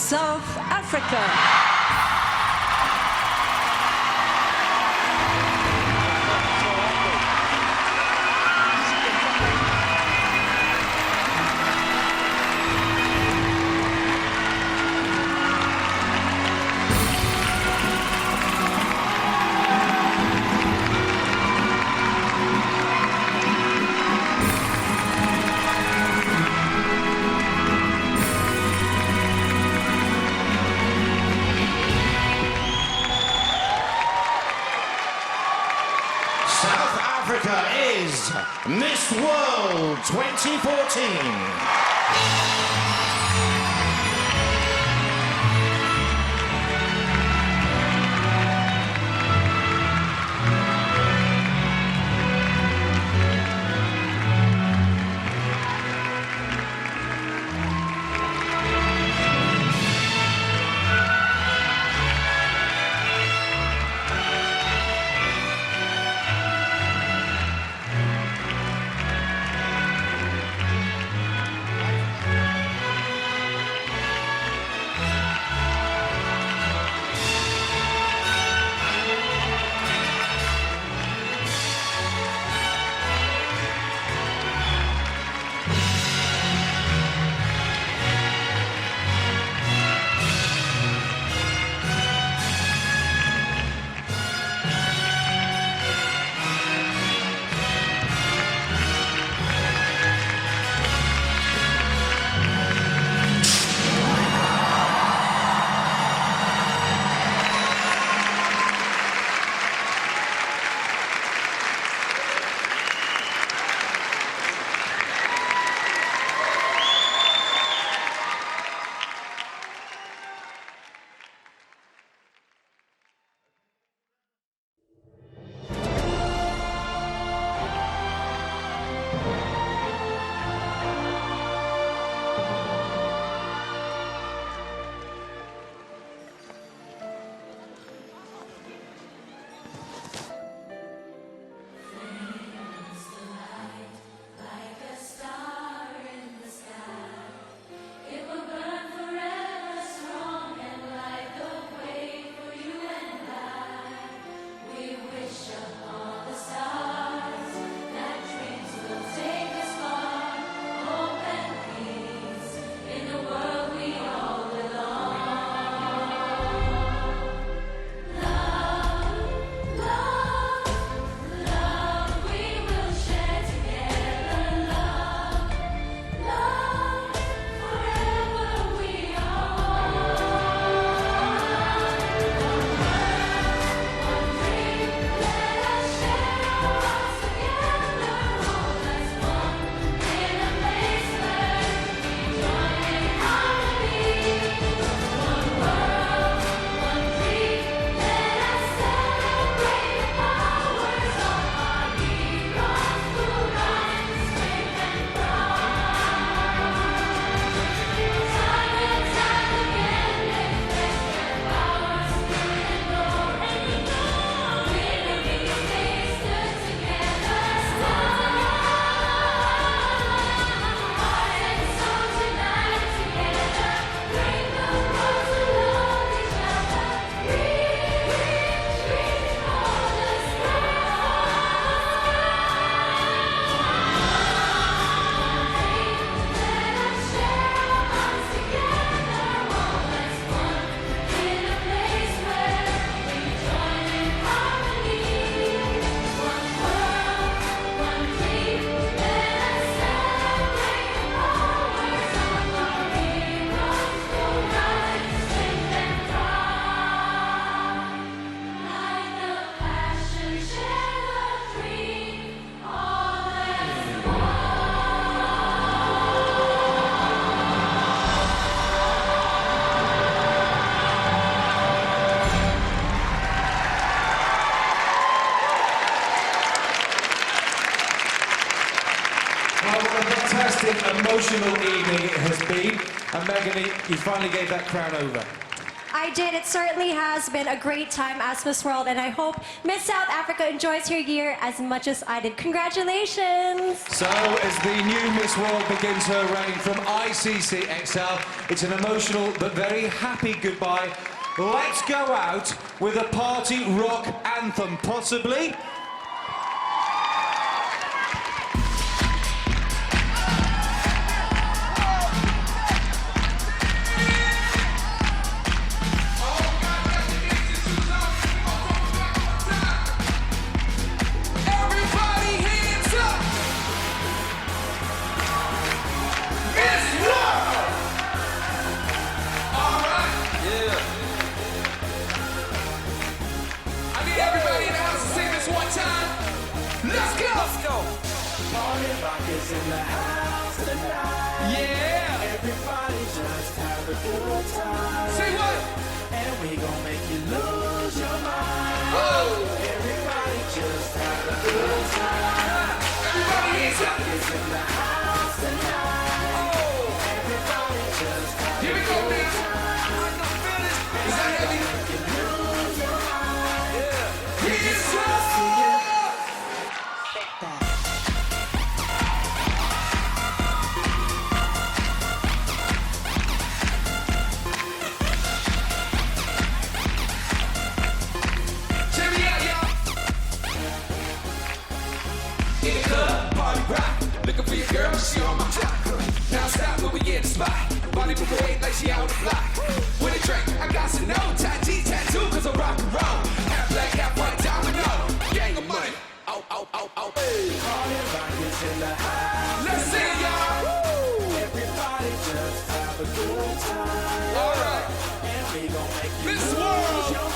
South Africa. South Africa is Miss World 2014. Well, what a fantastic, emotional evening it has been. And Megan, you finally gave that crown over. I did. It certainly has been a great time as Miss World, and I hope Miss South Africa enjoys her year as much as I did. Congratulations! So, as the new Miss World begins her reign from ICC XL, it's an emotional but very happy goodbye. Let's go out with a party rock anthem, possibly. In the house tonight. Yeah! Everybody just have a good time. Say what? And we gon' make you lose your mind. Oh! Everybody just have a good time. Everybody hands up! It's in the house tonight. Oh! Everybody just have Here we go, man! Is that heavy? make you lose your mind. Yeah! Hands up! Looking for your girl, she on my jock. Now stop when we in the spot. Body parade like she on the block. With a drink, I got some no tattoo, cause I rock and roll. Half black, half white, domino. Gang of money. Oh, oh, oh, oh. Hey. Party rock is in the house. Let's sing, y'all. Everybody just have a good time. All right. And we gon' make you Miss lose World. your